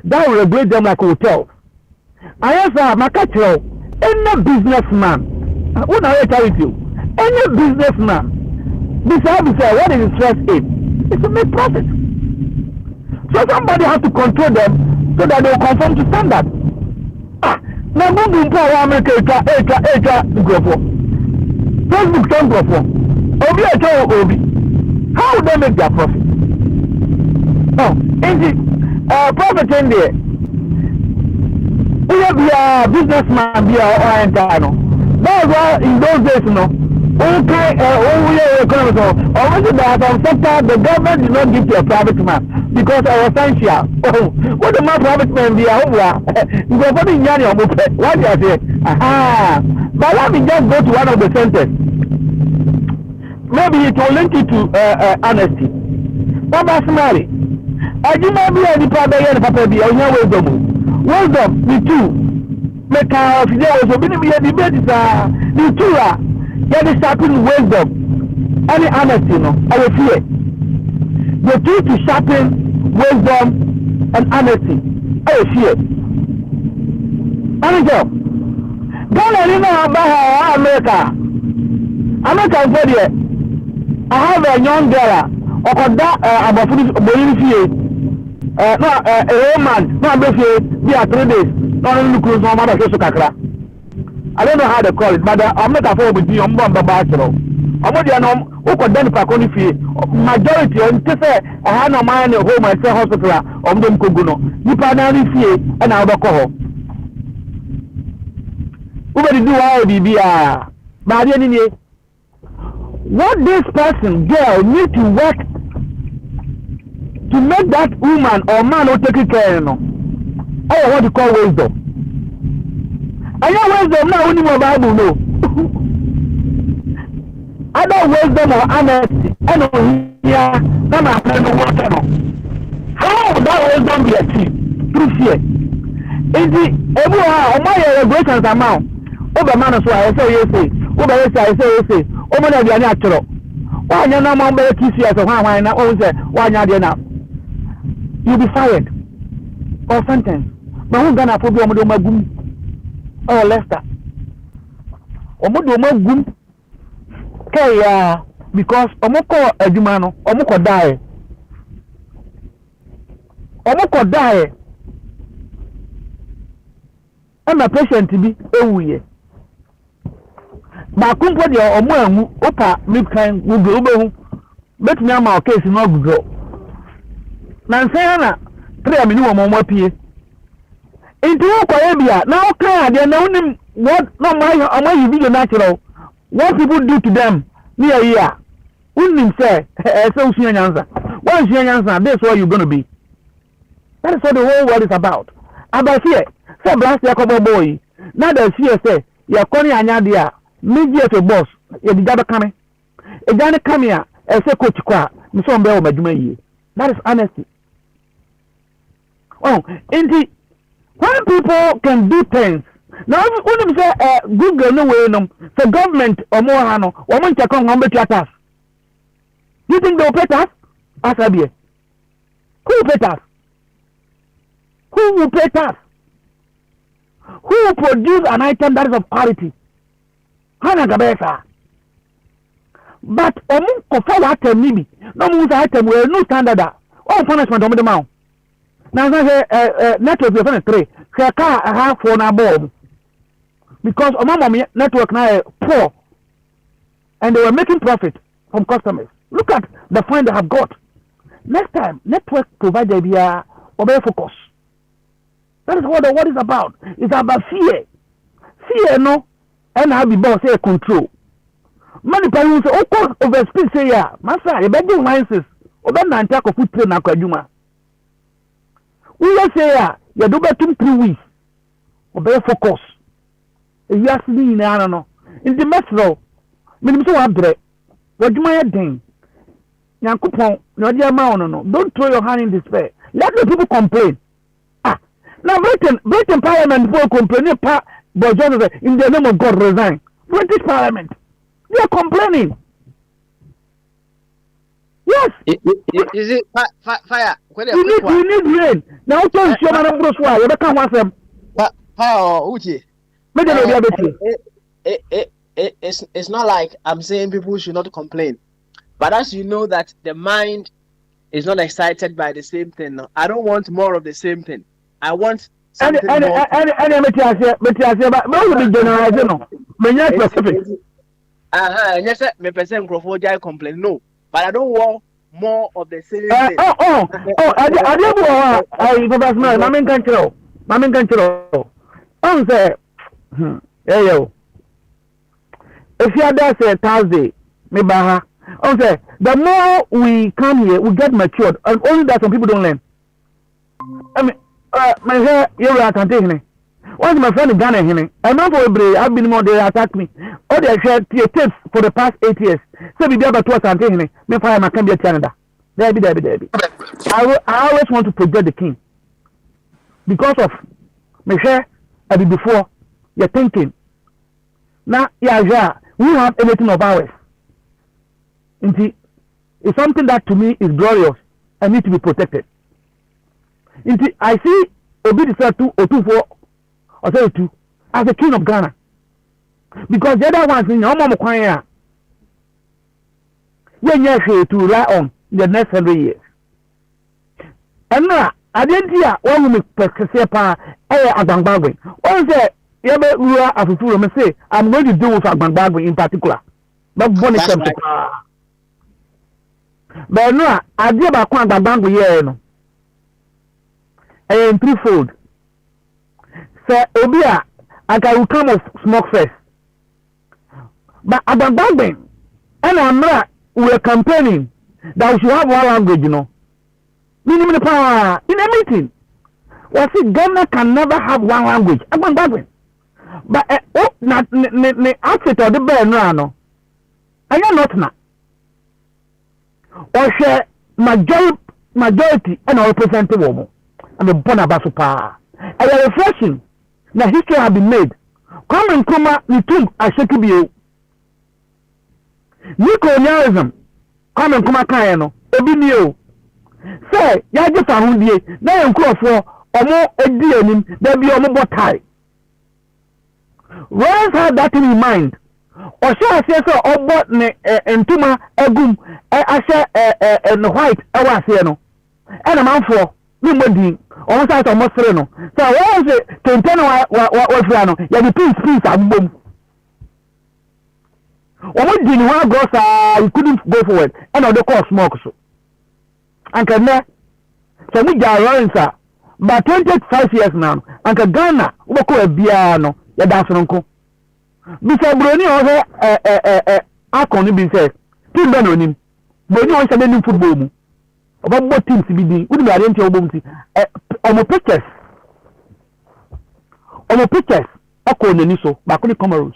that will regulate them like hotels. I answer my catcher, any businessman, who now tell you, any businessman, besides what is his first aim? It's to make profit. So somebody has to control them so that they will conform to standard. Now moving to America, Facebook don't go for. Obi. How would they make their profit? Oh, is it profit in there? We have a businessman be our entire. That's why in those days, okay, economics. Already there are some sector the government did not give to a private man because of essential. Oh, what the man private man be over? You go for the Yanni or what do I say? But let me just go to one of the centers. Maybe it will link you to honesty. Baba Smiley. I do not be any papa and papa be on your wisdom. Wisdom, me too. Make our there was a bit of a debate. The two are getting sharpen wisdom. Any honesty, no, I will fear. The two to sharpen wisdom and honesty. I will fear. Manager, Ghana, about America. America said here. I have a young girl. About a woman, no, be 3 days. No, look on my kakra. I don't know how they call it, but I'm not afford with you on Bambasero. I'm not who could then pack on fee. Majority on Tessa, I had no mind at home, I say hospital, on them Kuguno. You primarily fee and alcohol. Who will do all the but anyway. What this person, girl, need to work to make that woman or man who take care of what you call wisdom. I know wisdom now only more Bible no. Other wisdom or honesty, I know here, none of them water no. How would that wisdom be achieved? Through fear. Is it everyone my regulations amount? Over man so I say yes, over I say yes. Omo na bia ni atoro wa nya na ma mbe kisi as hwan na o say wa nya de na you be fired or sentence but who gonna for omo do magum oh Lester omo do magum kai ya because omo ko aduma no omo ko die am a patient bi ewuye ba kumpo de omo anwu opa midkan Google obehu betumi ama case no Google na nsen na 3 mini wo mo apie nti wo kwa bia na wo kan ade na unim what no my amayi video natural what people do to them near here unim say so usia nyanza what usia nyanza that's what you going to be. That is what the whole world is about here say blast yakobo boy na the fear say yakoni anya dia media to boss e digaba kame e jane kame a e se coach kwa mi so mbe o madwuma yie. That is honesty. Oh, indeed, when people can do things now when you say Google no way no for government or more hano or man check on how much tax. Do you think they will pay tax? Ask Abie. Who will pay tax? Who will pay tax? Who will produce an item that is of quality? Hana Gabesa. But omu kofa item nibi. No mu item we no standard. All punishment on the mount. Now say network we find 3. Say car half for na board. Because omama network now poor. And they were making profit from customers. Look at the fund they have got. Next time, network provider be obey focus. That is what the word is about. It's about fear. Fear no, and have the boss say control. Many people say, "Oh, overspeed say yeah, master, you better do licenses. Oba na ntaka foot train na kwaduma." We say yeah, you do better 3 weeks. Obey focus. You ask me na no. In the metro, me so abre. Waduma ya den. Nyankopon, no dia ma no. Don't throw your hand in despair. Let the people complain. Now Britain Parliament will complain but in the name of God resign. British Parliament. They are complaining. Yes. Is it fire? You need rain. Now tell you man bro so you can want them. Fire Uchi. Make them be able It's not like I'm saying people should not complain. But as you know that the mind is not excited by the same thing. No. I don't want more of the same thing. I want something more. And but be generalizing no. Menya specific. Yes, me person crofo complain. No. But I don't want more of the same thing. I Professor Mamin can throw. Say, hey yo. If you are there say Thursday, me baha. Say, the more we come here, we get matured. And only that some people don't learn. I mean, my hair, you are taking. Once my friend in Ghana, I'm not for a I've been more, they attack me. All they shared tapes for the past 8 years. So we got to us and taking me fire my can be a Canada. There be. I always want to project the king. Because of my hair, I be before you're thinking. Now, yeah, we have everything of ours. It's something that to me is glorious and need to be protected. I see Obi the 2 or 2 4 or 2 as the king of Ghana. Because the other ones in your mom choir, when you're here to rely on the next 100 years. And now, I didn't hear one woman per pa Agbangba. One said, say, I'm going to deal with Agbangba in particular. But bonnet but no, I did about Agbangba here. No. And threefold. So, Obia, I can come of smoke first. But Agbangba, and I'm not, we're campaigning that we should have one language, you know. Minimum power in a meeting. Well, see, Ghana can never have one language. Agbangba. But the outfit of the bear no. I am not now. Or share majority and representative woman. And the Bonabasupa. And a reflection that history has been made. Come and come out, you took a shaky view. Neocolonialism. Come and come out, Kayano. Obinio. Say, ya just a hundred. Now you call for or more a deal, there be a more tie. Once have that in mind. Or shall I say so, or what and Tuma, a goom, I say and white, I was here no. And a man for nobody, almost out of Mostrano. So, what was it? Tentano, what Rano? You have peace, and boom. Or what did you go, you couldn't go forward, and other course smoke so. And can there, so we are sir. But 25 years now, and Ghana, what could a piano, the dance uncle. Before Brony or Akon be said, two men on him. But you want to do football. About what teams to be doing, would be a rental bounty. On the pictures, Akon and Niso, Bakuni Comoros.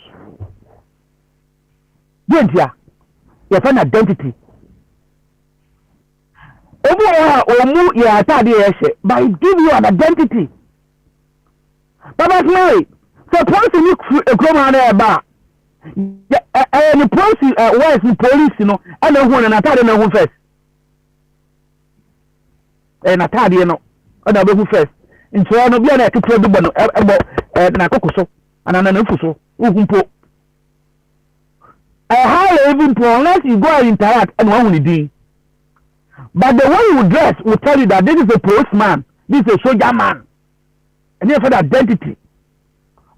Gentia, your friend identity. Or move your attire, but it gives you an identity. But that's right. Suppose you look a crowd bar. And the police, you know, and the one and I thought no first. And I thought you know, another who first. In so I know be an to play the bono about Nakoso and an Ufuso, Ukumpo. I hire even to unless you go and interact and one will do. But the one you dress will tell you that this is a policeman, this is a soldier man, and therefore the identity.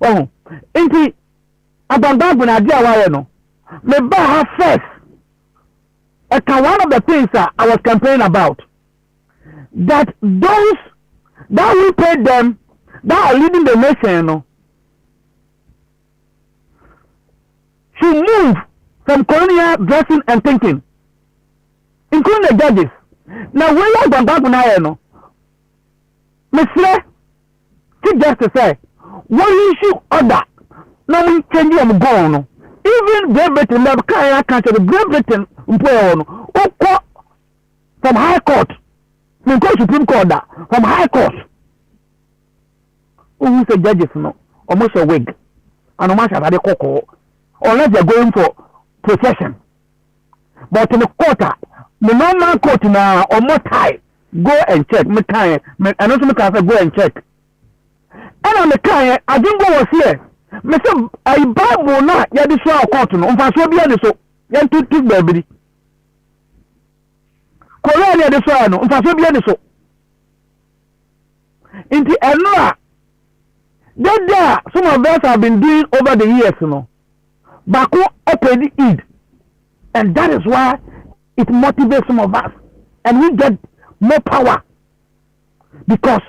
Oh, inti Agbangba na dia wa no. Me ba her first. One of the things that I was complaining about, that those that we paid them, that are leading the nation, no, should move from colonial dressing and thinking, including the judges. Now, when you Agbangba na no, Mr. Chief Justice say, one issue order, now we change them go. Even Great Britain, the country, Great Britain, from High Court, we go Supreme Court, from High Court. Who say judges no, almost a wig, and almost a cocoa, unless they're going for procession. But in the quarter, the normal coat na or more tie. Go and check. Me kind. I know some can say go and check. And I'm the kind. I didn't go was here. Me say I Bible na ya di so court no. Mfa so bia ni so. Ya tutu baby. Korea ya di so no. Mfa so bia ni so. Inti enra. There some of us have been doing over the years, you know. Baku opened it. And that is why it motivates some of us. And we get more power. Because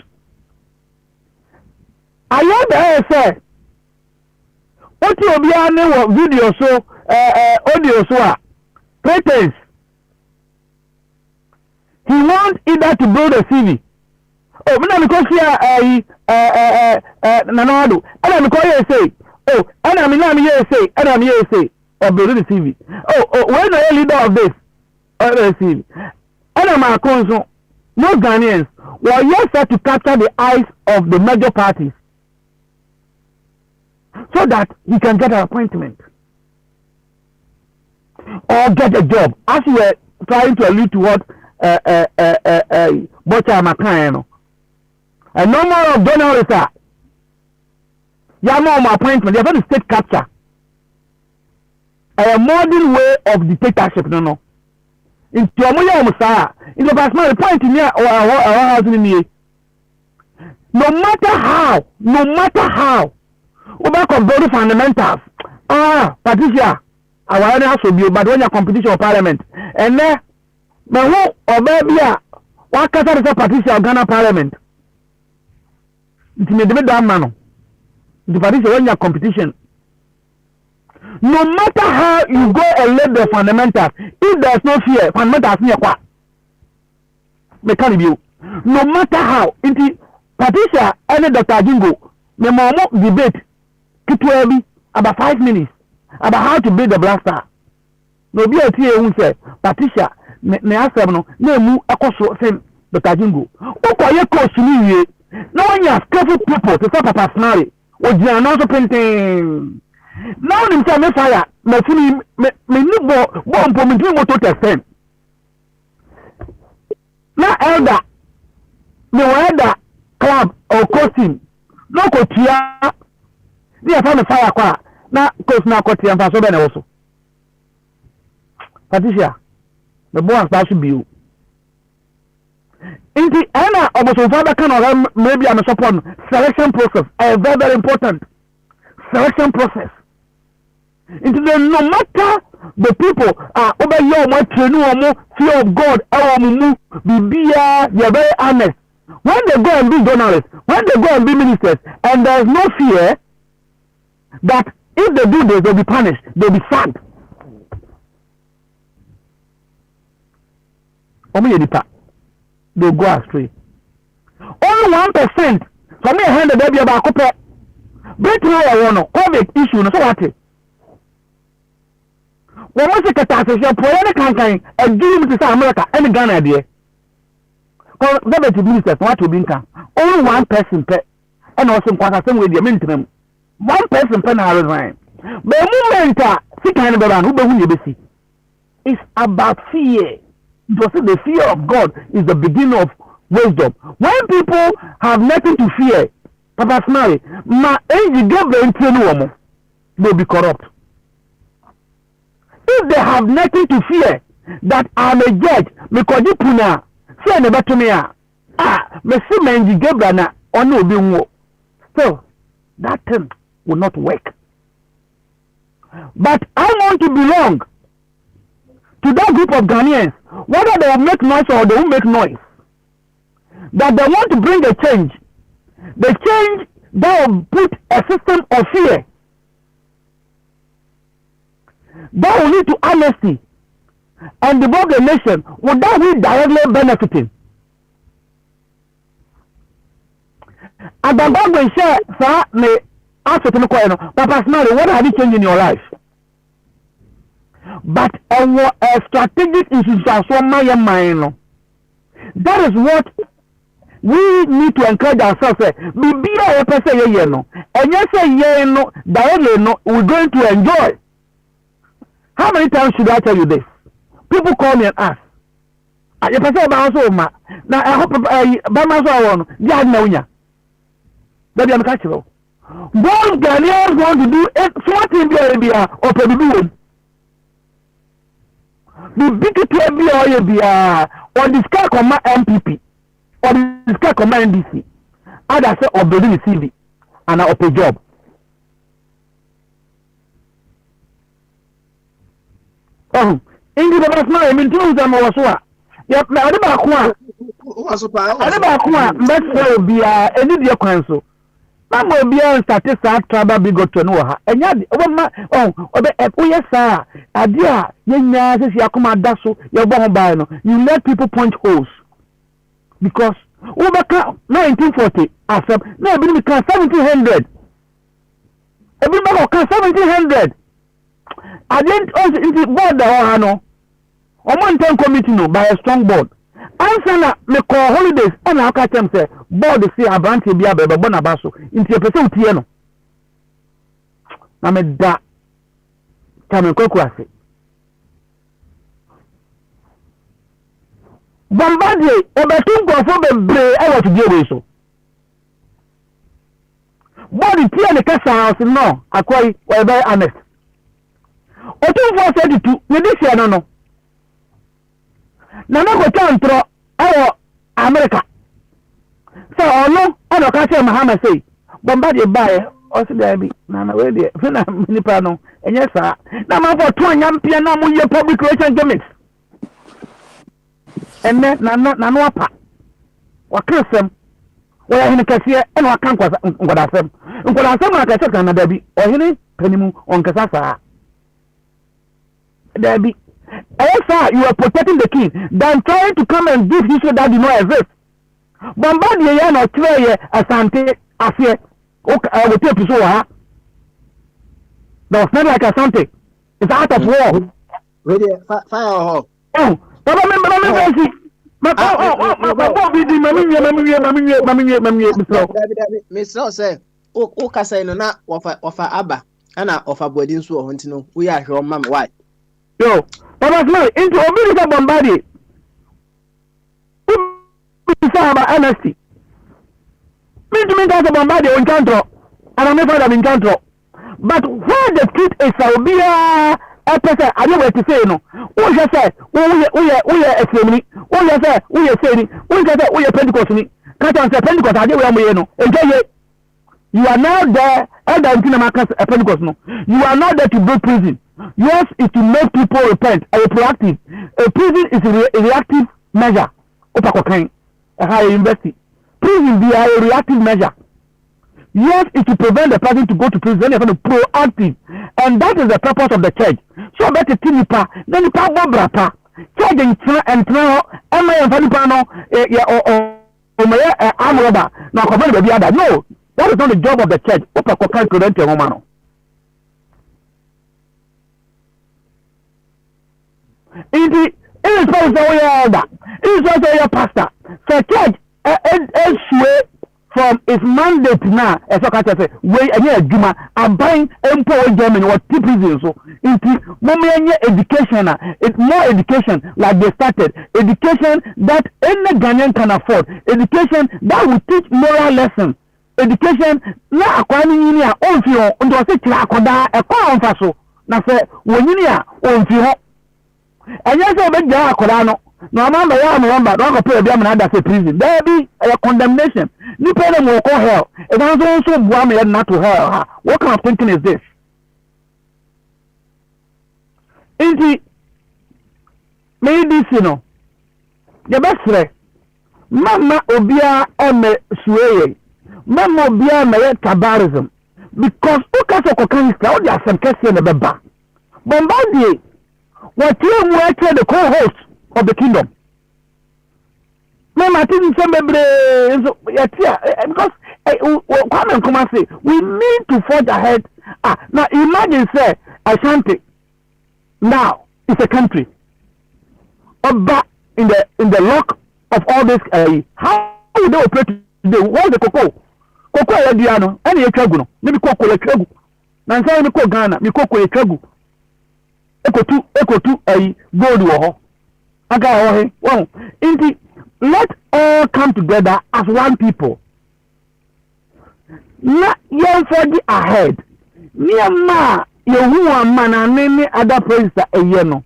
I heard the say, what you be on video so audio so pretense. He wants either to build a CV. Oh, when I'm going to Nanado, and I'm going to say, oh, and I'm say, and I'm say, or build the CV. Oh, when the leader of this, or the CV. And I'm a console. No Ghanaians were yet set to capture the eyes of the major parties so that he can get an appointment or get a job. As we were trying to allude to what Bocha Makano. A number of donors are Yama appointment, they're going to state capture. A modern way of dictatorship, no. In Tomoya Musa, in the past, my point in here or our house in here. No matter how, we back of body fundamentals. Patricia, our house will be but when your competition of parliament. And then, but who or baby, what can I say, Patricia, Ghana parliament? It's in the debate, man. The Patricia, when your competition. No matter how you go and let the fundamentals, if there's no fear, fundamentals near what? Mechanic. No matter how, into Patricia and Dr. Jingo, the moment debate, Kitwebi, about 5 minutes, about how to build the blaster. No be a tea who say, Patricia, me ask them no move across same Dr. Jingo. Okay, you coach me. No one has careful people to stop a personality. Or you are not painting. Now in some fire, me new bomb for me doing what to test. Now elder, me elder club or costume. No coachia. They are found a fire car. Now coach now coachia and pass over also. Patricia, the boy has to be you. In the end of the father can maybe I'm a support selection process. Very, very important selection process. Into the no matter the people are over your more training or more fear of God they're very honest. When they go and be journalists, when they go and be ministers, and there's no fear that if they do this, they'll be punished, they'll be sacked. They'll go astray. Only 1%. For me, I hand the baby about copper. Breakthrough or COVID issue, no so what? When we say catastrophe, poor can't a dream to America and Ghana there. Because the ministers want to be only 1 person per, and also quite some way the minimum. 1 person per now resign. But movement, see kind of around who you see. It's about fear. Because the fear of God is the beginning of wisdom. When people have nothing to fear, Papa Smiley, my age they'll be corrupt. If they have nothing to fear, that I'm a judge, because you puna, say never to me, me see menji Gabriel or no be still, that thing will not work. But I want to belong to that group of Ghanaians, whether they will make noise or they won't make noise, that they want to bring a change. The change that will put a system of fear, that will lead to honesty and develop the nation without we directly benefiting. And the God will share, sir, may ask to me, Papa Smiley, what have you changed in your life? But our strategic issues are so mind. That is what we need to encourage ourselves. Be a person, and yes, directly, we're going to enjoy. How many times should I tell you this? People call me and ask, You person ba so ma. Na I hope ba ma so awon. Dia na unya. That be am catch you. Both Ghanaians want to do something there or produce. The big TBI or the Sky Command MPP or the Sky Command NDC. Others say or building the CV and a job. Oh, in the development, I mean, two them was what? Yep, I never let's be any dear council. Mamma be a statistic tribal bigot to know her. And yet, oh, yes, sir. Adia, Yenya says Yakuma Dasso, your Bombano. You let people punch holes. Because over 1940, I said, no, we can 1700. Everybody can 1700. I didn't also into board the Ohano. On one time committee no by a strong board. Answer na me call holidays and I catch them say board see a branch be a beba bonabaso into a person tie no. Na me da kame kokwase. Bombardier obetum go for bebre e what dey we so. Board tie ne kasa house no akwai we be honest. Otum for said to we this year no. Na go tantro awo America. So ono ono ka say Muhammad say Bombardier buy o se dey bi na we dey fe na nipa no enye sa na ma for to anyampia na mo ye public relation gimmicks enne na no apa wa krisem wa ya hini kase ene wa kan kwasa ngodasem na kase kan na dabi o hini panimu on kasa sa dabi. Also, you are protecting the king than trying to come and give history that did not exist. Bombardier ya no try Asante afie we take to so ha. That was not like Asante. It's out of war. Ready fire ho. Oh, baba me see. Mr. say o kasa no na wafa aba ana ofa body nso ho ntino we ya hwe mam why. Yo, Papa Smile, into Obilisa Bombardier. Who about honesty? Me to me that's a Bombardier in Cantro, and I'm never in Cantro. But where the truth is, I'll be a person, I don't know what to say, no. Who just said, we are a family, who just said, we are saying, who just said, we are Pentecost, can't answer Pentecost, I don't know, enjoy it. You are now there, Elder Pentecost, no. You are not there to build prison. Yours is to make people repent. A proactive. A prison is a reactive measure. A higher university. Prison be a reactive measure. Yours is to prevent the person to go to prison. Then you're proactive. And that is the purpose of the church. So better tinipa. Then you can't go brata. Church and now, am I a fanipano? I'm rubber. Now, no, that is not the job of the church. It is also your pastor. So church from its mandate now, as I say, way a year Juma, I'm buying empower Germany or two prisons. So into more education, it's more education like they started. Education that any Ghanaian can afford. Education that will teach moral lessons. Education na akwani yini a onfi ho ndo se kira akoda e kwa onfa so na se wonyini a onfi ho enye se obegya akoda no na amamba ya amamba do ko pay bia na da se prison there be a condemnation ni pay them go hell e dan so bua me na to hell what kind of thinking is this inti me this you know the best mama obia eme sueye Mama bia me tabarism because ukase kokanista o dia sem kese na beba Bombardier what you were the co-host of the kingdom Mama tin sem bebre so yatia because come and come and say we need to forge ahead now imagine say Ashanti now it's a country Oba in the lock of all this how would they operate today what the cocoa Koko ya diano ani etwagu no ne bikoko ya twagu na nsan ni ko Ghana mi koko ya twagu ekotu gold wo ho Okay, well, indeed, let all come together as one people. Na yɛn forge ahead. Nneɛma yehu man and many other places a ɛyɛ no.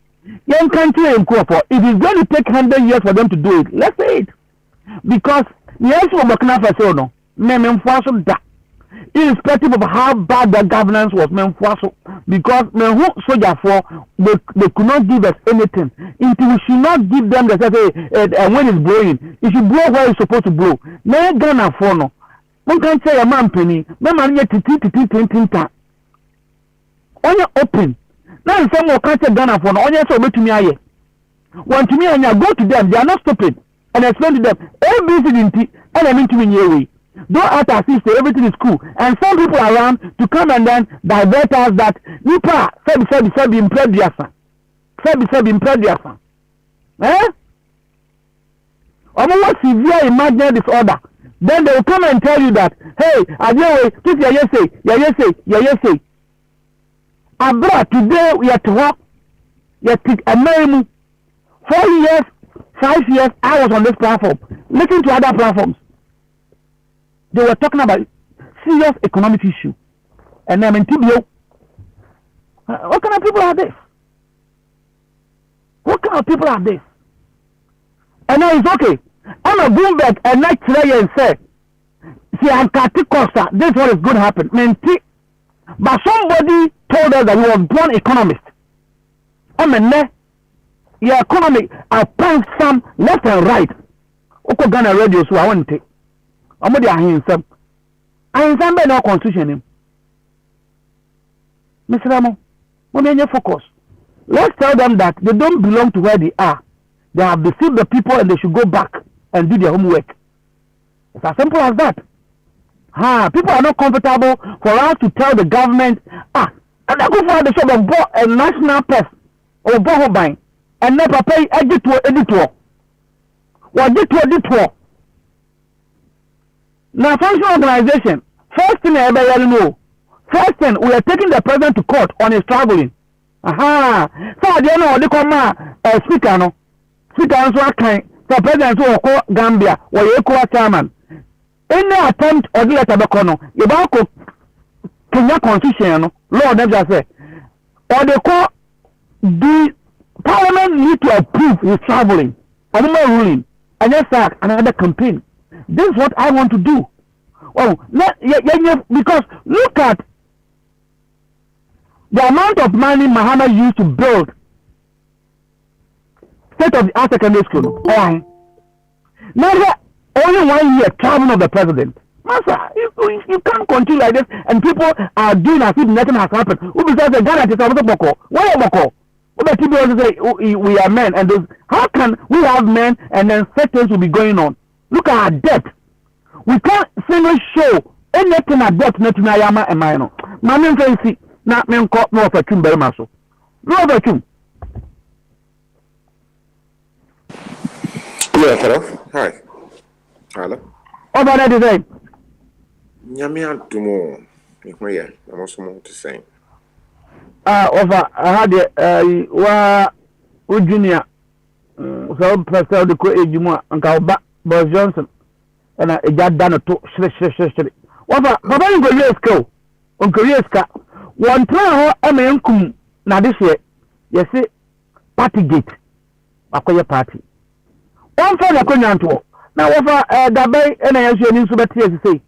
Yɛn country and for it is going to take 100 years for them to do it. Let's say it. Because yes, we Burkina Faso no, mememfuaso da. Irrespective of how bad the governance was, memfuaso. Because men who soldier for they could not give us anything. Until we should not give them the say when it's blowing. It should blow where it's supposed to blow. Na Ghana for no. One can say a man penny, no man yet to only open. Now some more can't say Ghana for no, only so to me aye. Want to me and go to them, they are not stupid. And explain to them, everything and I mean to me way. Don't ask us if everything is cool. And some people around to come and then divert us that Nipa sabi imprediasa. Sabi imprediasa. Eh? Almost severe imaginary disorder. Then they will come and tell you that, hey, Adewe, keep your say. Abra, today we are to work. You 4 years, 5 years, I was on this platform. Listen to other platforms. They were talking about serious economic issue. And I'm in TBO. What kind of people are this? What kind of people are this? And now it's okay. I'm a Bloomberg and not today and say, see, I'm Costa. This is what is going to happen. But somebody told us that he was born economist. I mean, your economy, I punch some left and right. Oko Ghana radio, so I want to take. I'm going to hear some. I am some no constitution. Mr. Ramo, when you focus, let's tell them that they don't belong to where they are. They have deceived the people and they should go back and do their homework. It's as simple as that. People are not comfortable for us to tell the government, and I go for the shop of a national press or Bohobine and never pay editor. What editor? Now, functional organization, first thing everybody know. First thing, we are taking the president to court on his traveling. So, you know, they come speaker, no? Speaker, so kind. The president who call Gambia, or you call chairman. Any attempt or the letter Bacono, you back Kenya constitution, law never say. Or they call the parliament need to approve his traveling, or more ruling, and just start another campaign. This is what I want to do. Oh, because look at the amount of money Mahama used to build state-of-the-art secondary school. Now, only 1 year traveling of the president. Master, you can't continue like this, and people are doing as if nothing has happened. Who besides the Ghana is about Boko? Why Boko? What people also say we are men, and those, how can we have men and then such things will be going on? Look at our debt. We can't single show anything at debt. Not to Yama and Mino. My main fancy, not men caught no for Chum Bermaso. No for Chum. Yeah, hello. Hi. Hello. Over there today. Nyamian to more. I'm also more to say. Over I had junior. So Pastor the Co Ejuma and Kalba Boris Johnson and a jad done to shri. Over Papa in Korea school on Korea ska. One plan kum na this year. Yes, party gate. Akoya party. One for the Konyanto. Now over the bay and I usually need to say.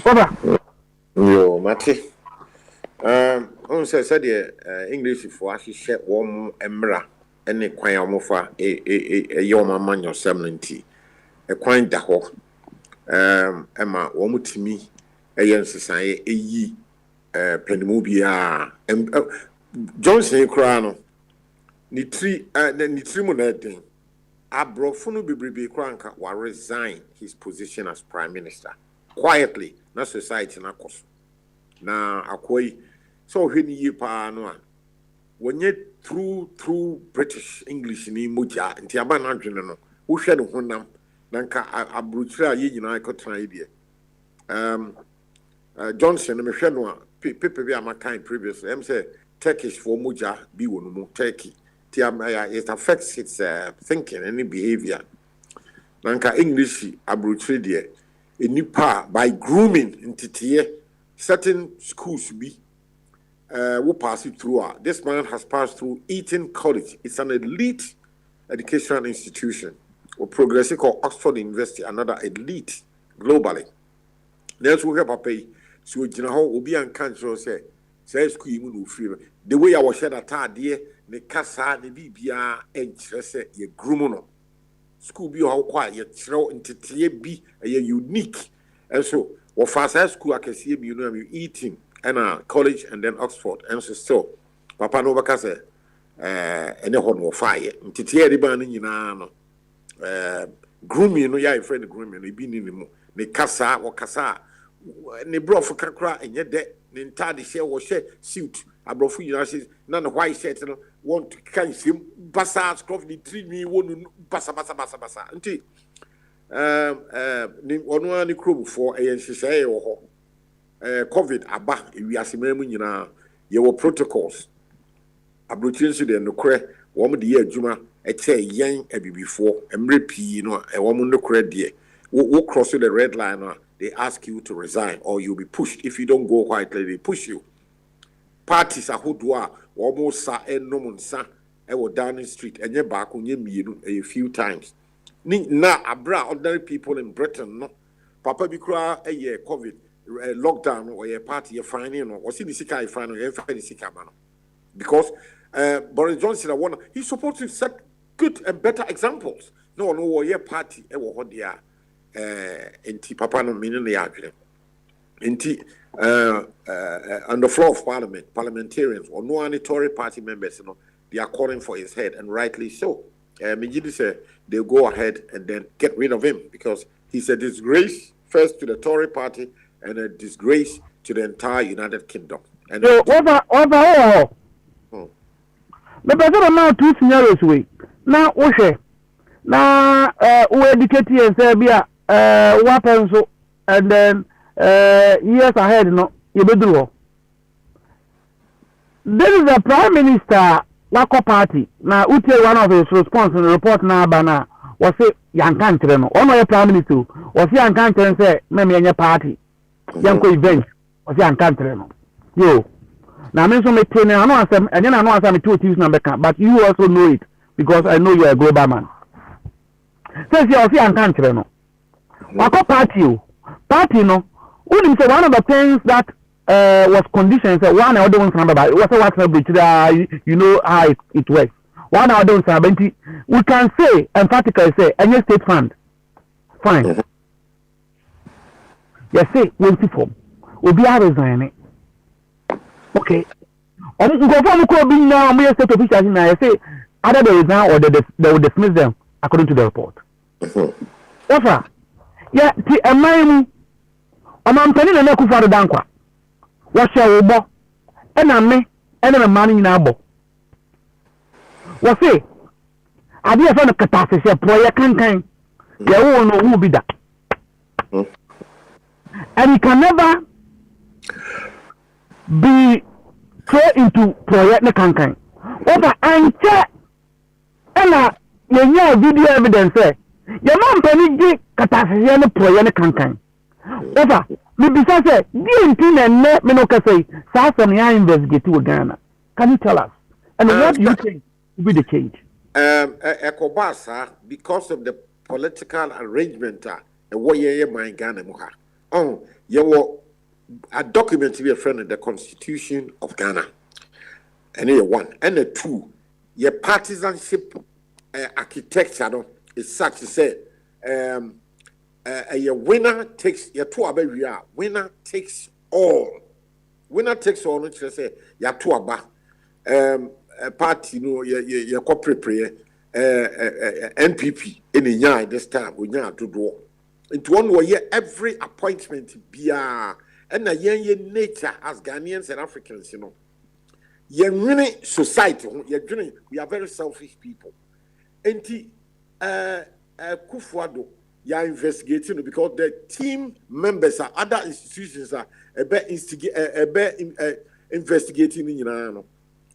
Over. Yo, Mati. On said the English for us share warm emra and a quine mofa a yoma man your 70. A quine daho. Emma, woman to me, a young society, a ye penimobia, and Johnson Crano. Ni three money. Abrofunu Bibi Kranka will resign his position as Prime Minister. Quietly, not society na koso. Na akoi so when you pa no when you through British English ni moja nti aba na adwene no wo hwe ne honam na nka abrochira ye nyina ikotran ide Johnson me hwe no a pepe bi amakan previously say Turkish for moja bi wo no mu Turkey it affects its thinking and behavior. Nanka English abroad there. Nipa by grooming into certain schools be will pass it through. This man has passed through Eton College. It's an elite educational institution. Or progressive called Oxford University, another elite globally. There's who help pay. So you know will be unconscious say school you will feel the way I was said that dear the casa the BBA and say ye groomono. School be how quiet you throw into be a unique. And so what fast school I can see you know I'm eating and college and then Oxford and so Papa no bakase any one more fire into the ban in grooming no ya friend grooming no be ni mo ne kasa wo kasa ne brof kakra enye de ne ntade share wo share suit abrofu yina she na ne white shirt no want to kan sim basa scruff the treat me wonu basa nti ni onu ani krobu for eyen hyehyɛ wo ho covid aba ewiase memu nyina ye wo protocols abrochi nso de no kore wo mo de ye adwuma eche yen abibifo emre pii no wo mo no kore de wo cross the red line they ask you to resign or you'll be pushed. If you don't go quietly, they push you. Parties are who do almost sa enom nsa e down the street and back on a few times. Na abra ordinary people in Britain no papa bi kura a year COVID lockdown or a party finding or see the sika you find or the sika man. Because Boris Johnson he's supposed to set good and better examples. No ye party e wo dia inti papa no meaning the adwene inti on the floor of parliament parliamentarians or no any Tory party members they are calling for his head and rightly so Mijidi said they go ahead and then get rid of him because he's a disgrace first to the Tory party and a disgrace to the entire United Kingdom and so over the better now two scenarios way now okay now we educate you and say what happens and then years ahead no you be do this is the prime minister Wako party now utie one of his response in the report na bana was say yanka ntere no ono ye prime minister was yanka ntere say me enye party yanko event was yanka ntere no yo na me so me tene anu asem enye na anu asem to TV na beka but you also know it because I know you are a global man says you was yanka ntere no Wako party no unim say one of the things that was conditions one other one's number but what's you know how it works one other one's number we can say emphatically say any state fund fine yes say we'll see form we'll be resigning okay go for could be now state officials now say either they resign or they will dismiss them according to the report offer yeah a man penny na Akufo-Addo dankwa what shall we bo and me and a man in our bo what say I did a catastrophe prayer can you won't know who be that and you can never be thrown into prayer na can over and check and you video evidence say your man penny get catastrophe and prayer na can over me bisa say DNP and me no ka say some ya investigate with Ghana. Can you tell us? And what do you think will be the change? Ekobasa because of the political arrangement and what ye my Ghana muha. Oh, you were a document to be a friend of the Constitution of Ghana. And you one and the two, your partisanship architecture is such to say a winner takes your two abia winner takes all no say ya two aba party no your corporate prayer NPP in nya this time we nya dodo into one way every appointment bia and na yen nature as Ghanaians and Africans yen winning society we are very selfish people enti Akufo-Addo you are investigating because the team members are other institutions are investigating in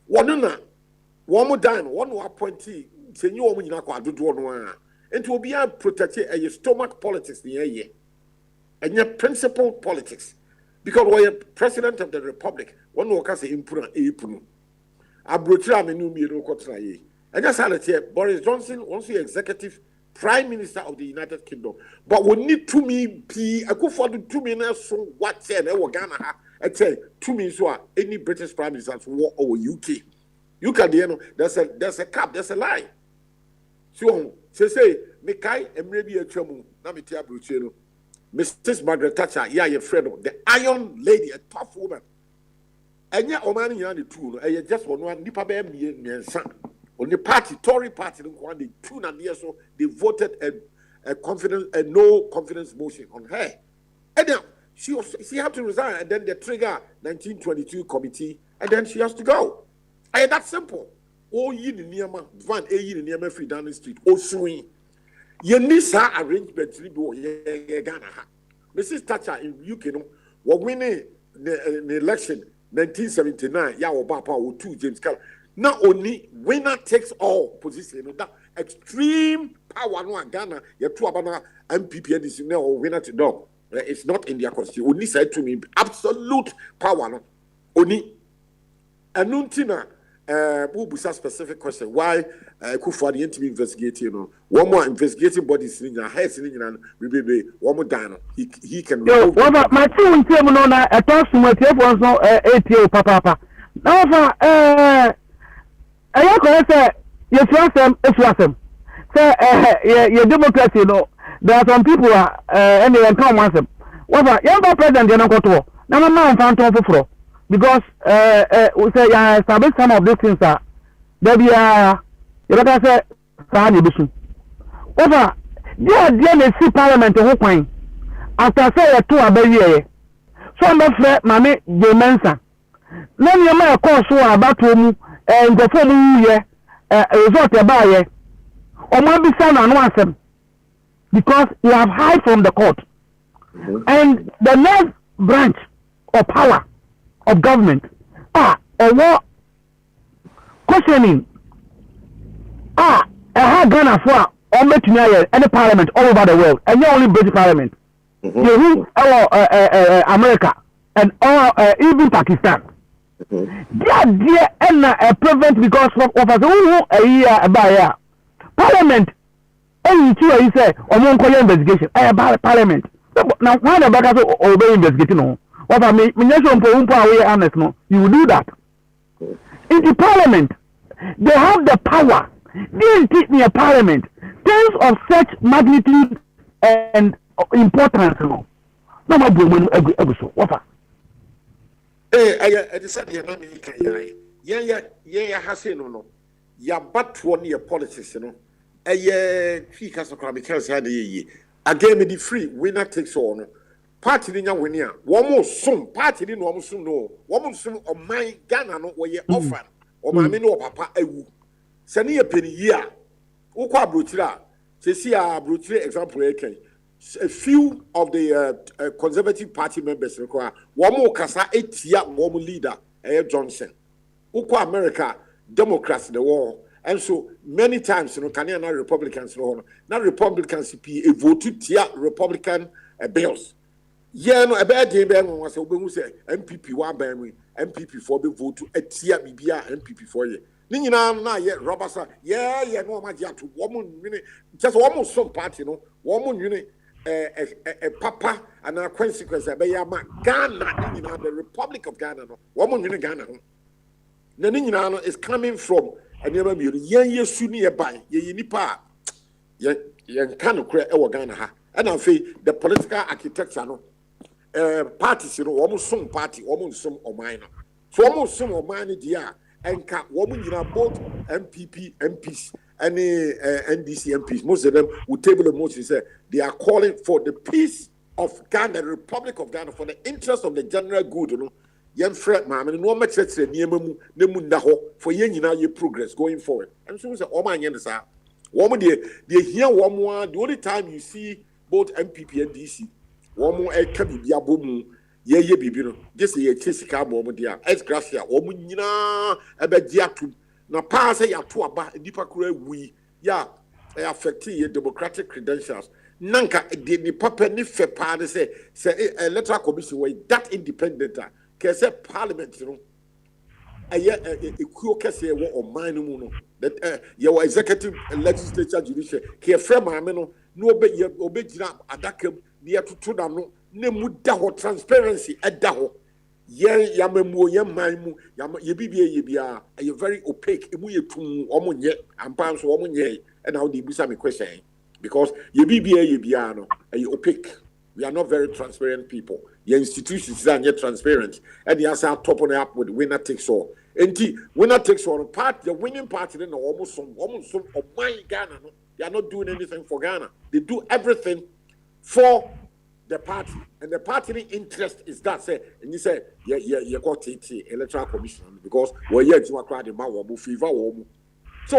one one more dine, one more appointee, say you woman in do one. And to be a protected a stomach politics near ye. And your principal politics. Because we're president of the republic, one worker say impuna ipunu. Abrotra menu mi no kotra ye. And that's how Boris Johnson wants to be executive prime minister of the United Kingdom. But we need to me be a good for the 2 minutes so what say they were Ghana. I say 2 minutes so any British prime minister war over UK. You can there's a cap, there's a lie. So say me kai maybe a chamu na me tia bruchero. Mrs. Margaret Thatcher, yeah, your friend, the iron lady, a tough woman. And yet, Oman yan the two, and just one nipa be me son. On the party, Tory party, the 2 years so they voted a confidence, a no confidence motion on her. And then she had to resign, and then they trigger 1922 committee, and then she has to go. And that's simple. Oh, you in Niama, Van A in Niama Free down the street, oh, swing. You need some arrangement to do Ghana. Mrs. Thatcher in UK, no, was winning the election 1979. Ya Obapa or 2 James Carroll. Not only winner takes all position, you know, that extreme power no Ghana. You 2 abana MPP and this or winner to dog. It's not in their constitution. Only said to me absolute power no. Only Anuntina. Who was a specific question? Why Kufuor the to be investigating? You know, one more investigating bodies in your head, and we one more down. He can. Yo, my 2 in term no na a talk to my table no 80 papa. Now I say you trust them, say your democracy. You know, there are some people and they come once them. What young president you know go to? Now my man found for. Because we say establish some of these things are there be you better say Sahani Bisu. Over there see parliament who coin after say a 2 abeye. So I'm afraid Mami de Mensa. Then you may call so about to and the form year result about ye. Or maybe son and one because you have high from the court. And the next branch of power of government or what questioning Ghana for any parliament all over the world and not only British parliament America and all even Pakistan dear and prevent because of a year by parliament only 2 years say or investigation about parliament now why the back obey investigating what I mean, honest, no, you will do that. In the parliament, they have the power. They teach me a parliament. Things of such magnitude and importance, no. No, my woman, episode. What? I decided yeah, Hassan, no. Ya but 1 year politics, you know. Because of Cramicans had again, the free winner takes all, no. Party in your winner, one more soon, party in one soon, no, one soon or my Ghana, no, where you offer, or my men or papa, a woo. Send a penny year. Oka Brutra, see a Brutra example, a few of the Conservative Party members require one more Casa 8-year one leader, Johnson. Oka America, Democrats in the war. And so many times, you know, Canadian Republicans, not Republicans, a voted tier Republican bills. Yeah, no, a bad day, was a woman who said MPP 1 by MPP 4 be vote to a tier BBA MPP 4 year. Nina, yet, Robasa, yeah, no, my dear, to woman, just almost some party, no, woman, a papa and a consequence, a Bayama, Ghana, the Republic of Ghana, no, woman, Ghana. The Nina is coming from a never be ye soon nearby, ye nipa, ye kind of create our Ghana, and I feel the political architecture, no. Parties, you know, almost some party, almost some or minor. So almost some or minor, dear, and woman, you know, both MPP, MPs, and NDC MPs, most of them would table the motion, say they are calling for the peace of Ghana, the Republic of Ghana, for the interest of the general good, you know. Young Fred, ma'am, and no much let's say near Nemundaho for your progress going forward. And so, oh my goodness, woman, they hear one more, the only time you see both MPP and DC. One more can be Yabomu, ye bibino, just a chessica moment, dear, as gracia, woman, a bad diatum, na pa say ya to aba nipa kura wi ya affect your democratic credentials nanka the nipa pe ni fe pa de say electoral commission way that independent ke say parliament no ekuo kese wo oman no mu no that your executive legislature judiciary ke frame maame no no obegina adaka bi atoto na no na mu da ho transparency da ho ye yamemu ye manmu ye bibie ye bia very opaque emu ye tum omo nye ampa so omo nye and how dey busa me question because ye bibie ye bia no opaque. We are not very transparent people. Your institutions are not transparent, and the answer top on up with winner takes all. And winner takes all. Part the winning party then almost some of my Ghana. No? They are not doing anything for Ghana. They do everything for the party, and the party interest is that say. And you say, you got electoral commission because we're here to acquire the Mawabu fever. So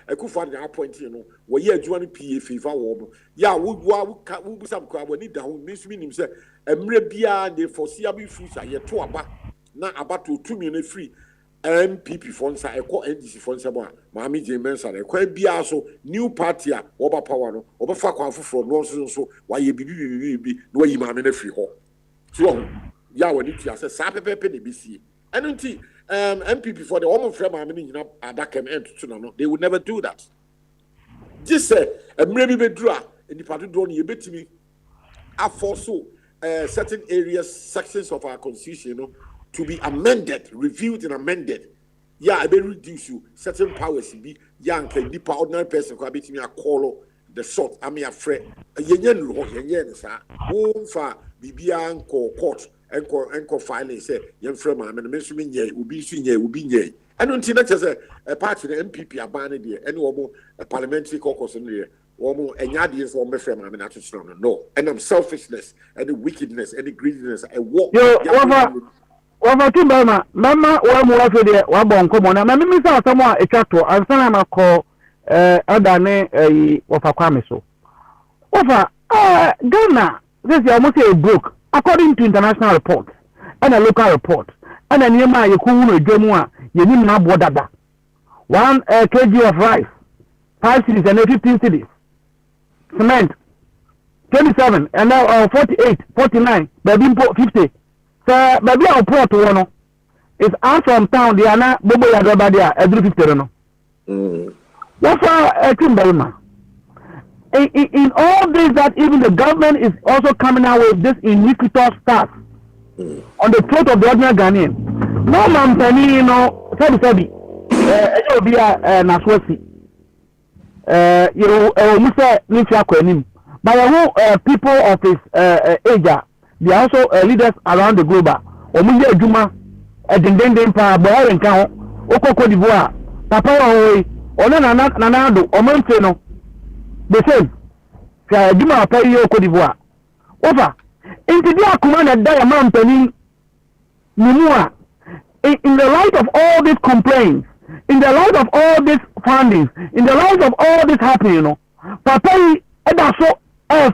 Ekufa na appoint you know we ye adwuma PA favor wo ya wo busam kwa we need down means meaning say emre bia dey foresee abi future ye to aba na aba to 2 million free MPP funds eko NDC funds aba maami je mensa eko bia so new party a oba power no oba fa kwa foforo no so wa ye bibi no yi maami na free ho so ya we need to say sa pepepe na bisi eno MPP for the woman frame they would never do that. Just say maybe bedra in the party drone you bet me I foresaw certain areas, sections of our constitution, you know, to be amended, reviewed and amended. Yeah, I may reduce you certain powers be young can be ordinary person who bet me a call the sort I mean afraid yen sir for Bibian court. Enko filing say yen frame am and mention nye ubi nye and until that say a party the MPP abane there any omo a parliamentary caucus in there omo enyade so me frame am na to no and I'm selfishness and the wickedness and the greediness I walk yo over Timbama mama wa mu wa fede wa bon komo na me mi say asamo a etwato ansana na call adane ofa kwame so over Ghana this is almost a broke according to international reports and a local report and a near my Yakunu Jomua, Yenim Nabodaba. 1 kg of rice, 5 cities and 15 cities. Cement, 27 and now 48, 49, baby 50. So, baby, our port one is out from town, the Anna Bobo Yadobadia, every 50. What's our Timberma? In all this, that even the government is also coming out with this iniquitous stuff on the throat of the ordinary Ghanaian. No man, you know, Sabi, you'll be a Naswasi. Musa Nichakwenim. But people of his age, they are also leaders around the globe. Omuye Juma, Dindempa, Boy and Cow, Oko d'Ivoire, Papa Owe, Onanado, Omonfeno. The same. Juma pay you Cote d'Ivoire. Over. Into the command diamond penny Numua. In the light of all these complaints, in the light of all these findings, in the light of all this happening, you know, Papa Edaso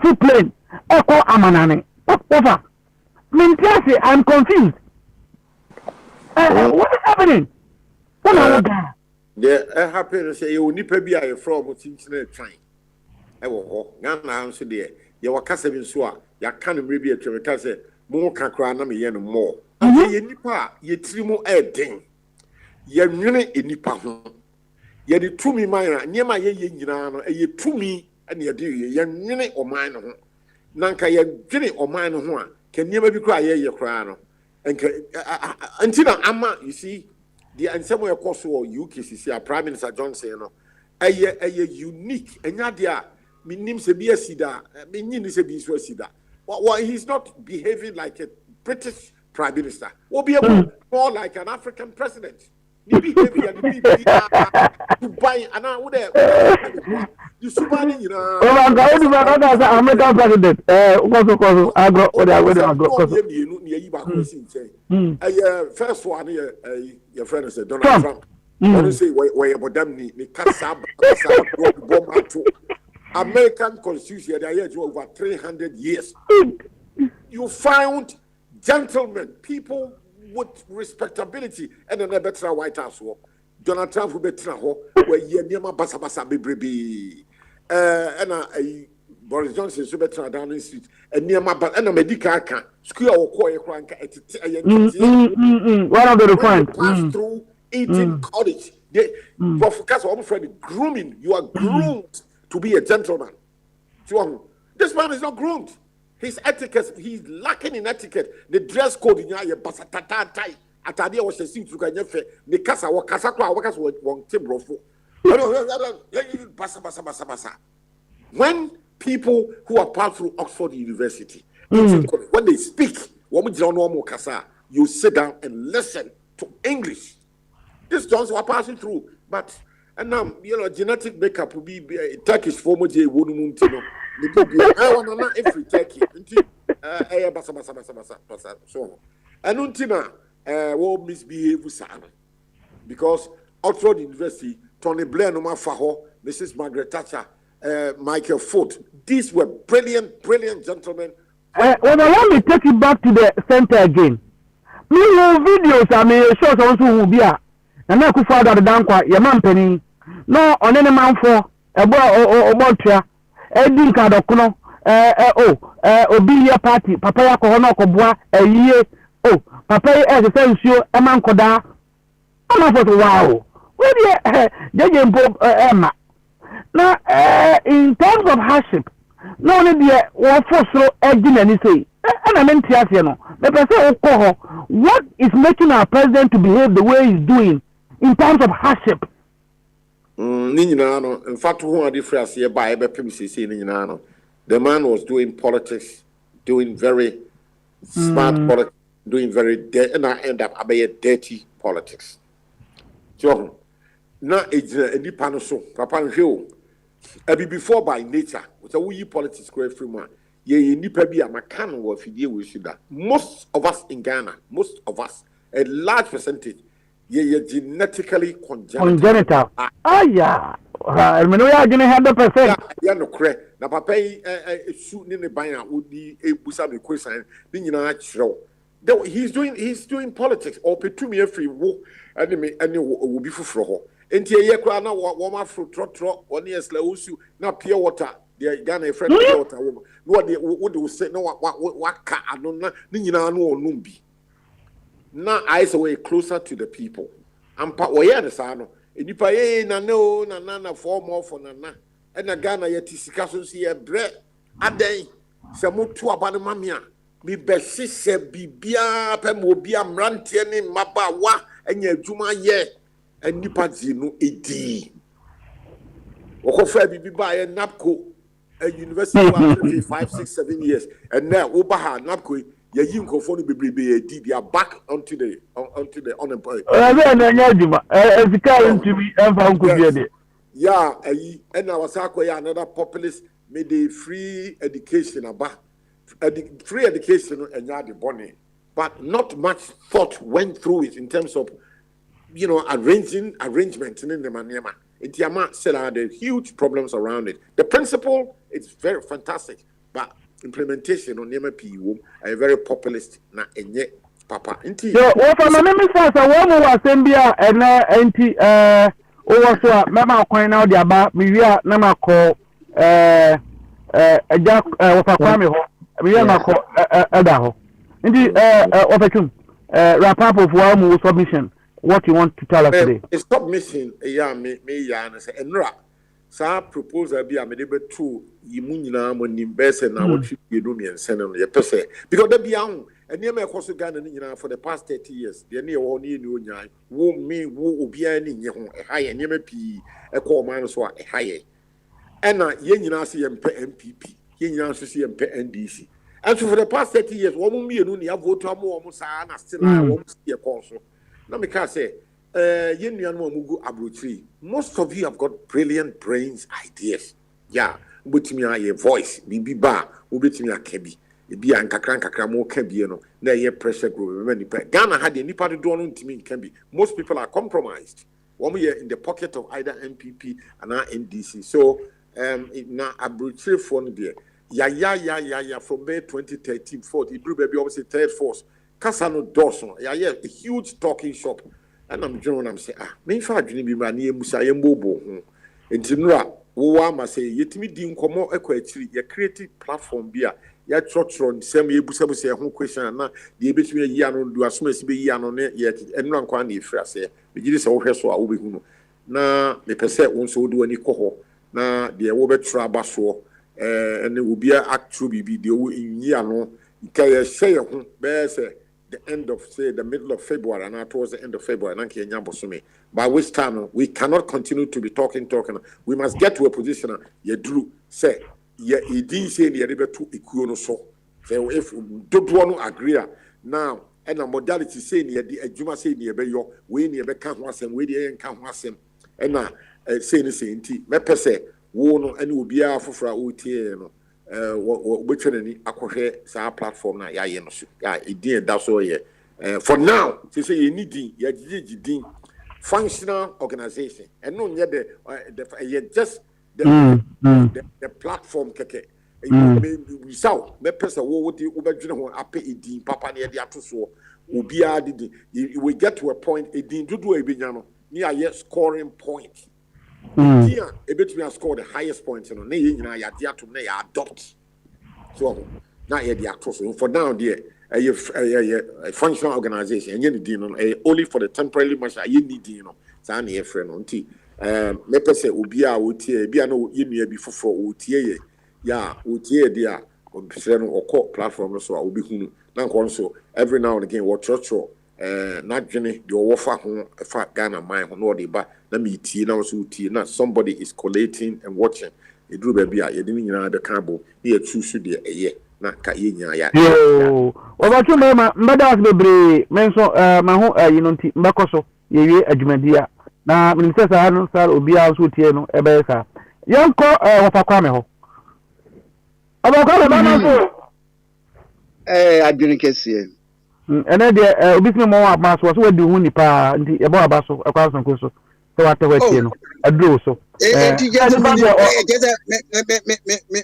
food plane, Eko Amanane. Over. Mintiasi, I'm confused. What is happening? What are you doing? Yeah, happy to say you need to be a from what's in the train. Ghana answer there. You were Cassavin Swa, ya can't maybe a tremendous more can cry no me more. And ye nipa, ye trimo air ding. Ye really a nipa. Ye the 2 me minor, near my ye yinano, a ye 2 me, and ye do ye really or mine. Nanka ye jenny or mine one can never be cry ye crano. And until Amma, you see, the and somewhere course or UKCC, Prime Minister Johnson, a unique, and yadia. Minim se be a sida, minim se be so sida. Well, he's not behaving like a British Prime Minister. Will be more like an African president. He behavior to buy and I would have you subani, you know. Oh, I'm going to American president. First one, your friend is Donald Trump. I don't say where about them, the Kassab, American Constitution, they are here over 300 years. You found gentlemen, people with respectability, and then a better White House work. Donald Trump will be traho where ye niema basa basa bebrebe and Boris Johnson so better down the street and niema but and a medical can school or call a crank one of the when refunds. you pass through 18 college they focus on friend grooming. You are groomed to be a gentleman. So this man is not groomed. His etiquette, he's lacking in etiquette. The dress code in your basatata tie. Atadia was a suit to get fe. The casa or casacra workers won't tibrofo. When people who are passed through Oxford University, when they speak, you sit down and listen to English. This Johnson are passing through, but and now genetic makeup will be Turkish former J. Wonumuntino. Every Turkey, so and untina will misbehave with Sana because Oxford University, Tony Blair, Noma Faho, Mrs. Margaret Thatcher, Michael Foot, these were brilliant gentlemen. When allow me take you back to the center again. Me videos I mean shows also will be a and I could father the dankwa your man penny no on any man for a boy or montria Eddie Kadokuno obi ye party papa ya ko no ko boa ayiye papa e se nsuo e man koda ama for wow we dey jeje mpo ema na in terms of hardship no only dey wo force egina ni say and I meant here no the person what is making our president to behave the way he's doing in terms of hardship in fact who are different here by the man was doing politics, doing very smart politics, doing very and I end up about dirty politics. So now it's a dipanoso, Papa Hill. Before by nature, with a wee politics great free man. Ye nipa be a macan or fidie we should that. Most of us in Ghana, most of us, a large percentage, ye genetically congenital. Yeah. I mean, we are going to 100%. Yeah, no correct. Now, Papa, shooting in the banner would be a busami question. Then you know, he's doing politics or pay to me a free walk, and will be for and here, crown now, warm up for trot, 1 year slow, now pure water. They Ghana friend pure water. What they would say, no, what car, I don't know, you know, numbi. Now, eyes away closer to the people. I'm part way the sano. Nipa na no na form more for na and na Ghana yet sika so see bread aden se moto aba ne mamia bi be hihye bibia pem obi amrante ne maba wa anya adwuma ye nipa zi no edi okofa bibi ba ye napco a university for 5 6 7 years and now oba ha napco ye yi nkofo no bebrebe edi they are back onto the unemployed yeah and I was another populist made the free education about free education and the bonnet but not much thought went through it in terms of arrangement in the manema it said there are huge problems around it. The principle is very fantastic but implementation on NMP are very populist na enye papa nti so what am I say one more assembly and anti over so mema kwan na odi aba mi wi na makọ eja ofakwame ho mi wi makọ eda ho nti ofachum wrap up of one submission what you want to tell us today. Stop missing me ya na say enra sa proposal bi amede betu yimu nyina mo nimbese na what you do me ense no ye pese because da bia ho ene me ekoso Ghana ni nyina for the past 30 years de ne wo ne onyan wo me wo obia ni nye ho eha ye ne pi ekọ man so a eha ye ena ye nyina se ye mpe MPP ye nyina so se ye mpe NDC and so for the past 30 years wo mo mienu ne ya vote am sa na still wo mo se ye konso na me ka say most of you have got brilliant brains, ideas. Yeah, but me a voice, be bar, ubit me a kebi, be an kakran more kebi, na ye pressure group. Ghana had any party drawn to me can be. Most people are compromised. 1 year in the pocket of either MPP and NDC. So, now a brutal phone there. Yeah, from May 2013, 40, it grew baby obviously third force. Casano Dawson, a huge talking shop. and I'm John, I'm saying, me fa adwene bi ma na yemusa yembobo ho enti nura wo ama say yetimi di nkomo ekwa akiri ye creative platform bi a ya trotro nsem yebusabusa ho question na de ebetimi yi ano do asomasi be yi ano ne ye enura nkwa na efira say begiri se wo hwe so a wo behu no na me pese won so do ani kɔ na de wo betra abaso ene obi actual bibi de wo yi ano ikaye say ho be say the end of say the middle of February and towards the end of February by which time we cannot continue to be talking we must get to a position you drew say you didn't say the able to equal so if don't want to agree now and the modality say near the Juma say near yo we near be can wasem we the can wasem and na say the same tea me pese wo no and will be afofra otie no obetwenani akohwe sa platform na ya ye no so ya edin da so ye for now say you need ya gigidin functional organization and no nye the just the platform keke we saw me person wo di obedwene ho ape edin papa na ye ato so obi a didi we get to a point edin dudu ebenya no ni aye scoring point yeah, ebetumi score the highest points no na ye nyina ya dia to na ya adopt so na ye dia to so for now there a functional organization and you no only for the temporary measure you need no sa na ye frɛ no nti me pese obi a wotie bia no ye nua bi foforo wotie ye ya wotie dia obisre no okɔ platform no so a obi hunu na nkɔ so every now and again what church not dwene de owofa ho fa Ghana man ho no de ba na me tie na so tie na somebody is collating and watching e duru ba bia ye de nyina be kabo na ye choose de eye na ka ye nyina ya yo obacho mema mbada bebre menso ma ho you know nti mbakoso ye wie adwumadia na minister sa no sar obi a so tie no e be sa yanko wafa kwa me ho abakwa ba na so adwene kese ene de obisime mo aba so wadi hu nipa nti ebo aba so akwa so so so wate watie no adro so enti je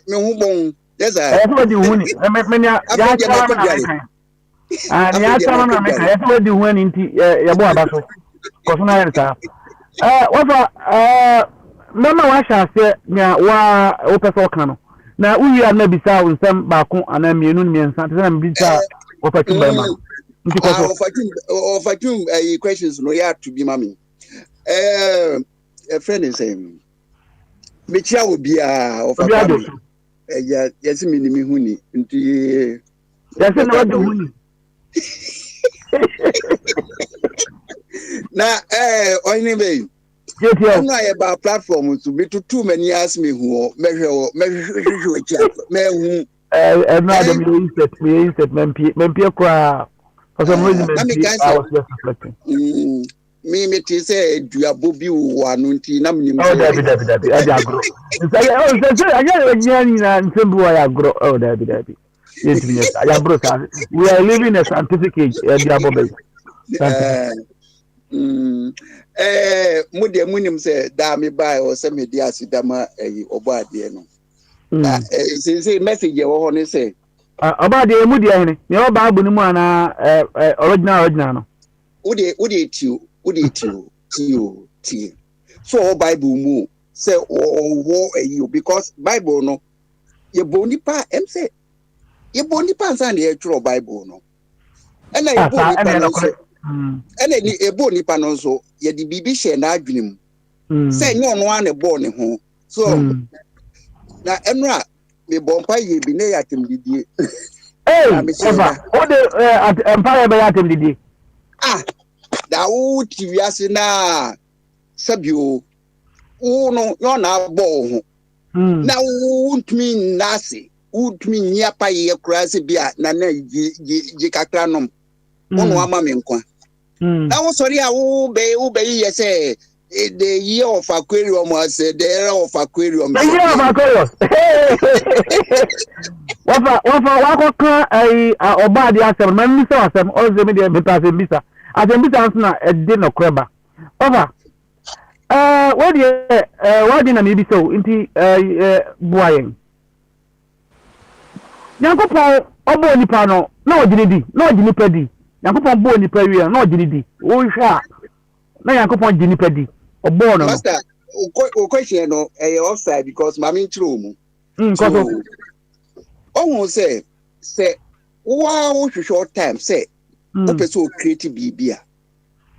me hu bon yes I so wadi hu ni me ya cha na ya cha na me ka so wadi hu ni nti ebo aba so ko so na ya ta wafa mama wa sha se nya wa opesa kan no na uyi anabisa unsam ba ko anamienu miensa te na mbisa opatu ba ma Fatum questions no ya to be mami. A friend is saying Michia will be a yes, minimi huni into that's not the huni. Now, anyway, I'm not about platform to be too many ask me who measure me for some reason, I was just reflecting. Me say do you bobi one unti na mnim oh dabi I agro say I nsembu I agro oh dabi yes I agro we are living a scientific age diabobe mude munim say da me buy or say me dia sidama obo ade no say message e wo ho ne say oba de mude ahene me oba abu ni mu ana original no ude so Bible mu say wo because Bible no ye boni pa say ye boni pa san ye tro Bible no ena ye boni pa no so ena ni e boni pa no so ye di bibi hye na adwenem say nyo no an bo ne ho so na enra me bompa ye bi ne yatem didie o de empire be yatem didie da wo tiwiase na sabio wo no yo na agbo ho na wo ntumi nase wo ntumi nya pa ye kura se bia na ji kakra nom wono ama me nkwa na wo sori a wo be ye say the year of aquarium was the era of aquarium the year of aquarium wafa ka oba dia asem man mi se asem o ze me dia beta se bisa asembisa na ede no kreba over what na me bi so nti buayen yankopon obo nipa no na ojini di na ojini pedi yankopon bo nipa wi na ojini di o hwa na Yakupon Jinipedi or born. Master, o question no offside because mami true mu. So, almost say wow short time say person create bibia.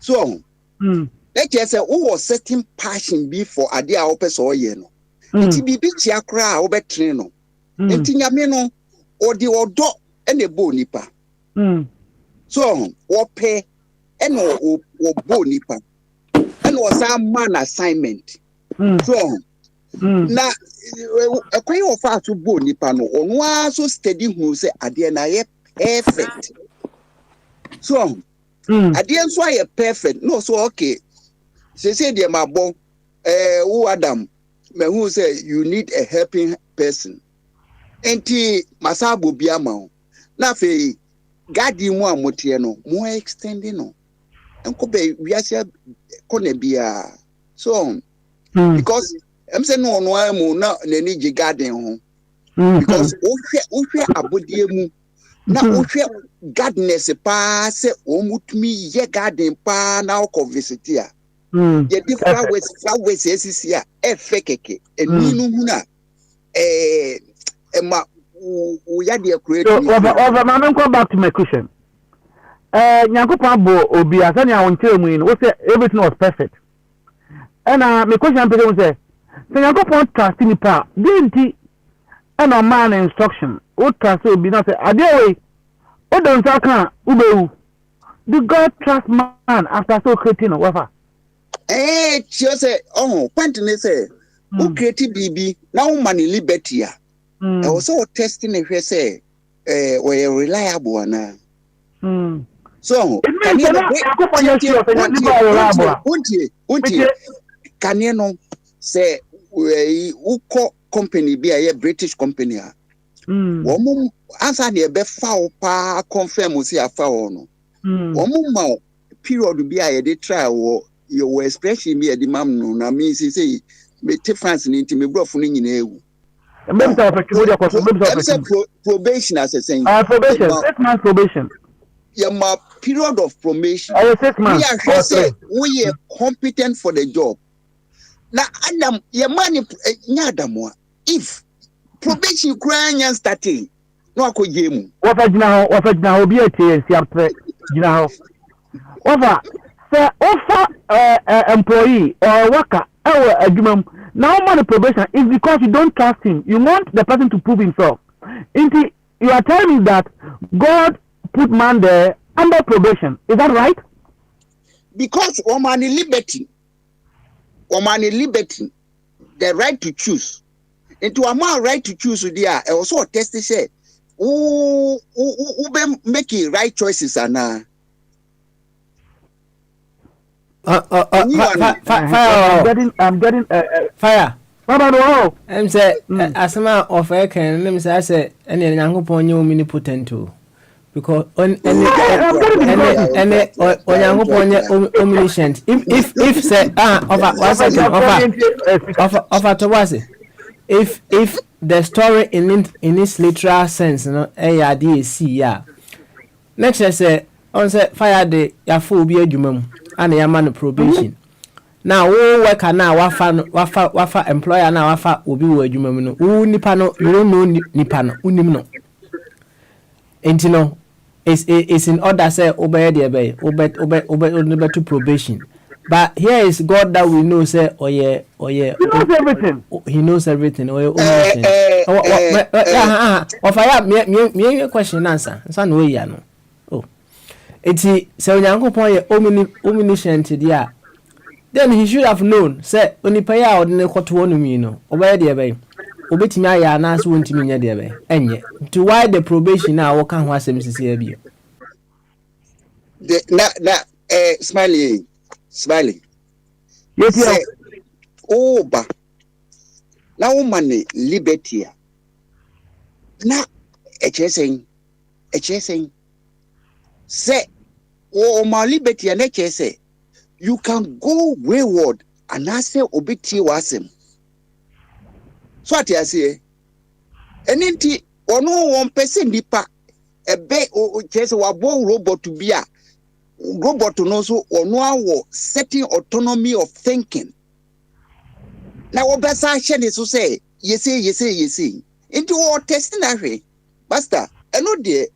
So let just say who was certain passion be for idea or person or ye no. Nti bibi tia kra wo betre no. Nti nyame no odi odo ene bo nipa. So wo pe ene wo bo nipa. Ene wo sam man assignment. So na ekwan wo fa so bo nipa no ono a so steady hu say ade na ye perfect. So ade nso aye perfect. No so okay. Say dey ma bon who Adam who say you need a helping person. Enti masabo biama na fe gadi mu amotie no mo extending no enko be wiase kone bia so because em say no no amu na nani ji garden ho because ohwe abodie mu na ohwe gardeners pa se omutumi ye garden pa na o visit ya ye di flowers esisia efekeke eninu hu na Emma, we had the creative. So, over my go back to my question. Nyankopon bo obi asani a wonche mu yin, wo say everything was perfect. And my question person say, so Nyankopon trust nipa, didn't and a man instruction. Wo trust obi na say, ade we, o don sa kan ubewu. Do God trust man after so creating or whatever? Just say, point ne say, who created BB now money liberty. I was also testing if you say, we're reliable na. So, can you know, say, who call company be a British company? Woman answer the be foul pa confirm we see a foul no. Woman period be a trial your expression be a demand no na me say me difference into me bro for ni probation as a saying. Probation, 6 months probation. My period of probation. 6 months. We are say we are competent for the job. Now, Adam, your money, nyadamo. If probation crying starting, no I could game. What now? Be a TNC. You know, offer employee or worker or agreement. Now, man, probation is because you don't trust him. You want the person to prove himself. You are telling me that God put man there under probation. Is that right? Because woman liberty, the right to choose. Into a man right to choose, there also a test say, who make right choices and fire. I'm getting fire. I'm say asama of can let me say any Nyankopon you omnipotent because omniscient if say of to was if the story in its literal sense no DAC next say on say fire the ya full be adwuma and ya man probation. Now wo worker na wafa employer na wafa obi wo adwuma mu no wo nipa no you don't know nipa no unim no enti no is in order say obey the obey to probation, but here is God that we know say he knows everything. He knows everything. Me question answer so no ya no oh enti say Nyankopon ye omniscient dia. Then he should have known say onipa ya odne kwoto no mi no obey de be obetimi aya na so wontimi nya de be enye to why the probation na wo kan ho asem sisi abi smiley yes ba na woman liberty na echesen say o ma liberty na echese you can go wayward and I say obiti wasem. So what I say, enti ono one person nipa ebe o chese wabo robot to be a robot no so ono awo certain autonomy of thinking. Na obesa hye ne so say yesi into all testing that way. Master, eno de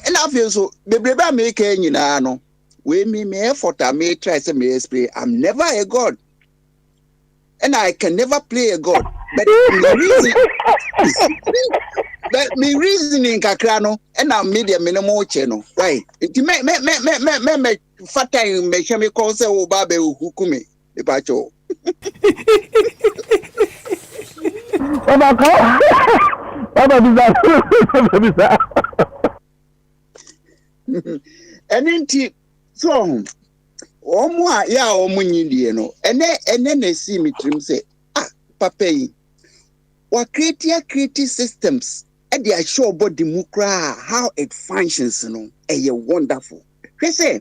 ena feel so bebrebe make nyina no we me effort I may try say me explain. I'm never a god. And I can never play a god. But me reasoning kakrano and I made a minimal channel. Why? It me fata me shame call say o babe hukume the pacho. And then so Omwa ya omunyindie no ene na see me trim say papa yi wa create systems e dey show about democracy how it functions no e wonderful we say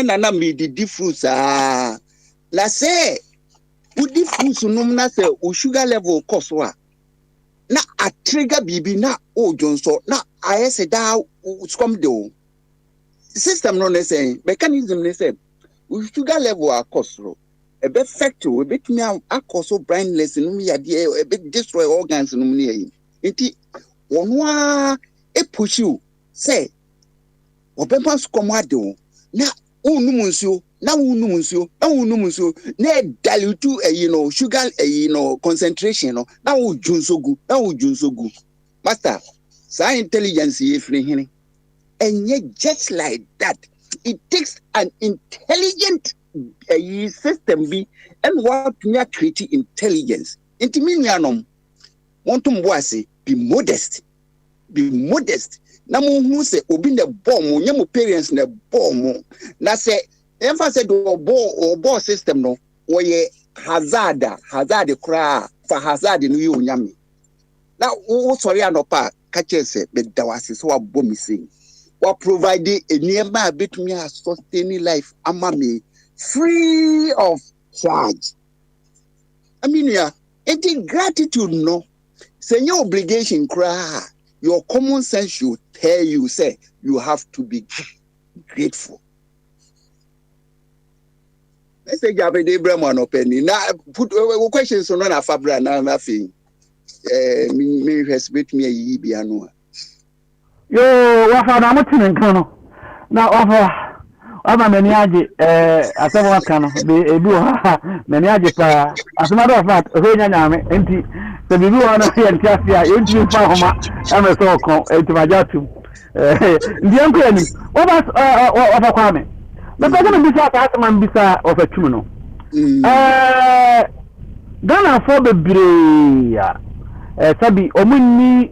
na me di fruits la say we di fruits no na say o sugar level cost wa na a trigger bibi na o jonso na ayese da scum de system no say mechanism ne say we sugar level across ro e be factor we bit me across blindness no me yade e be destroy organs no me yi enti wono a e push you say obempa scum ade o na unum nsuo na dilute sugar concentration no na wo junsogu master science intelligence ye free hini. And yet, just like that, it takes an intelligent system and what we are creating intelligence. Intiminianum, want to be modest. Namu who say, obin the bomb, yamu parents in the bomb. Na say, emphasis or ball system no, or ye hazard cry for hazard in you yami. Now, oh, sorry, I no pa catches it, but there was so a bomb missing. What provided a nearby bit me a sustaining life amami free of charge. I mean, yeah, ain't gratitude no. Say your obligation cry. Your common sense should tell you, say you have to be grateful. Let's say Jabe Abraham or Penny. Now put questions on a fabra now nothing. Me respect me a yibiano. Yo, wafa na mutune nkono. Na wafa many aje asema wakano be ebi ha many aje pa asema do fact ho nya nyame enti se bibi wa na ye ntiasia enti fa homa ame so ko enti majatu ndi anko ani wafa kwame na pega me bisa ta asema bisa wafa twum no Ghana for bebre ya sabi omunni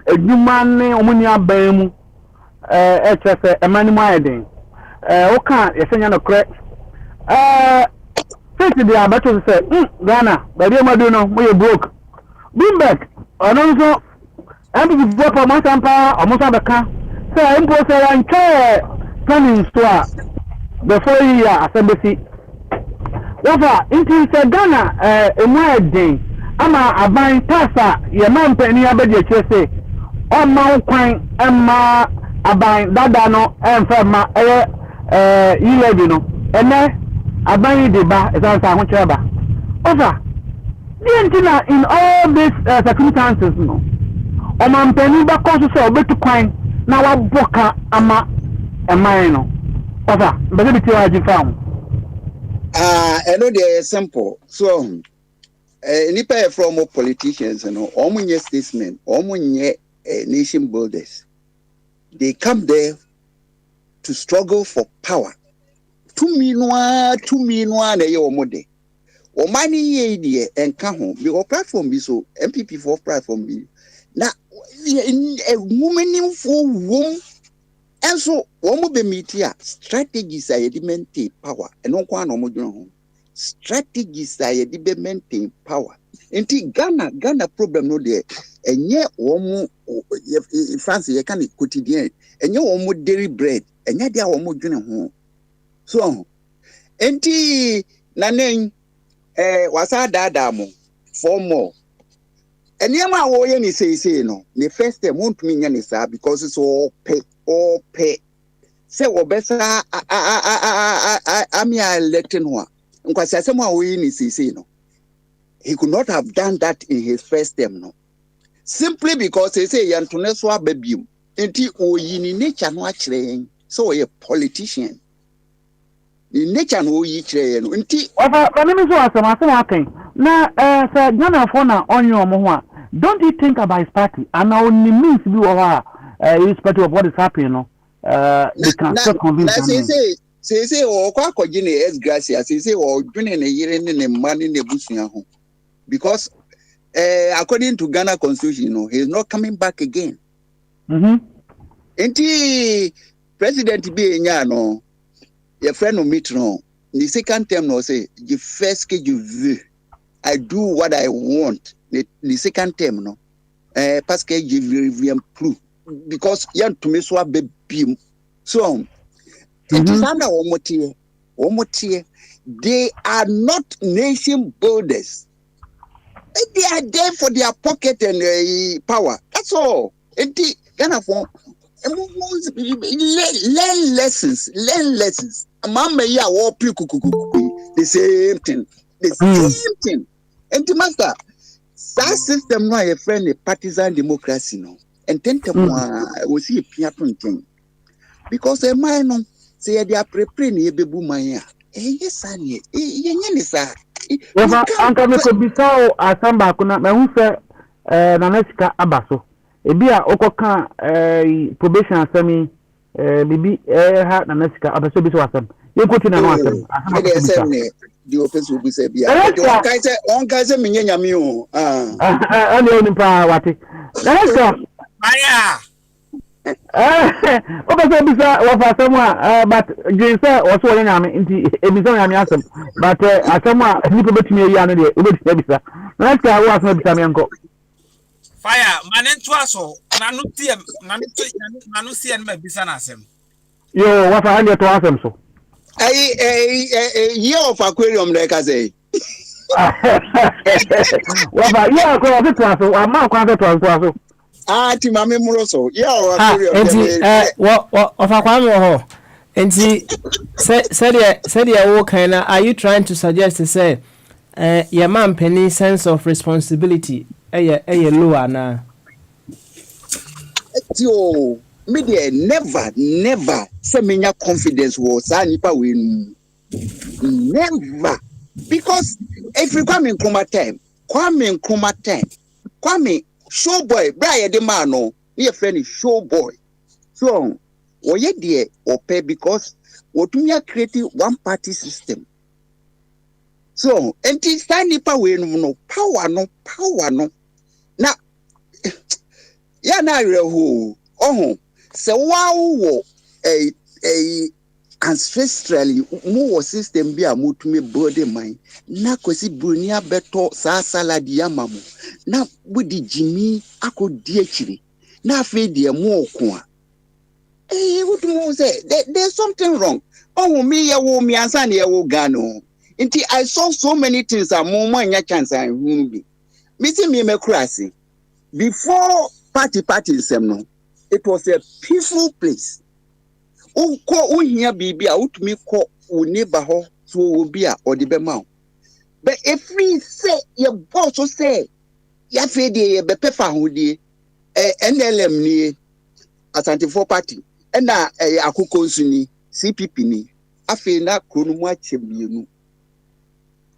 edwuma ne omunni aban mu chese emani mu ayeden oka yesenya no kre fit dia abato se Ghana bari amadu no mo ye broke Bloomberg ono nso MPP for Masampa omusa beka se mpo se ranche planning store before year asembesi wafa inti se Ghana emu ayeden ama aban tasa ye mampani abedi chese o ma kwan emma aban dada no emfa ma yiledi no ene aban de ba esansa ho cheba ofa dientina in all these circumstances no o mampani ba koso so obetu kwan na waboka ama eman no ofa mbeze biti waji fam eno dey simple so nipa from politicians omunye statesmen omunye nation builders they come there to struggle for power to minwa na ye omode o mani ye die enka ho bi o platform bi so MPP for platform bi na woman for wom enso wo mo be meetia strategies are the maintain power eno kwa na mo dwon ho strategies are the maintain power enti Ghana problem no there enye wo mo France ye kan quotidien enye wo mo dairy bread enye dia wo mo dwene ho so enti nanen wasa dada mo for more enema wo ye ni say no the first time won't mean nya ni sa because it's all pay say obesa amia electing one. Nkwasi asema we ni sisi no. He could not have done that in his first term no. Simply because he say yantune so ababium. Enti oyi ni nature no akire so a politician. The nature no oyi kire no. Enti Ofa name so asema aken. Na sir Ghana for na onyo mo ho a. Don't you think about his party? And now only means be over his party of what is happening no. They can still convince them. Say o kwa kogine es gracia say o dwene ne yire ne mani ne busua ho. Because according to Ghana constitution, no, he is not coming back again. Enti President B no, your friend no meet no. The second term no say the first que je veux, I do what I want. The second term no, parce que je reviens plus because yan to me so baby. So it is under omotie. They are not nation builders. They are there for their pocket and power. That's all. Ghana for learn lessons. Mama ya war the same thing. And master, that system no a friend a partisan democracy no. And then we see a thing. Because a man no say they are preparing a baby mania. Yes, I Ofa anka me ko bisao asamba kuna me hu se na nasika abaso ebi a okoka probation asemi bibi ha na nasika abaso bi so asem ye ko tina no asem asem di opesu bi se bia on kai se menyanya mi o ani oni pa wate nasika Aya oba bisa wafa asem but jinsa oso wona nyame nti ebisa nyame asem but asem nipa betumi ayi anu de obetumi bisa nasika wo asem bisa me enko fire manentu aso nanu sie na bisa na asem yo wafa hande to asem so year of aquarium like I say wafa yeah ko to aso ama ko to aso ti mame muroso yeah of aquarium of aquarium ho enti said wo kind are you trying to suggest to say your man penny sense of responsibility lower na yo media never say menya confidence was nipa we never because if you come in Nkrumah time Kwame showboy Brian the man no your friend is showboy so oye there ope because wotumia create one party system so enti stand nipa we no power no na ya na reho se wow a ancestrally mo system bi a motumi body mind na kwesi brunia beto sa salad ya mamu na budi jimi akodi akiri na afi de mo ko a wotumo say there's something wrong me ya wo mi ansa na ya wo Ghana nti I saw so many things a mo anya chance an hu bi me see me makurasi before party sem no it was a peaceful place. Unko here bibi a utumi ko neighbor ho so obi a odibema. But if we say your boss so say ya fe de ye bepe fa hodie NLM ni Asante for party na akoko nsuni CPP ni afi na kronumu achemienu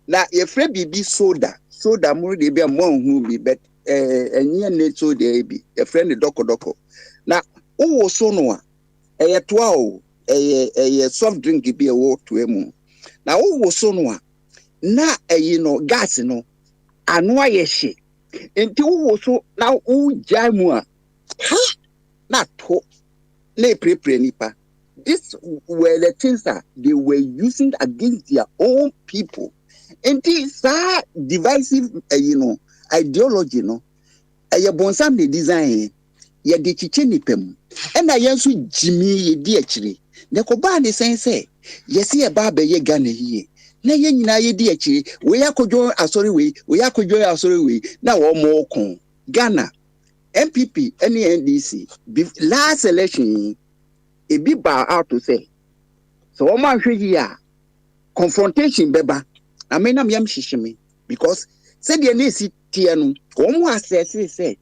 na ye fre bibi soda mu de be mo hu bi but enye neto de bi ye fre ne doko na wo so no a toa o soft drink bi e wo to emu na wo so no a na no gas no anu ayehye enti wo so na wo jai mu a na to na prepare nipa. These were the things that they were using against their own people. Enti sa divisive ideology no bonsam the design ye de chiche nipem na yensu jimi ye di akire ne ko ba ne sense yes ye ba be ye Ghana hie na ye nyina ye di akire we yakodwo asori we na wo mo kon Ghana MPP and NDC last election ebi ba out to say so o ma hwe yi a confrontation beba na me na me am hihime because said the na si tie no o mo assess say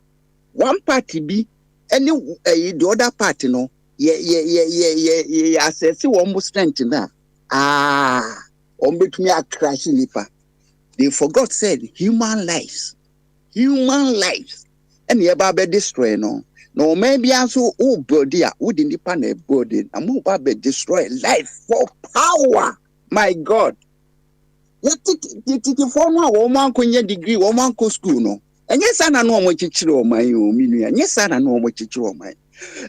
one party bi any the other party no ye assess one mo strength na on betumi a crash nipa. They forgot said human lives and ye ba be destroy no maybe also body a would in the panel body and move ba be destroy life for power. My God, the former woman kunye degree woman ko school no and yes I know what chichiro my and yes I know what chichiro my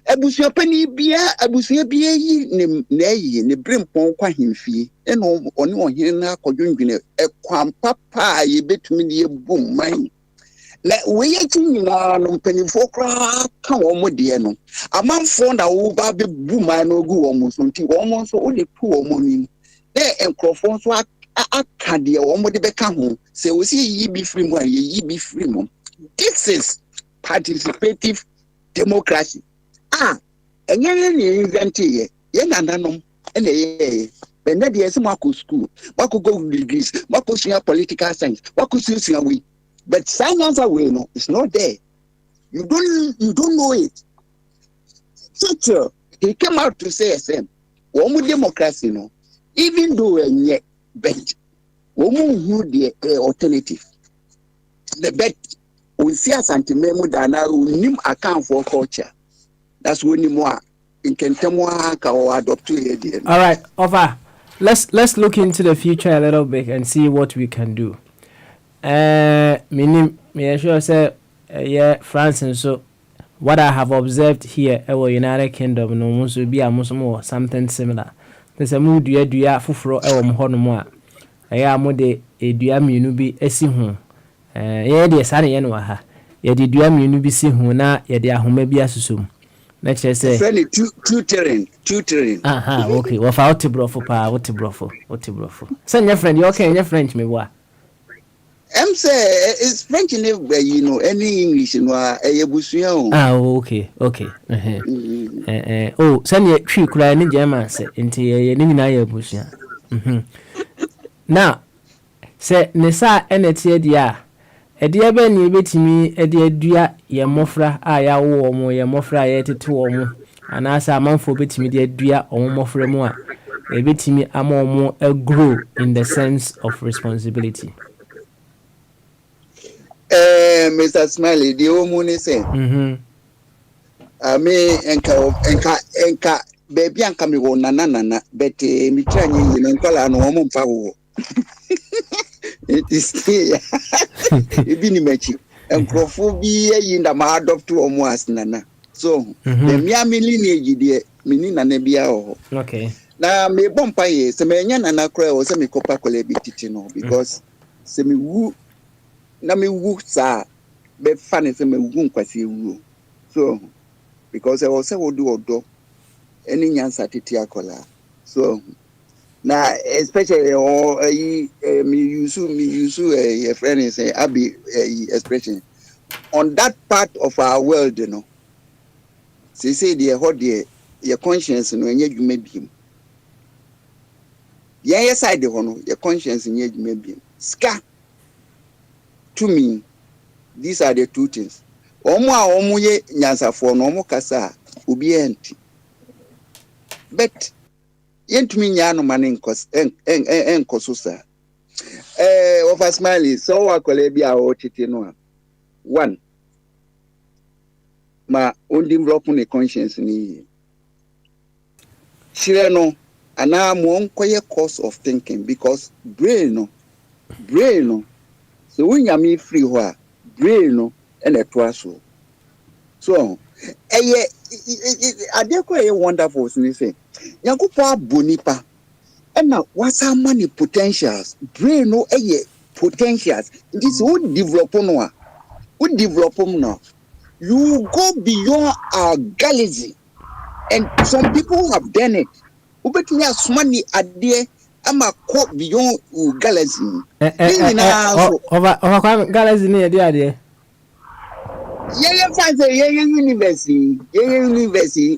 abusua pani bia yi ne brempon kwa hemfie eno oni ohene na akodwendwene ekwan papa ye betumi ne ebum man na we ye tinyina no mpanifo kra ka wo mode no amanfo na wo ba be bu man no gu wo mo so nti wo mo so o de pu wo mo ni na enkrofo so aka de wo mo de beka ho se wo si yi bi free mo yi bi free mo. This is participative democracy. And you invent ye nananom and when that is Marco school, Marco go degrees, Marco senior political science, Marco senior we. But science away no, it's not there. You don't know it. Teacher, he came out to say SM, Womu democracy no, even though yet bet Womu who the alternative. The bet we see a sentiment that now we account for culture. That's when you more in Kentemwa or adopt to. All right, Ova, let's look into the future a little bit and see what we can do. Meaning, me sure say, yeah, France and so. What I have observed here, our United Kingdom, no one should be a Muslim or something similar. There's a mood do ya fufro our Mohonmoa. I am de a duamunubi esihu. Yeah, dear Sani Yanwaha. Ye did duamunubi si huna, ye dear Homebia susum. Let's just say tutoring. Okay. Well, for what to brofo. Send your friend, you okay, your French me what? I'm say it's French in you know any English in Busuan. Okay. Oh, send your tree cry in German say into ye nina Busuan. Now say Nessa and it's dia. Edia ben ye betimi edia dua ye mofra a ya wo mo ye mofra ye tete wo mo anasa amanfo betimi de dua o mofra mu a e betimi amomo grow in the sense of responsibility. Mr. Smiley, the woman say I mean enka baby anka mi wo nana but mi try nyi ne nkola no mo mfa wo. It is here. Ibini mechi. Enkrofo bi yi nda ma adopt omo as nana. So, the miami lineage de mini nana bia o. Okay. Na me bompa ye se me nya nana kra o se me kopa kola bi titi no because se me wu na me wu sa be fane se me wu nkwase wu. So, because I was say wodu odo eni nyansa titi akola. So, now, especially me use a friend is a Abi expression on that part of our world, you know. They say they hold your conscience and when you may be. Yes, I do know your conscience and you may be. Ska to me, these are the two things. Omo ye nyansa for no mo kasa ubi enti. But yentumi nya no mane enkosusa over Smiley so akole bia o tete no one ma on develop ne conscience ni chire no ana mo nkoye course of thinking because brain no so when you me free ho brain no and eto so adekwa wonderful ni say Yankupa bonipa and what's our money potentials brain no potentials this would develop no you go beyond our galaxy and some people have done it ubet me as money ade ama go beyond galaxy over galaxy ni ade university.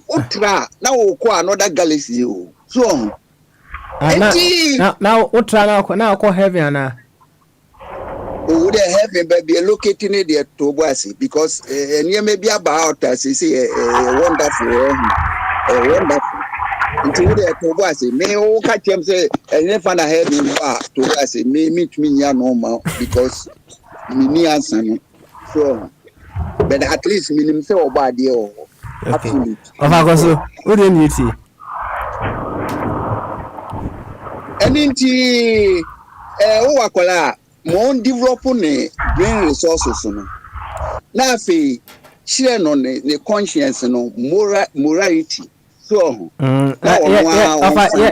Ultra now another galaxy. So now ultra now call heaven and would heaven be located in the Tobuasi because near maybe about as you say wonderful. Until the Tobuasi may all catch him say and never have him Tobuasi may meet me normal because me answer so. But at least minimum say about the absolute. Of what do you see? And indeed, Owakola, more developing brain resources. Now, share on the conscience and morality. So,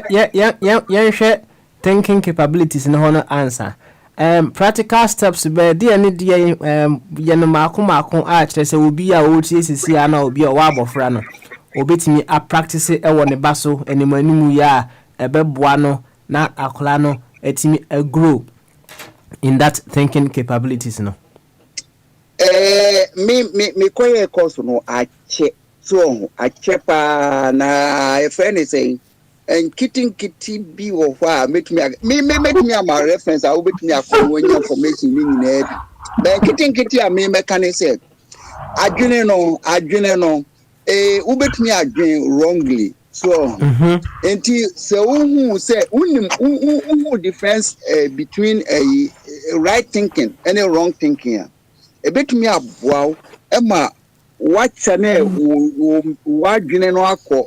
yeah, thinking capabilities in honor answer. Practical steps be dey any dey mako a kire se obi a o tie sisi ana obi a wa abofra no obetimi a practice e wo ne baso animanimu ya ebeboa no na akola no etimi grow in that thinking capabilities no me koye course no ache so ache pa na a friend is saying and kitty be or why make me my reference. I will bet me a information in it. But kitty I may mechanic said. I no, ubet me again wrongly. So, until so who say who difference between a right thinking and a wrong thinking. A bit me up wow, Emma, what channel what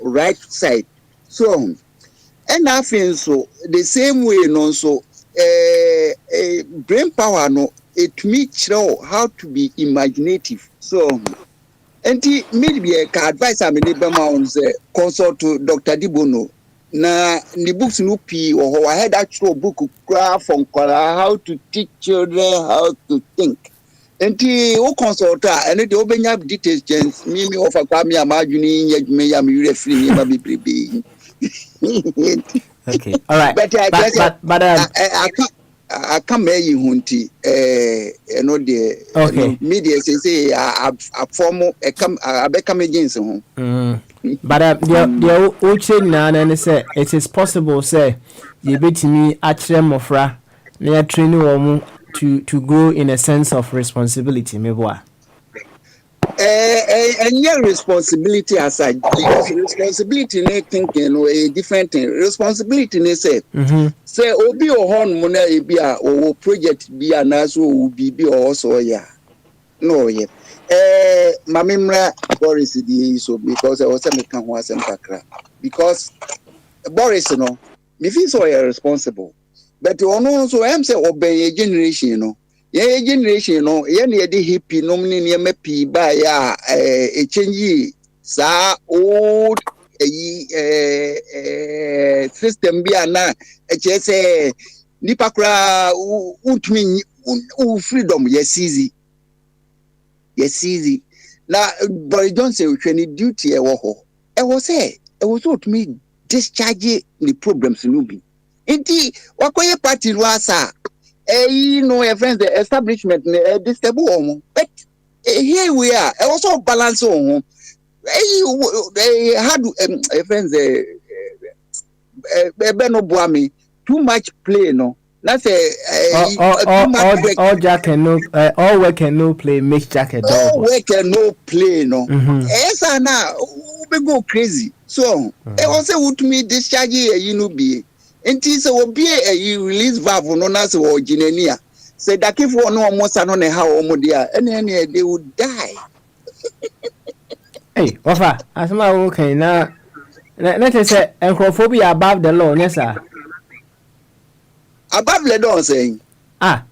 right side. So, and I feel so the same way no so brain power no it means how to be imaginative. So and maybe I can advise I mean on say consult to Dr. Dibono na the books no p or I had actual book from how to teach children how to think. And the consult and the obenya details me offer kwame amajuni me am referee me be okay, all right. But I can't make you hunty. You know the okay. Media say a formal a become against home. But the uche na and say it is possible say you bet me actually mofra near training woman to grow in a sense of responsibility. Meboa. And your responsibility aside, because responsibility ne thinking a different thing. Responsibility ne say obi o hon mona e bia o project bia na so obi bi o so ya. No ye. Mamimra Boris di so because I was say me kan ho asem kakra. Because Boris no me feel so responsible. But ono so am say obey generation no. Ye generation no ye na de hippie no ne ne mapi ba ya change sa old system bi ana say nipa kra untumi freedom yes easy na Boris Johnson hwani duty e wo ho e wo say e wo so to me discharge the problems no bi enti wakoye party ro asa no your friends the establishment disturb but here we are also balance on they had friends no boami too much play no that's all Jack and no all work and no play makes Jack a dog. All work and no play no yes now we go crazy so they also would me discharge be enti se obi e release valve no na se o ginenia se dakifo no omo sa no ne ha omo dia ene they would die. Hey wafa asema wo kan na say encrophobia above the law yes sir above the law saying na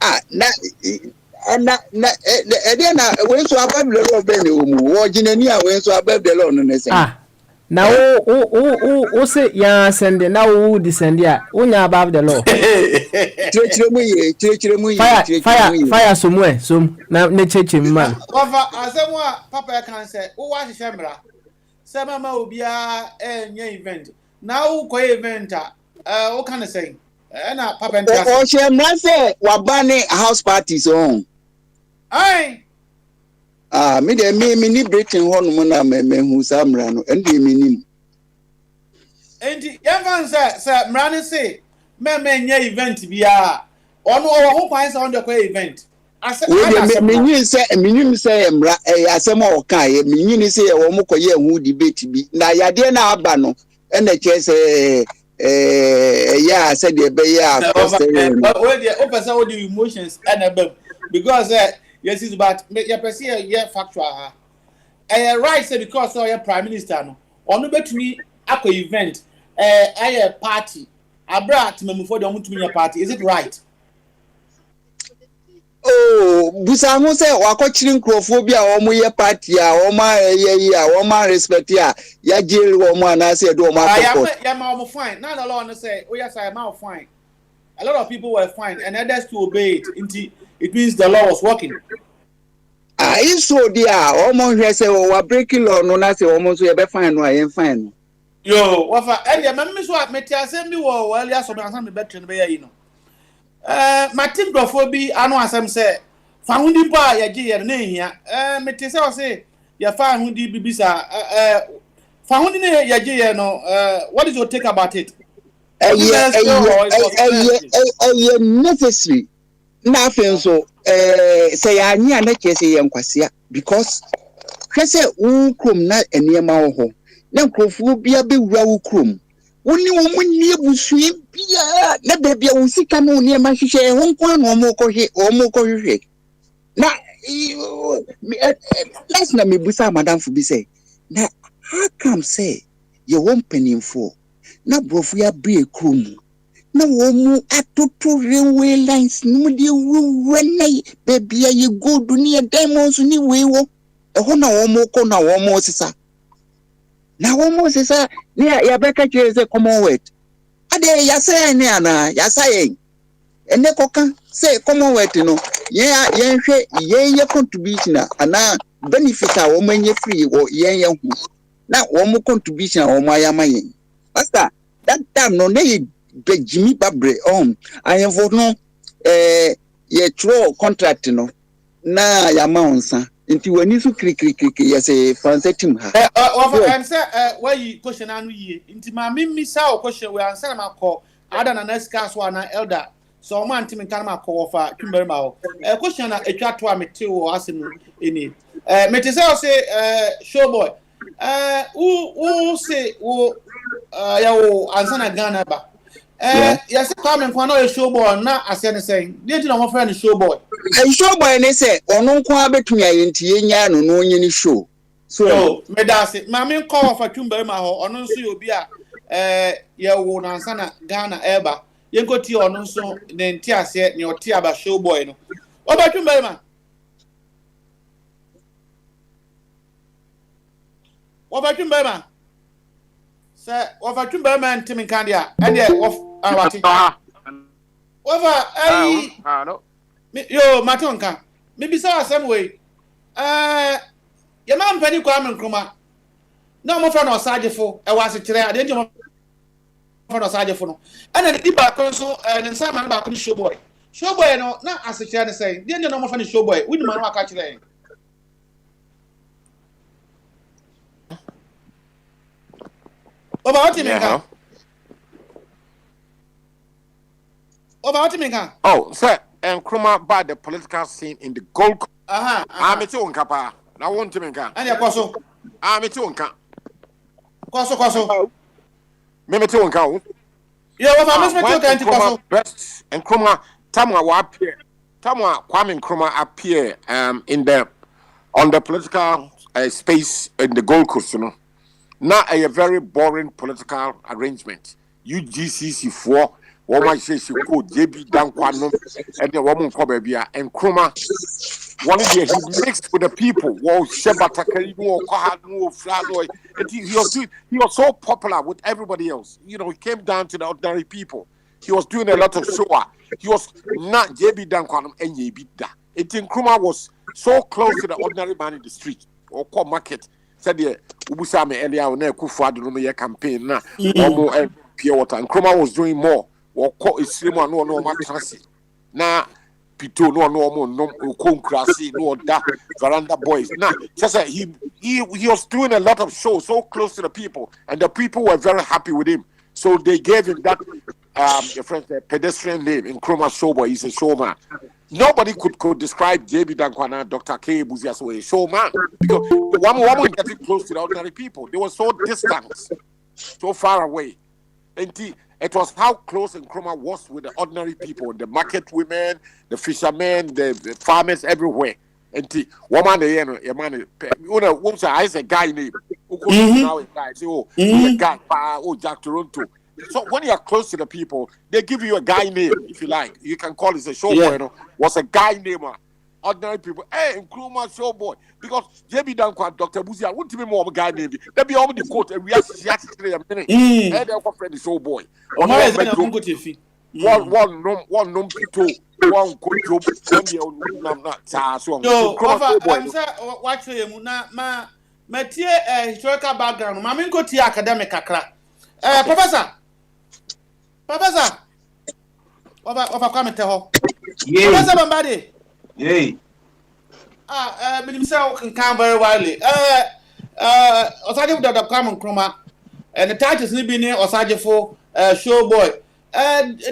when so above the law be ne omu o ginenia when so above the law no ne say now, oh, say, yeah, send it now, descend ya, unya above the law. Fire somewhere, some now, nature, man. As Papa can say, oh, what is Shamra? Some will be a event. Now, co event, what can I say? And Papa and Shamra say, Wabane house parties on. Aye. Me de me ni Britain hon mo na me hu samra no ende me nim. Enti yɛmfa sɛ mmara no se mɛmɛnyɛ event biara ɔno ɔwɔ ho kwan sɛ ɔno kɔ event menyin sɛ mmara asɛm a ɔka me menyin sɛ yɛwɔ mo kɔyɛ hu debate bi na yadeɛ na aba no ɛna kyerɛ sɛ ɛyɛ a sɛdeɛ ɛbɛyɛ a wopɛ sɛ wode emotions ɛna bam because yes is but yɛpɛ sɛ yɛ factual ha ɛyɛ right sɛ because sɛ ɔyɛ prime minister no ɔno bɛtumi akɔ event ɛyɛ party abra temamufo de ɔmo tumi yɛ party is it right? Oh, busa ho sɛ wakɔkyiri nkurɔfoɔ bi a ɔmo yɛ party a ɔmo ayɛ yi a ɔmo respect a ya jail ɔmo anaasɛ ɛde ɔmo akɔkɔ yeah ma ɔmo fine na the law no say oh yes I ma fine a lot of people were fine and others to obey it until it means the law was working. So dia ɔmo hwɛ sɛ wa breaking law no na sɛ ɔmo nso yɛbɛ fine no a yɛn fine no yo wafa ɛdeɛ mɛmɛ so a mɛte asɛm bi wɔ wɔli asɔmi asan mi bɛtɛ no bɛyɛ yi no Martin Groffobi ano asɛm sɛ fahundi pa yɛgye yɛ no ehia mete sɛ ɔse yɛ fahundi bibisa fahundi ne yɛgye yɛ no what is your take about it? Necessary na afei nso sɛ yɛanye a na kyerɛ sɛ yɛ nkwasea because hwɛ sɛ wo kurom na nneɛma wɔ hɔ na nkurɔfoɔ bia bɛwura wo kurom woni wo mu nie busue bia na baabi a wo sika no nneɛma hwehwɛ ho nkwa na ɔmo kɔhwehwɛ na last na mebusa madamfo bi sɛ na how come say yɛwɔ mpanimfoɔ na borɔfo ya bie kurom na wo mu atoto railway lines no de wura na baabi a yɛ gold ne diamonds ne wei wɔ ɛhɔ na wɔn kɔ na wɔn sisa na wɔn sisa ne ya bɛka kyerɛ sɛ Commonwealth ade yasa ne ana yasa yɛn ene kɔka sɛ Commonwealth no yɛn hwɛ yɛn contribution ana benefit a wɔn anya free wɔ yɛn ho na wɔn contribution a wɔn ayama yɛn pastor that time no na yɛ Jimmy Babre ayɛnfo no yɛ tro contract no na yama onsa nti wani so krikrik yɛsɛ fancy team ha I'm say why you question anu yie nti ma misa o question we answer ma call ada na next cast one elder so man team kan ma call for Kimberly ma o question na etwa to amete o asem eni mete say o say showboy who say wo ya wo answer na Ghana ba yes come and kwano showboy na ase ne say dey ti na mo friend showboy showboy ne say ono nko abetumi ayentie nya no no onye ni show so me da say ma me call for Kimberly ma ho ono nso ye obi a ye wo na answer na Ghana eba ye nkoti ono nso ne nti ase ne oti aba showboy no oba Kimberly ma oba Kimberly ma say oba Kimberly ma ntimi kan dia e de awati over no yo matonka me bisa asem we ye ma mpani kwa menkroma na mo fa no osagefo e wa se kire ade nti mo fa no osagefo no ana di ba ko so ne nsa ma ba ko showboy no na ase kire ne sei de nti no mo fa ne showboy wini ma no aka kire oba oti menka Oh, sir, and Kruma by the political scene in the Gold Coast. I'm a two uncapa. Now, won't you make a Koso? I'm a two unca. Koso. Maybe two uncle. Yeah, what best and Kruma Tamwa will appear. Tamwa Kwame Kruma appear in the on the political space in the Gold Coast, you know. Not a very boring political arrangement. UGCC4. Woman says she could JB Dankwano and the woman Kobebia and Kruma. One day he mixed with the people. Whoa, Shebatakari, Kohanu, Flanoy. And he was so popular with everybody else. You know, he came down to the ordinary people. He was doing a lot of show. He was not JB Dankwano and JB Da. And Kruma was so close to the ordinary man in the street or core market. Said the Ubusame earlier on a Kufa the campaign now. Almost pure water. And Kruma was doing more. Or call is no matrasi. Now, pito no konkrasi no that veranda boys. Now, just he was doing a lot of shows so close to the people, and the people were very happy with him. So they gave him that pedestrian name in Nkrumah Showboy. He's a showman. Nobody could describe JB Dankwa, Dr. K. Buzi as a showman, because the one getting close to the ordinary people. They were so distant, so far away. And it was how close Nkrumah was with the ordinary people, the market women, the fishermen, the farmers everywhere. And woman, I say guy name. Now a guy say, oh, a guy, oh, Jack Toronto. So when you are close to the people, they give you a guy name, if you like. You can call it a showboy, you know. Was a guy name. Ordinary people, hey, Nkrumah showboy. Because JB Dankwa, Dr. Buzi, I want to be more of a guy name. They be over the quote, and we have to say a minute. And they're friend the showboy. One num two, one good job, so, watch him now, historical background. Mamin go to academic akra. Professor. Over comment ho. Professor Bambadi. Yay. Minister can very widely. Osaje Dr. Nkrumah, and the title is been here Osajefo Showboy.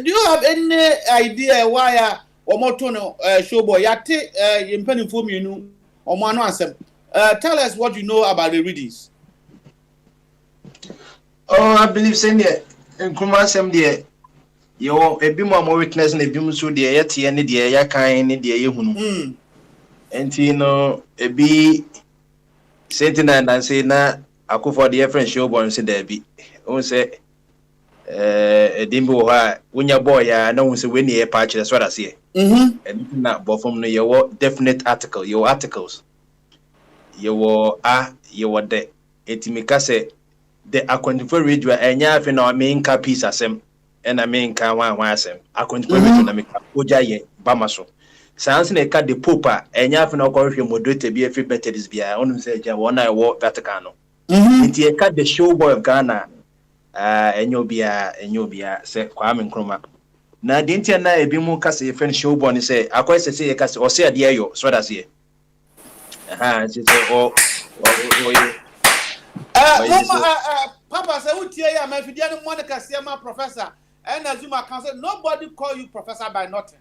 Do you have any idea why Omotono Showboy yate impending for me no Omano ansem? Tell us what you know about the readings. Oh, I believe saying that Nkrumah sem there. Yo, a bit more witness and a bit so dear yet, and the dear Yakai and dear Yahoo. And you know, a be sitting and say, na, I go for the different showboy and say, there be. Oh, say, a dimbo, when your boy, I know, say, when you patch, that's what I say. And not both from your definite article, your articles. You were, you were the Etimikase, the Aquantifer radio, and Yafin or main piece as him. And I mean, can one was him. I couldn't put it on Ojaye, Bamaso. Sounds like a the pooper, and you have no corruption moderate to be a free better this beer. I only say, one I walk Vaticano. It's cut the showboy of Ghana, and you'll be said Kwame Nkrumah. Now, didn't you know a bimu cast a friend showboy and say, I quite say a cast or say a dear, so that's it. Papa said, "Utia, my Fidian Monica, Siama professor." And Azuma can say, nobody call you professor by nothing.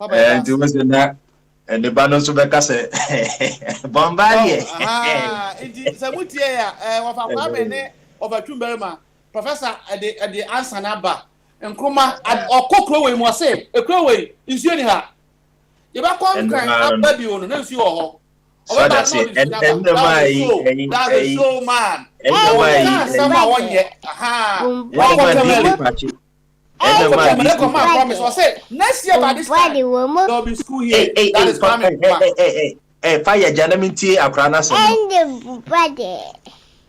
And you was in that, and the Banos of the Casse Bombardier. Indeed, Samutia, of a woman of a Tumberma, professor at the Ansanaba, and Nkrumah or Cockrow was say, a crowway is using her. You back on baby on the you. So that's it. And that's the show, man. Someone yet. Next year by this time, there'll be school here. That is coming. Hey, fire Janaminti, Akrana. And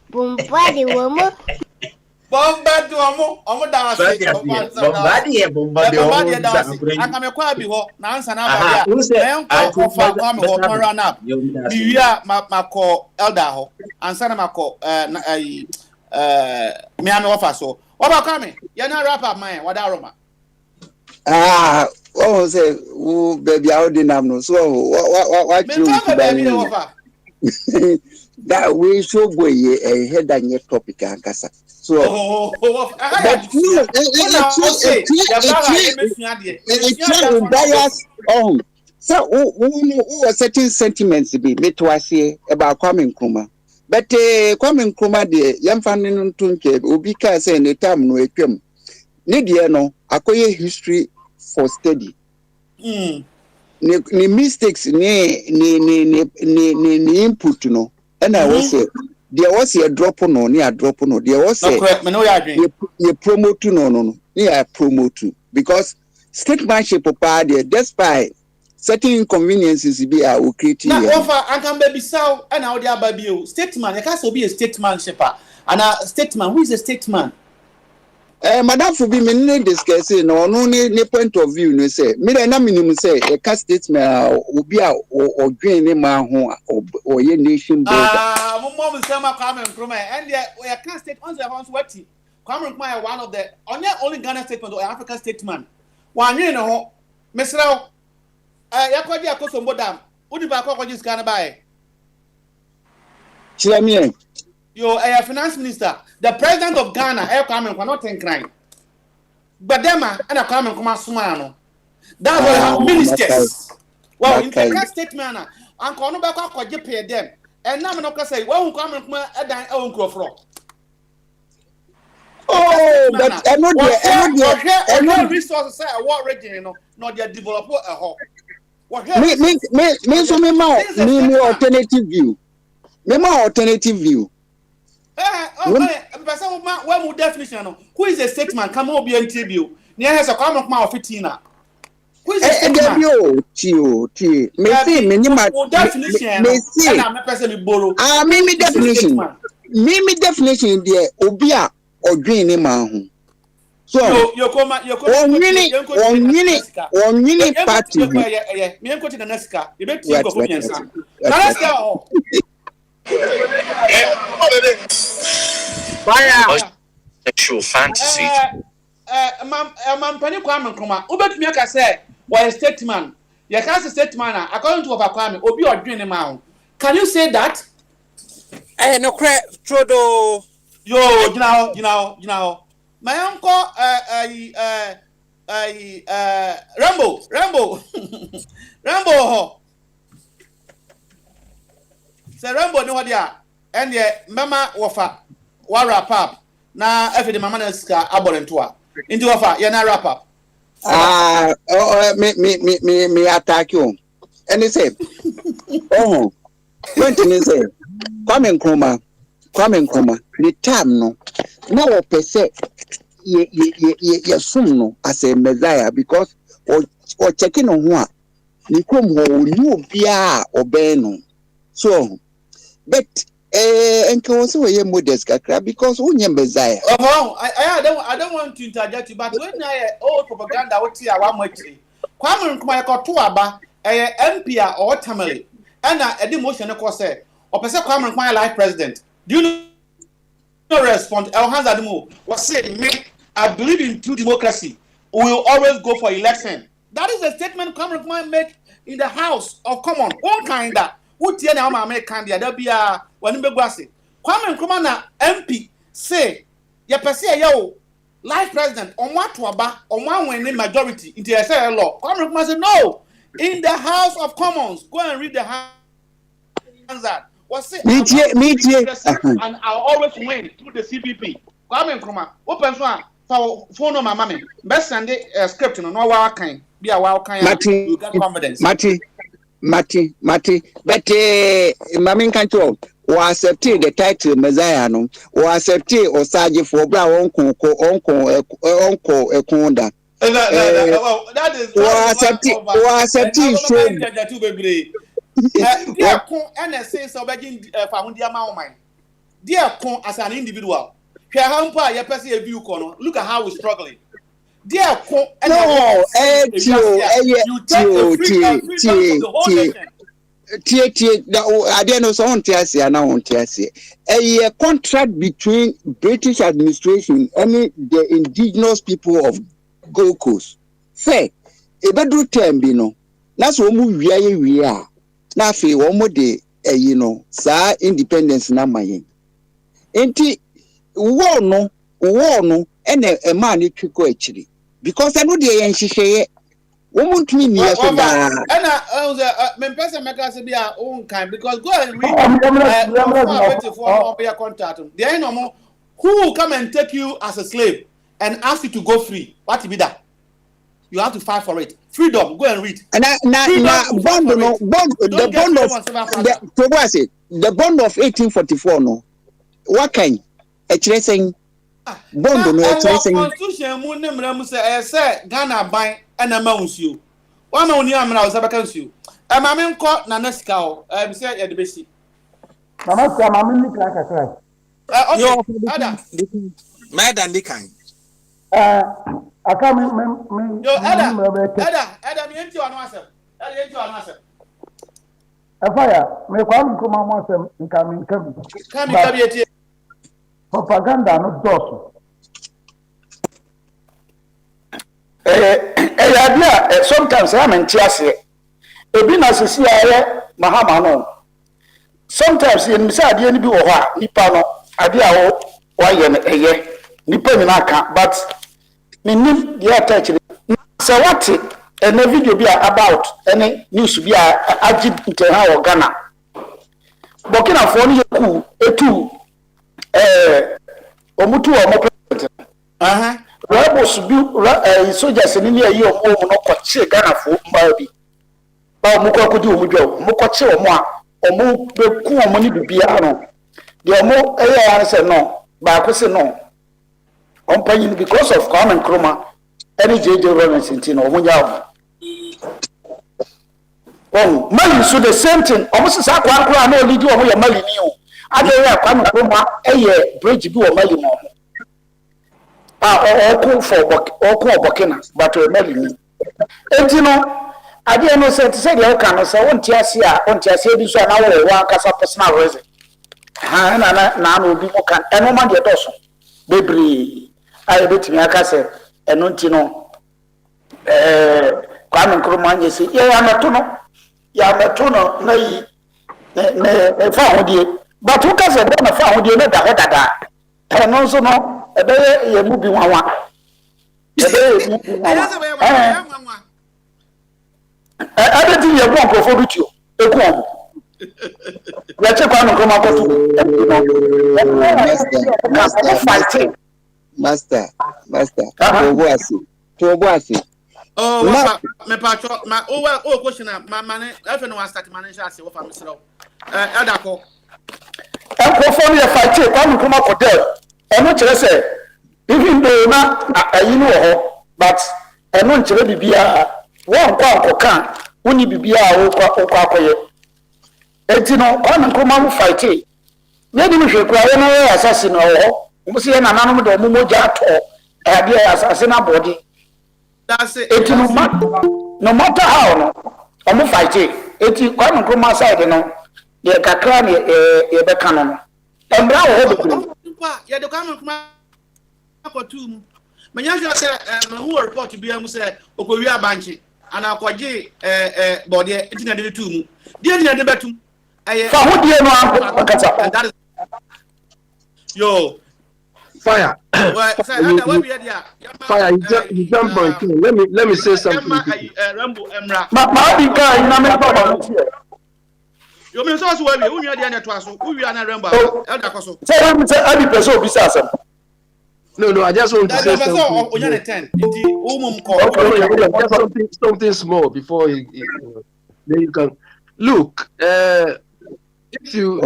Bumbadi woman. Bombard to Omo Dawasi. Bombadi Dawasi. I come a quite before. Nansan Abba. Who said, I come run up. You are my call Eldaho and Sanamaco. Miami offer so. What about coming? You're not wrap up, man. What aroma? Oh, say, oh, baby, I didn't have no. So, what you that way, show boy, a head and your topic, and Cassa. So, but you so who certain sentiments to be made to us here about Kwame Nkrumah. But Kwame Nkrumah, the young family tunke, Ubika say in the time no equem. Nidia no, akoye history for study. Ni mistakes ni input no. And I was say there was a drop no, near drop no. There was a promote no, near promote because statesmanship of party despite certain inconveniences be our creating. Now, offer I can baby so and how they are baby statesman. I can't be a statesmanship and a statesman. Who is a statesman? Madam for be me discussing no point of view no say me na minimum say a cast statement obi a or dwen ma ho or ye nation builder mom say ma Kwame Nkrumah and we cast state on the house wati Kwame Nkrumah one of the only Ghana statesman or African statesman. One year no, Mr. Yakwaji Akosombo Dam. Udi ba kwa jis Ghana bae. Chilamiye. Yo, finance minister, the president of Ghana, Kwame Nkrumah not think crime. But them and Kwame Nkrumah sumano. That's why have ministers. Well, in the statement, and Kono back kwa pay them. And now no say, well, Kwame Nkrumah adan own crofro. Oh, but I know resources say what region, you know, not their developer a whole. Me so me alternative view. Me alternative view. When definition who is a statesman? Come on, be interview. Near has a common of 15. Who is a statesman? Me say definition. Me say I'm a person borrow. Me definition. Me definition there. Obia or green in my so you come one minute party. Me am quoting the next car. You bet you go for me. Let's go. Sexual fantasy. Man, Penny Kwame Nkrumah. Ubet me aka say, "Why statesman? You can't say statesman according to Kwame. Obi or doing him out. Can you say that?" No credit, Trodo. Yo, you know. My uncle, Rambo. Say Rambo no what dia. And ye mama wafa wa wrap up. Na efe de mama na sika abonento a. Into wafa ye na wrap up. Me attack you. And he say, oh, when he say, Kwame Nkrumah, the time no, now per se, ye sum no as a messiah because or checking on what, you come home, you be obey no. So, but and also a modest because who you messiah. I don't want to interject you, but when I old propaganda, what see one much. Kwame Nkrumah got two aba MP or Tamale, and a demotion of course say, or person Kwame Nkrumah life president. Do you know respond? El Hazardimo was saying, I believe in true democracy. We will always go for election. That is a statement Kwame Nkrumah make in the House of Commons. One kind that would tell now my Candia, there'll be a one Kwame Nkrumah na MP say, ya perceive yo life president on what to aba on one winning majority into a law. Kwame Nkrumah said, no, in the House of Commons, go and read the Hazard. Me too. And I'll always win through the CPP. Kwame Nkrumah, open for phone on my mommy. Best send a script no wild kind. Be a wild kind. You got confidence. Mati. But Mammy Control or accepted the title Messiah no or accepted or Saji for Brown uncle a conda. That is dear con and say so begging found dear mine. Dear con as an individual. Hampa, your person a view corner. Look at how we're struggling. Dear con and you take the whole nation. I don't know so on TSC now on TSC. A contract between British administration and the indigenous people of Gold Coast. Say, a better term, you know. That's what we are. Na fe wo mo de sa independence na mayen enti wo no ene e ma ni twiko akiri because eno de yen hihye wo mo ntumi ni eso da me person make us be our own kind because go and read for your contact there no more who will come and take you as a slave and ask you to go free what be that. You have to fight for it. Freedom. Go and read. The bond of 1844. No, what kind? Actually saying bond no. Constitution. Munne say Ghana buy and amounts you. One only amount was about you. Mammy caught na nesika o. Say ya de besi. Mama say mammy ni kaka kaka. Yo, Madam Nikan. Aka me yo Ada me enti wanu asem. Ada enti wanu asem. Afaya me Kwame Nkrumah mo asem nka me Kami eti propaganda no doso. sometimes I'm in Tiasia. Ebi na sisi aye mahama no. Sometimes yen misa ade ni bi wo ho a nipa no ade a wo waye no eye nipa ni aka but menim dey attach so what and a video be about any news be agi nten wo Ghana. Burkina Faso ni ku etu omutu o mo president. Rebels bi soldiers ni ayi o mo no kwache Ghana fo mba bi. Ba mo kwa kudi o mo dwo mo kwache o mo a o mo be ku o mo ni bibia no. De o mo eya say no ba ko say no. Company because of Kwame Nkrumah any JJ Lawrence intino o mo nya o Mali so the same thing almost say Kwame na lead o mo ya Mali ni o adere Kwame Nkrumah eye bridge bi o Mali mo oku for Burkina but o Mali ni entino ade no say dey ka no say won tiase bi so na wo wa kasa personal reason na obi mo kan eno ma de doso bebre ayi betimi aka say eno ntino Kwame Nkrumah nye say ya meto no na yi ne fa hodie but who ka say na fa hodie na da ho dada eno so no ebe ye mu bi nwanwa ebe mu bi nwanwa ebe ti ye bon kofo bitio eku on ya che Kwame Nkrumah ko tu master to asi oh me patro ma question ma mane afa no start manager ase wo fa mesro adako kofo ni fight Kwame Nkrumah ko there eno kire say even though na ayi no ho but eno nkire bibia won kwa kan woni bibia wo kwa akoye etino Kwame Nkrumah mu fight ye di mi hwe kwa ye no assassin no ho mo se ye nananom de mo moja to ade assassin na body that's it etino no matter how no omo fight eti Kwame Nkrumah side no ye kakra ne ye be kan no embra wo ho ya de Kwame Nkrumah ko tum manya sure say who report bi am say okowi abanchi ana akwaje body eti na de tum die na de betum fa ho die no akata yo fire fire you jump on king let me say something Rambo Emra ma bi ka ina me baba yo me so we unwa de na to aso uwi ana Rambo elda koso say we say abi person obi say asem no I just want to say something onya na 10 inti umum ko something small before then you can look if you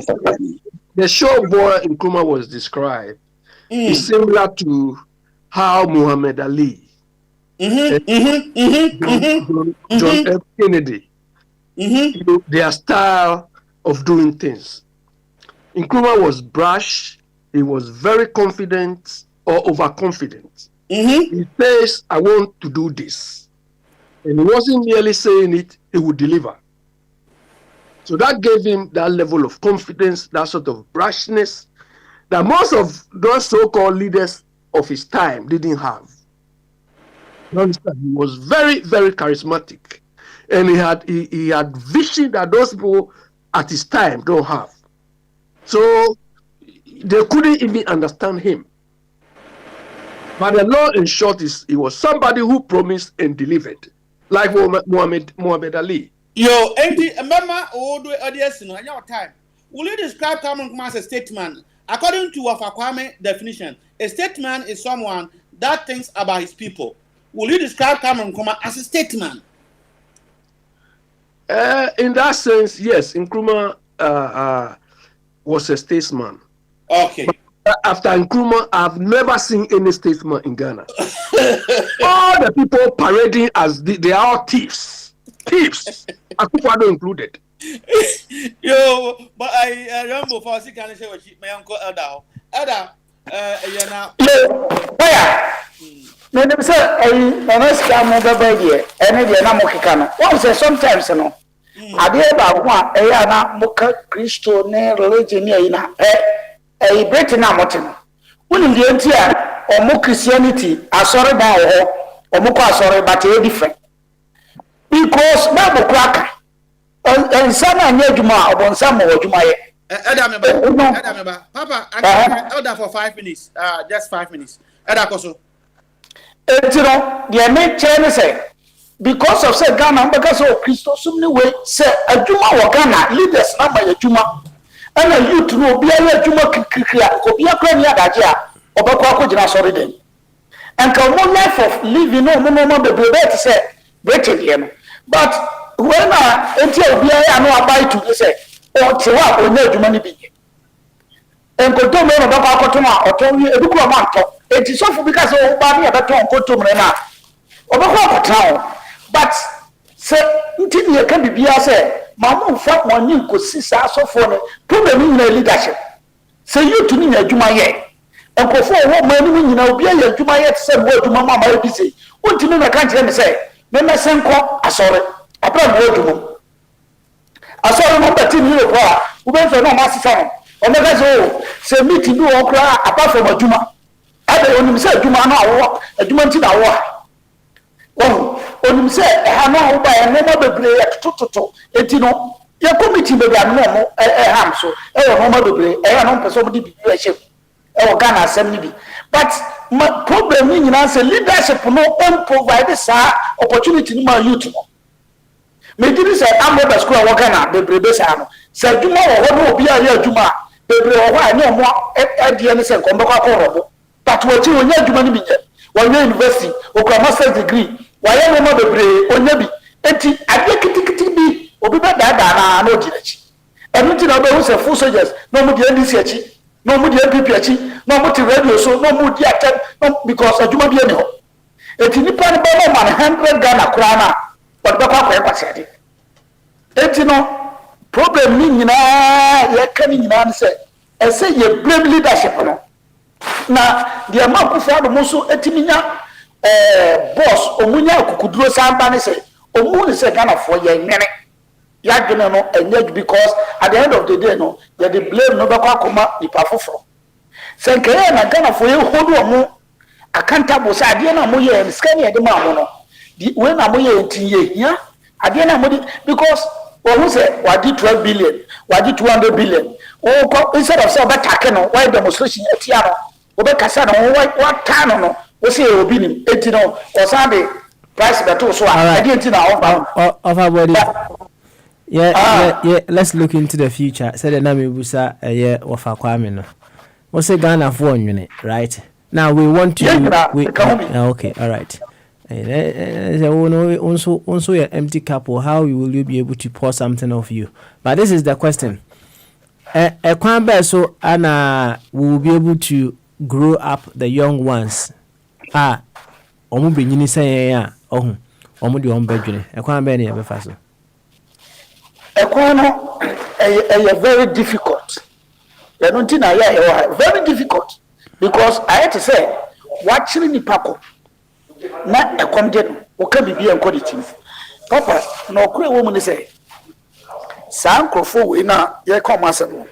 the show boy Nkrumah was described is similar to how Muhammad Ali, John F. Kennedy, their style of doing things. Nkrumah was brash, he was very confident or overconfident. He says, I want to do this. And he wasn't merely saying it, he would deliver. So that gave him that level of confidence, that sort of brashness that most of those so-called leaders of his time didn't have. You understand? He was very, very charismatic. And he had vision that those people at his time don't have. So they couldn't even understand him. But the law in short is he was somebody who promised and delivered, like Muhammad Ali. Yo, empty remember all the audience in your time. Will you describe Kwame Nkrumah as a statesman? According to Kwame definition, a statesman is someone that thinks about his people. Will you describe Kwame Nkrumah as a statesman? In that sense, yes, Nkrumah was a statesman. Okay. But after Nkrumah, I've never seen any statesman in Ghana. All the people parading as they are all thieves. Thieves. Akufo-Addo included. Yo, but I remember for a can share with my uncle Elda. Yeah, where? No, they say, I scam over baby, and if you're not Mokikano. What say sometimes, no? I did about one, a Moka Christo, religion, a Britain, Motin. When in the entire or more Christianity, I saw about Omuko sorry, but it's different. Because Bible cracker and some are near Juma or some or Juma. Edameba, Papa, I order for 5 minutes. Just 5 minutes. Edakoso. You know, the main chain say because of say Ghana, because of Christos, way say a Juma or Ghana leaders number a Juma. And a youth no be a Juma Kikria, could be a Krania Daja, or Bakako Jina sorry then. And come one life of living no more the brother to say, breaking him. But when I until be I know about to say, or Tiwa or no money be. And go to me about Cotoma or Tommy a book of Manto. It is so because of Bobby at the town go to Mrena. Or the town. But say, until you can be say, Mamma fought my new could see so for problem in the leadership. Say you to me a Jumaye. And for what money you know, be a Jumaye said word to Mamma my busy. What do you mean I can't say? Mema senko asore apra bojumu asore no peti ni ro a wo be fe no ma sisa no o me so se meeting bi wo kra apart from aduma ade onim se aduma no awo aduma nti na wo wo onim se ha no wo ba e no bebre atototo enti no ye committee be bia no mo ham so e wo no ma bebre e no pese mo di bi e hye e wo Ghana asem ni bi but my problem in say leadership no provide this opportunity to my youth. Me did say I'm the school work na the brebe say no. Say Juma wo no obi a Juma bebre wo ha na mo adie ne say kombe kwa robo. But what you onya Juma ni bi je. Wo university, wo master's degree, wo ya no bebre onya bi. Enti ade kitikiti bi obi be da na odi achi. Enu ti na be wo say full soldiers no mo di NDC achi. No mu di MPP achi no mu ti radio so no mu di attack no because aduma bi ene ho eti nipa ne ba no man 100 Ghana kura na but be kwa kwase ade eti no problem ni nyina ye kan nyina ne se e se ye blame leadership no na dia makufu ado mo so etiminya boss omunya akukuduro samba ne se omu ne se Ghana fo ye nwene ya gene no enye because at the end of the day no they blame no bakwa koma nipa foforo senke ye na Ghana fo ye hodo omo accountable say ade na mo ye scan ye de ma mo no we na mo ye ntinye ya ade na mo because who say wadi 12 billion wadi 200 billion o instead of say obetake no why demonstration etia no obekasa no why tan no we say obi ni eti no o say price beto so ade eti na of our body. Yeah, let's look into the future. Said the name Busa wafa kwame no. We say Ghana for one right? Now we want to okay, all right. Also your empty cup or how will you be able to pour something of you? But this is the question. A kwambe so ana will be able to grow up the young ones. Omu be nyini say ya ohun. Omu di ombedwene. E kwambe na be fa so. Ekwano very difficult. You don't think very difficult because I had to say watching the pako na ekomde o ka bibi enko de tim papa na okure wo mu ne say sankrofo we na ye come asem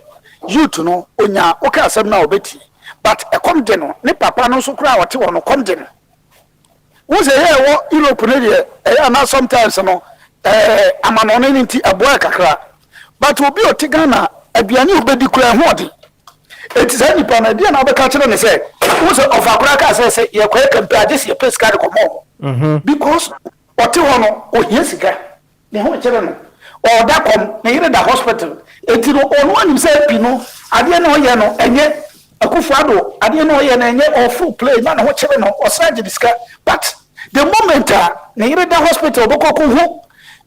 youth no onya o ka asem na obeti but ekomde no ne papa no so kura wote wo no komde no wo say here wo Europe ne de na sometimes no amanone nti aboa kakra but obi otigana aduane obedi kura ho odi eti say nipa na dia na obeka kire ne say wo say of akura ka say ye kwa kampa just ye pesca de komo because oti ho no ohia sika ne ho kire no o da kom ne yire da hospital eti no onu anim say pi no ade na oye no enye akufado ade na oye na enye or full play na ho kire no o sage diska but the moment ne yire da hospital bokoko ho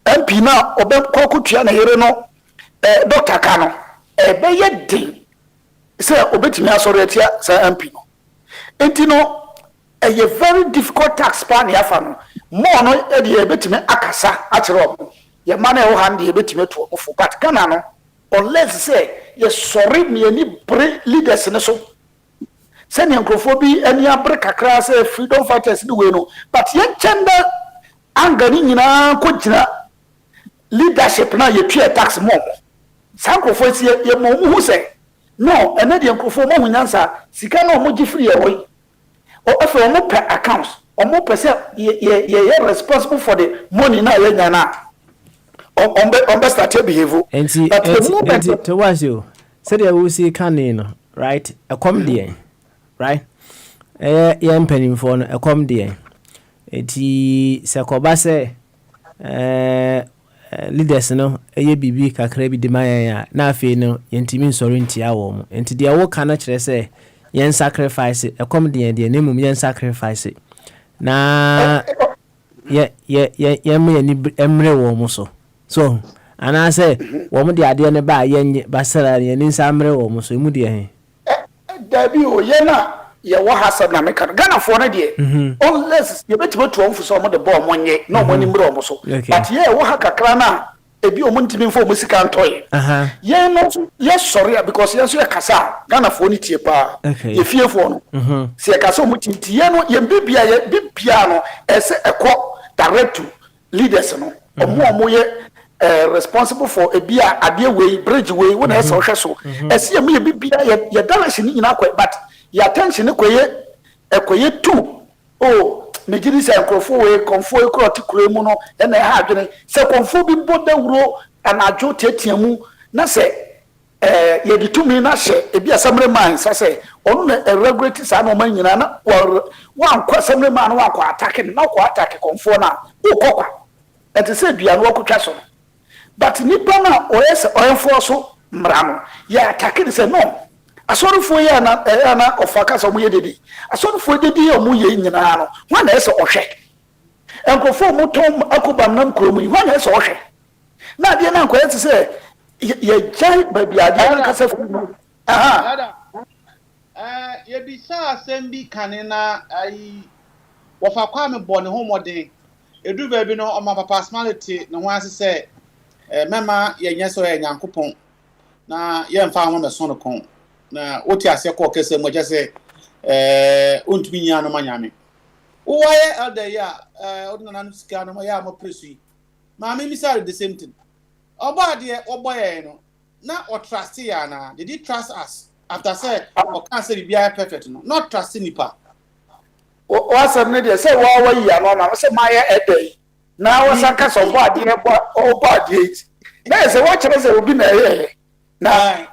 MP na obekoko tua na yire no doctor Kano be ye din say obetimi asori atia say MP no enti no a very difficult tax plan ya fa no mo no e de obetimi akasa a kire o ye man e ho hand ye obetimi to ofo but Ghana no unless say ye sorry me any leaders ne so say ne nkrofo bi ani abre kakra say freedom fighters ni we no but ye chenda angani nyina ko gina leadership na ye tue tax mo sankofo si ye mo hu say no ene de nkofo mo hunyansa sika na mo gifiri ye hoyi o afa mo pe accounts omo pese ye responsible for the money na ye nyana on be start behave enti to was you said you will see canning right a comedy right ye mpanimfo no a comedy enti sekoba se leaders no eye bibi kakra bi de mayan na afi no yentimi nsori ntia wo mo enti de wo kana kire se yen sacrifice a comedy de nemum yen sacrifice na ye me ni emre wo mo so ana say wo mo de ade ne ba yen basara yen nsa mre wo mo so mu de he dabi o ye na ye wo hasad na meka Ghana fo na de unless ye betimo to onfu so mo de ball mo nye na mo ni mre wo mo so but ye wo ha kakra na ebi o mo ntimi mfo mo sika ntoye ye no ye sorry because ye so ye kasa Ghana fo ni tie pa ye fie fo no se ye kasa o mo tinti ye no ye bibia no ese ekọ direct to leaders no omo ye responsible for a beer ade way bridge way when ese o hwe so ese ye me bibia ye dalasi ni nyina kwa but your attention ekoye two megiri se nkrofo we konfo ekroti kuremu no na ha adwene se konfo bi boda wuro anajo tetiamu na se ye ditumi na hye ebi asamre man se onu na regulate sa na manyina na wa kwa asamre man wa kwa attack na kwa attack konfo na ukokwa enti se bia no okotwa so but nipa na oyefo so mrano ya attack se no asorofo ya na ofaka so mu ye dedi asorofo dedi o mu ye nyina no wa na ese ohwe enkofo mu tom akobam na nkromu wa na ese ohwe na de na nkoye se ye jai baby ade na kasa ye bi sa asem kane na ai wofa kwa me bɔ ne ho mɔden edu ba bi no o ma papa personality ne ho ase se mema ye nyeso ye nyankopɔn na ye mfa ho me so no kon na oti ase ko kese mo jese ontumi nya no manyame wo waye elder ya odina na sika no ya mo presu ma me misal the same thing obade oboye no na o trust ya na did he trust us after say o can say be perfect no not trust nipa o asem ne de say wa ya no na say my elder na wo sanka so obade obade na say wo kire say obi na na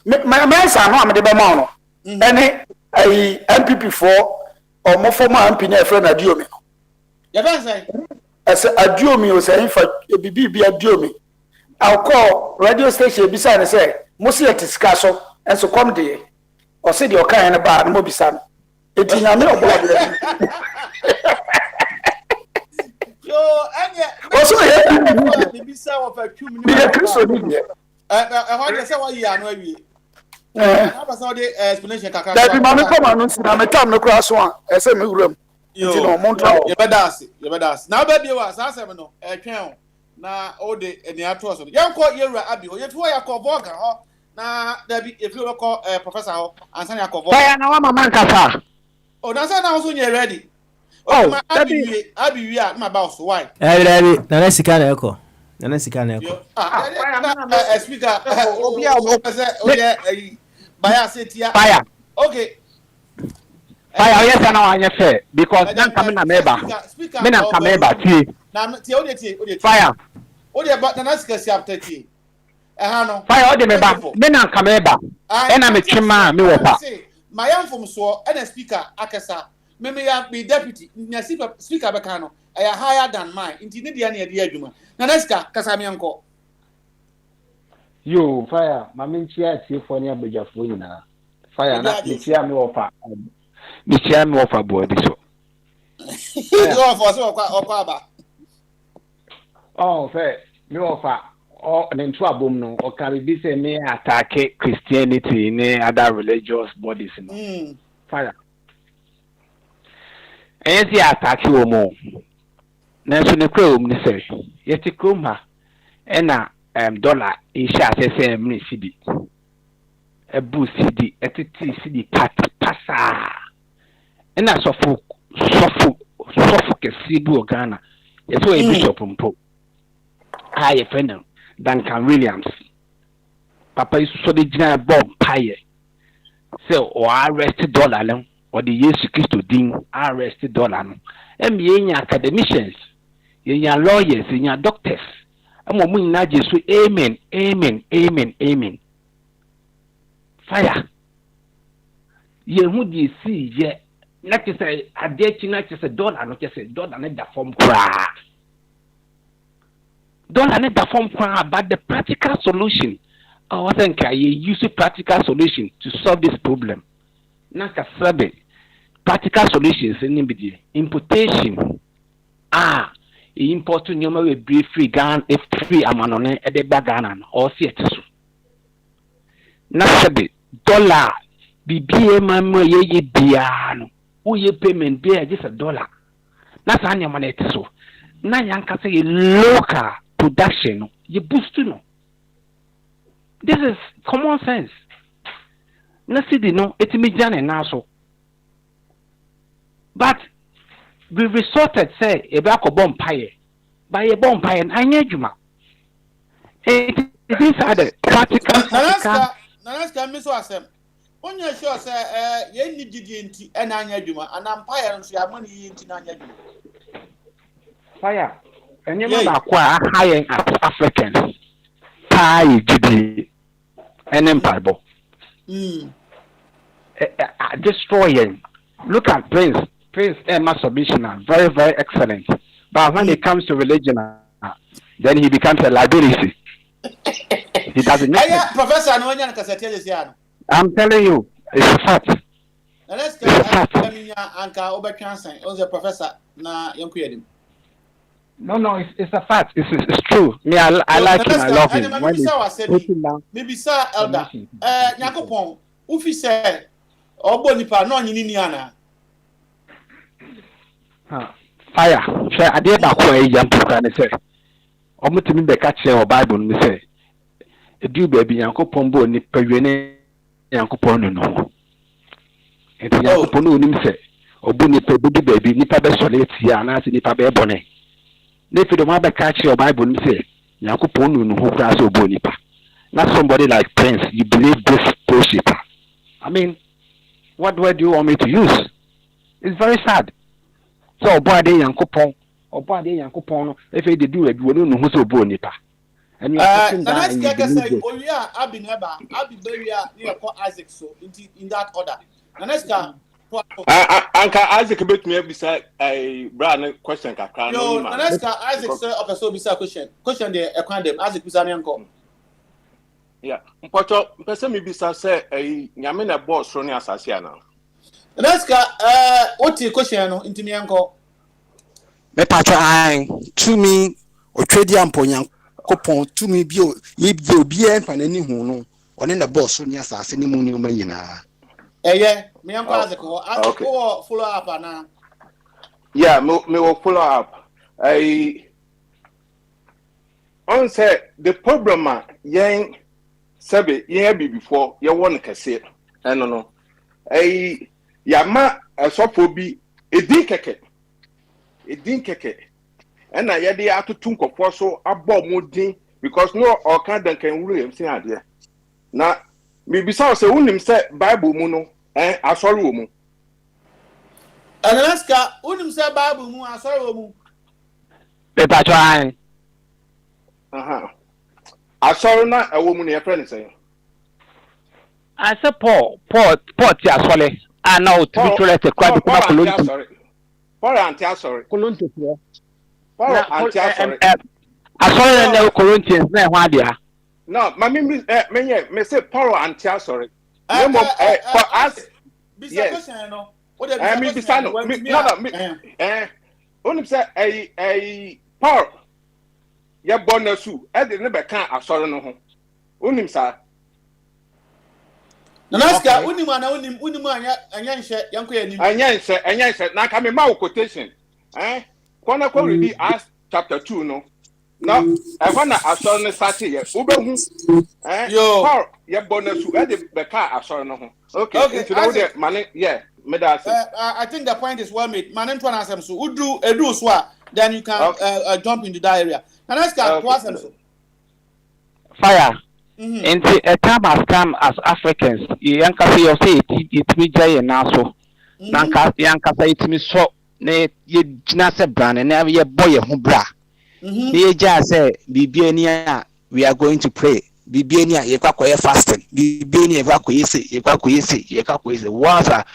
my son no am de be ma no ene ai MPP for o mo former MP na friend Adiomi ya ban say as Adiomi o say fa bibi Adiomi I'll call radio station bisa ne say mo se etiska so enso come de o se de o kan ne ba no bisa no eti na me obo de yo anya o so ye bisa wo fa twum ni ya Kristo ni de ho de say wo ya no awie aba say de explanation kakaka da bi ma me come anu na me tam no kra so a e say me wuram ti no mo ntra ye bedas na ba bi wa sa asem no twen o na o de eni ato so ye nko yewura abi ho ye tu ya ko voga ho na da bi e fi ko professor ho ansan ya ko voga ya na wa mama nkasa o na sa na so nye ready o abi wi a ma ba so why ready na sika na eko na sika na eko speaker obi a mo pese o ye baya setia fire okay fire yes na wa anya fair because dan come na meba me na come meba tie na tie o de fire o de ba na sika si after tie no fire o de meba me na come meba e na me twema me wo pa my am so and a speaker akesa me ya be deputy na speaker be kan no I higher than mine inti ne dia na ye dia adwuma na sika kasa me nko yo fire mama nchia tie fo ne abajafo nyina fire na nchia me wo pa nchia me wo pa body so yo for so okwa aba fair me wo pa ne ntu abom no o can be say me attack Christianity ne other religious bodies no fire si attack wo mo na so ne kwa ni say yeti kroma na dollar isha say me cedi ebu cedi etiti cedi pasa na sofu kesi du Ghana yeso e bishop mpo aye fenel Duncan Williams papa isu so de gina bomb paye say o arrest dollar lem or the Yesu Christo din arrested dollar no. Yenya academicians, yenya lawyers, yenya doctors. Amo mu nyina Jesu amen, amen, amen, amen. Fire. Ye hu di si ye na te say ade chi na te say dollar no te say dollar na da form kra. Dollar na da form kra, but the practical solution. I wasn't use a practical solution to solve this problem. Naka sabe practical solutions in importation. Import nyoma we brief free Ghana if free amanone e de Ghana or see it so. Na sabe dollar BBA mamma ye biano. Who ye payment be just $1. Na sa nyoma na it so. Na yanka say local production ye boost no. This is common sense. Na see no etimijane na so. But we resorted say ebako bompaye. By a bompaye and anya juma. It is other practical. Nanaska miso asem. Onye sure say ye need didi and anya juma and empire and so money into anya juma. Fire. And you know acquire high Africans. Pie didi and empire. Destroying. Look at Prince Emma submission, very, very excellent. But when it comes to religion, then he becomes a liability. He doesn't know. Professor, I'm telling you, it's a fact. Now let's go. Anka Oberchansen, also professor. Na yonkuyedim. No, it's a fact. It's true. Me, I like him. I love him. Maybe sir, elder. Nyakopon, ufi say, obo nipa no nyini ni ana. Fire. Say ade ba ko e yam puka ne say. Omo timi be ka che o Bible me say. Edu baby Yakopon bo ni pawene Yakopon no. Enti Yakopon no nim say obu ni pe budu baby nipa be sole tia na ase nipa be bone. Na fi do ma be ka che o Bible me say Yakopon no ho kra so obu nipa. Not somebody like Prince, you believe this bullshit. I mean, what word do you want me to use? It's very sad. So, boy, they Yankopon, or boy, they Yankopon, if they do it, we don't know who's so born nipa. And you are saying, oh, yeah, I've been very near Isaac, so in that order. Naneska, Uncle Isaac, bit me beside a brand question. No, Naneska, Isaac, sir, of a so beside question there, a kind of Isaac Bizanianco. Yeah, but person me bisa say nyame na boss ro ni asase ana. Let's go what the question no intimi anko. Me patro ai to me otwedi amponya kopon to me bi ye bi obi en fa nani hu no one na boss ro ni asase ni mu ni ma yina. Me anko azeko follow up ana. Yeah, me will follow up. On say the problem yen Sabe, ye be before ye won kase. No. Yama a sofobi e din keke. And na ye dey atutu nkofo so abo modin because no all kind can wuru em sin ade. Na me bisa say unim say Bible mu no asori wo mu. Alaska unim say Bible mu asori wo mu. Be patron. Asori na ewo mu na ye friend say. I say Paul ti asole. Now to be told to quite Paul anti-sorry. Colonto. Paul anti-sorry. Asole na Corinthians na ho dia. No, me say Paul anti-sorry. For us yes. No. Me bisa no. Onim say Paul ya bonasu e de ne be kan asore no ho. Onim sa Naska unim anya nhye yanko yanim. Anya nhye na ka me ma quotation. Kona ko read Acts chapter 2 no. No, e wana asore no start ye. Ubehu. Paul ya bonasu e de be kan asore no ho. Okay. Into the money, yeah. I think the point is well made. Man, into an answer so udu edu so then you can jump into that area. And let's go to answer. Fire. And a time has come as Africans. You can see it me jay and also. nanka yankasa yitimi so na ye gina se brand na ye boy ho bra ye ja say bibiania we are going to pray bibiania ye kwakoye fasting bibiania ye kwakoye say what are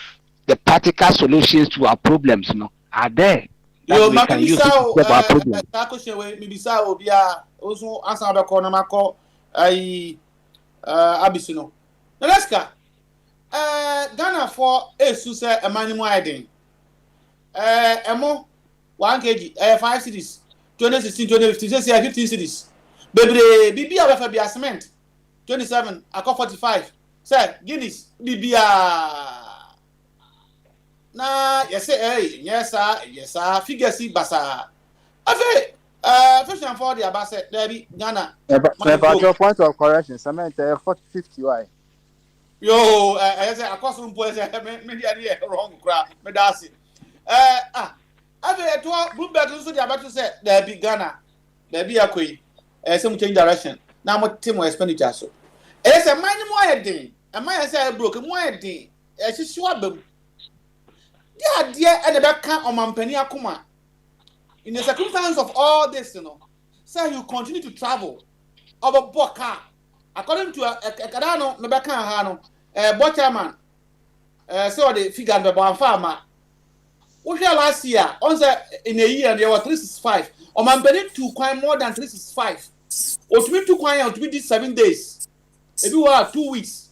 the practical solutions to our problems no are there that we can use to solve our problems. Mibisa obia oso ansa be ko na mako ai abisino na leska Ghana for esu se emanimu aiden emo 1 kg 5 cities 2016 2015 say 15 cities bebre bibia we fa bia cement 27 akọ 45 say Guinness bibia na yes sir figure si basa afi fish and for the abase there be Ghana your point of correction cement 40-50 why yo I say across room boy say me dey wrong cra me da see afi to Bloomberg so dey about to say there be Ghana there be akoi say mu change direction na mo team expenditure so say mine mo heading and mine say broke mo heading hihisi abam dia dia and the can on mampani akoma in the circumstance of all this say you continue to travel over boka according to Kadano Mebeka ha no Bochaman so the figure be bon farmer we hear last year on say in a year there were 365 on mampani 2 kwan more than 365 or to be 2 kwan or to be 7 days if you are 2 weeks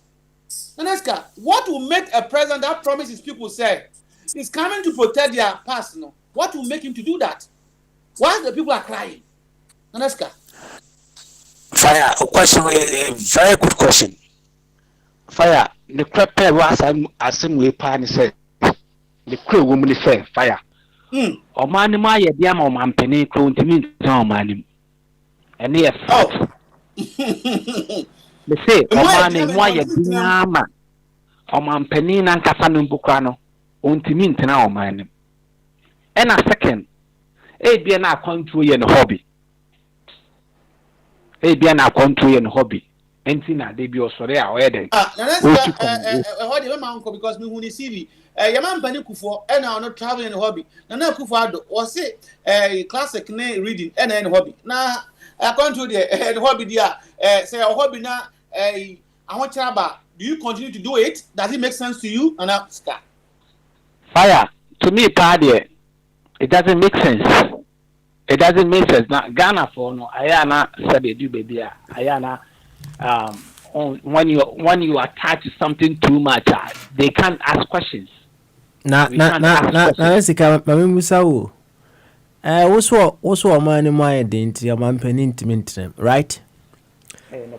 Naneska, what will make a president that promises people say is coming to protect their past, what will make him to do that? Why the people are crying? Naneska. Fire, a question, a very good question. Fire, the crap pair was as we pan said. The crew woman say, fire. O man, my yam or man penny clone to me, no man. And yes, they say, O man, why you o man penny and cafanum bucano. Untimin tena o man. And a second, be an country and hobby. Be an country and hobby. Entina de be also there already. Hobby my uncle because me who see Yaman Panikufo and are not traveling hobby. Nana Kufado or say a classic name reading and hobby. Now I come to the hobby dear say a hobby now I want to do you continue to do it? Does it make sense to you? And start. Fire to me, party. It doesn't make sense. It doesn't make sense. Now Ghana for no Ayana said they do baby. Ayana when you attach something too much, they can't ask questions. Na sika mami musa wo. Also man mo identity man penin intimate, right?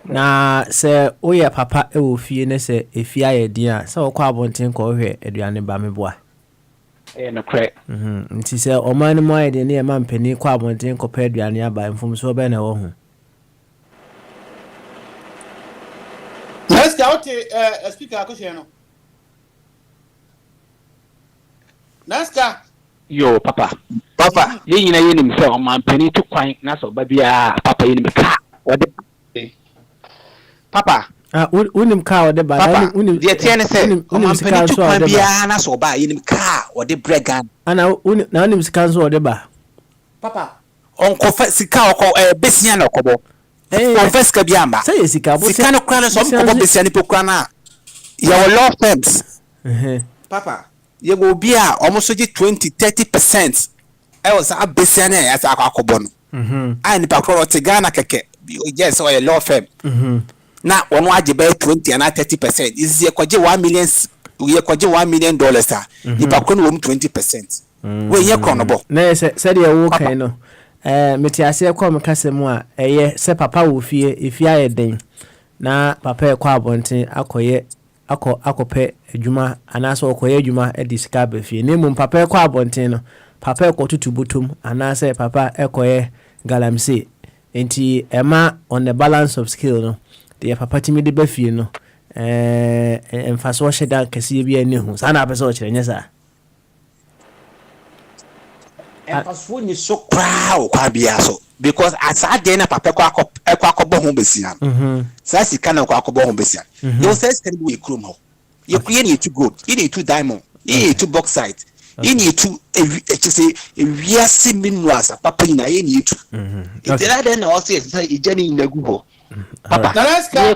Na se oya papa e wo fie ne se efia ye dia se wo kwa abonten ko hwe aduane ba me boa. No correct. Nti se o man mo ye de ne man penin kwa abonten ko pa aduane aba mfom so be na wo ho. Let's go to speaker akoshe no. Naska. Yo papa. Ye nyina ye nim se o man penin to kwan na so ba bia papa ye nim ka. Papa unim ka o de ba unim de tiene se unim ka so o de ba na so ba yinim ka o de bregan ana unim sika so o de ba papa onko sika o besia na okobo confess ka bia mba say sika bo sika no kra na so okobo besia ni pokra na ya law firms papa ye go bia omo so 20-30% e o sa besia na ya sa akobo no ani pa kro te Ghana keke yes or a law firm na ono age be 20 and 30% is ye kwaje $1 million ye kwaje $1 million ni pa kono wo 20% we ye kono bo na se de wo kan no metiase ko me kasem a eye se papa wo fie efia ye den na papa e kwa abonten akoye akope adwuma anaso akoye adwuma e disika ba fie ne mum papa e kwa abonten no papa e ko tutubutum anase papa e koye galamse enti ema on the balance of skill no the papa timi de bafie no emfaso sheda kase bia ne hu sana apese o kire nyesa emfaso ni so crowd kwa bia so because as ade na papa kwa akọbọ ho besia sa sika na kwa akọbọ ho besia you say can we krom ho you create you to gold you need to diamond Ye to bauxite. Ye need to say we are minerals papa in a ye to. If there are then also say Jenny in the Google. Papa, let's go.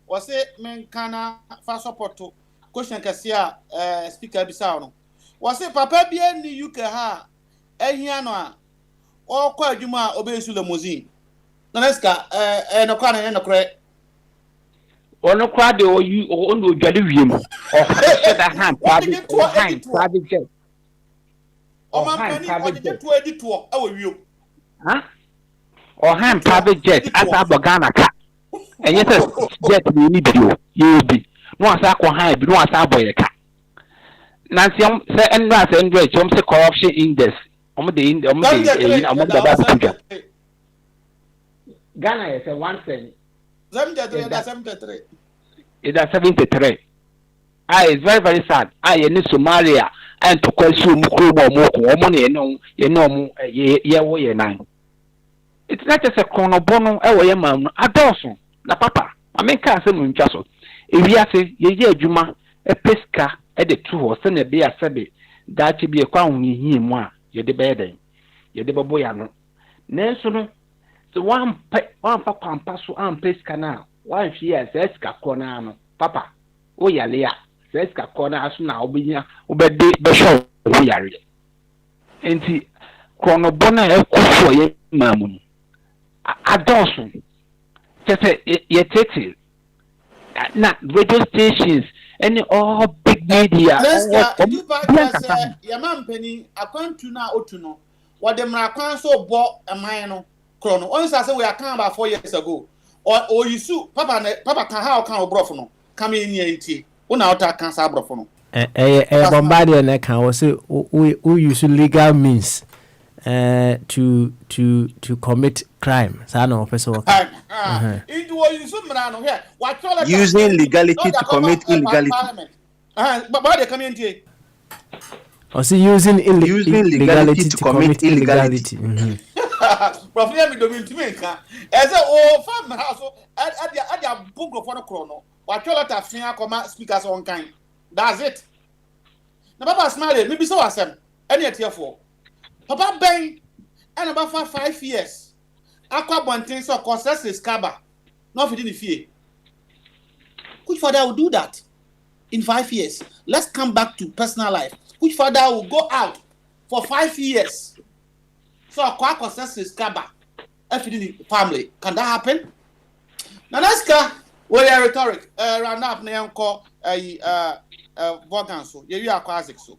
Was it men kana fa support to question kasia speaker bisa no. Was it papa bia ni UK ha ehia no a o kwa adwuma obensu limousine. Na let's go no kwa na no kre. Ono kwa de o yi o no dwale wiem. O that hand private jet. O man pani o de to edito e wo wiem. Huh? Or hand private jet as a Ghana car. And yes, jet we need you. You be no as I high, no as I boy a car. Nancy say and that's Andre, some say corruption index. Ghana is a 1 73. It's a 73. It's very, very sad. I in Somalia and to consume more money, you know, ye nine. It's not just a chronobono, a dozen. Na papa, I mean, can't say in Jasso. If you say, ye, Juma, a pesca at the 2 or send a beer sabi, that should be a crown ye moi, ye de bedding, ye de boyano. Nelson, the one papa and passo and pesca now. One she has esca corner, papa. Oh, ya, Lea, esca corner as now be here, obey the show, we are. And see, chronobona, a for ye, mammon. A dozen. Just ye take not radio stations, any all big media. Your man penny, I can't to now to know what the Maracan so bought a minor chrono. Once I said we are come about 4 years ago. Or you sue Papa can how can brofono come in here tea. One out can say brofono. Bombardier neck was who use legal means to commit crime. Using legality to commit illegality. But why they come in here? Or see using illegality to commit illegality. Professor me domin timenka. Eze o farm house at your book of one chrono. What you let us come speakers on kind. That's it. Now Papa smile, maybe so as any at here for. Papa Ben and about 5 years. Aqua Bontin so cost is Kaba. Not within the fear. Which father will do that in 5 years? Let's come back to personal life. Which father will go out for 5 years? So Aqua cost is Kaba. If in the family, can that happen? Now let's go. Well, rhetoric. Round up now call a Voganso. You are classic so.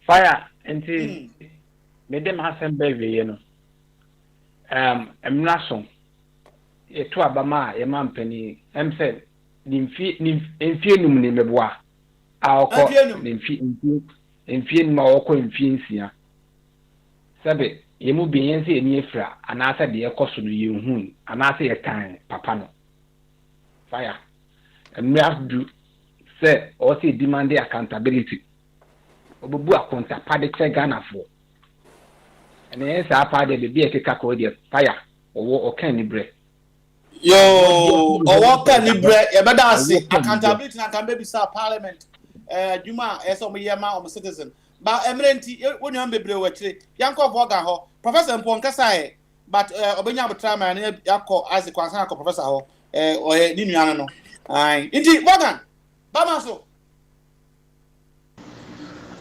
Fire until Madam Hassan baby, you know. I'm not so. A two abama, a man penny, said, Infinum Nimebois. I'll call Infin Morocco in Fincia. Sabe, you move be in Nifra, and I said the cost of you, and I say a time, Papano. Fire. And we have to say, or say, demand the accountability. Obubu akonta pade che Ghana for. And yes, I pade be a kako de fire or can libre. Yo, or what can libre? Ebada say accountability and can be sir parliament. Juma eso me yama o citizen. But emerenti when you bebre wetre, yanko voga ho. Professor Mponkasa e, but obenya betra man yakọ as the kwansan ko professor ho or ni nuano no. Ai, inti voga. Bama so.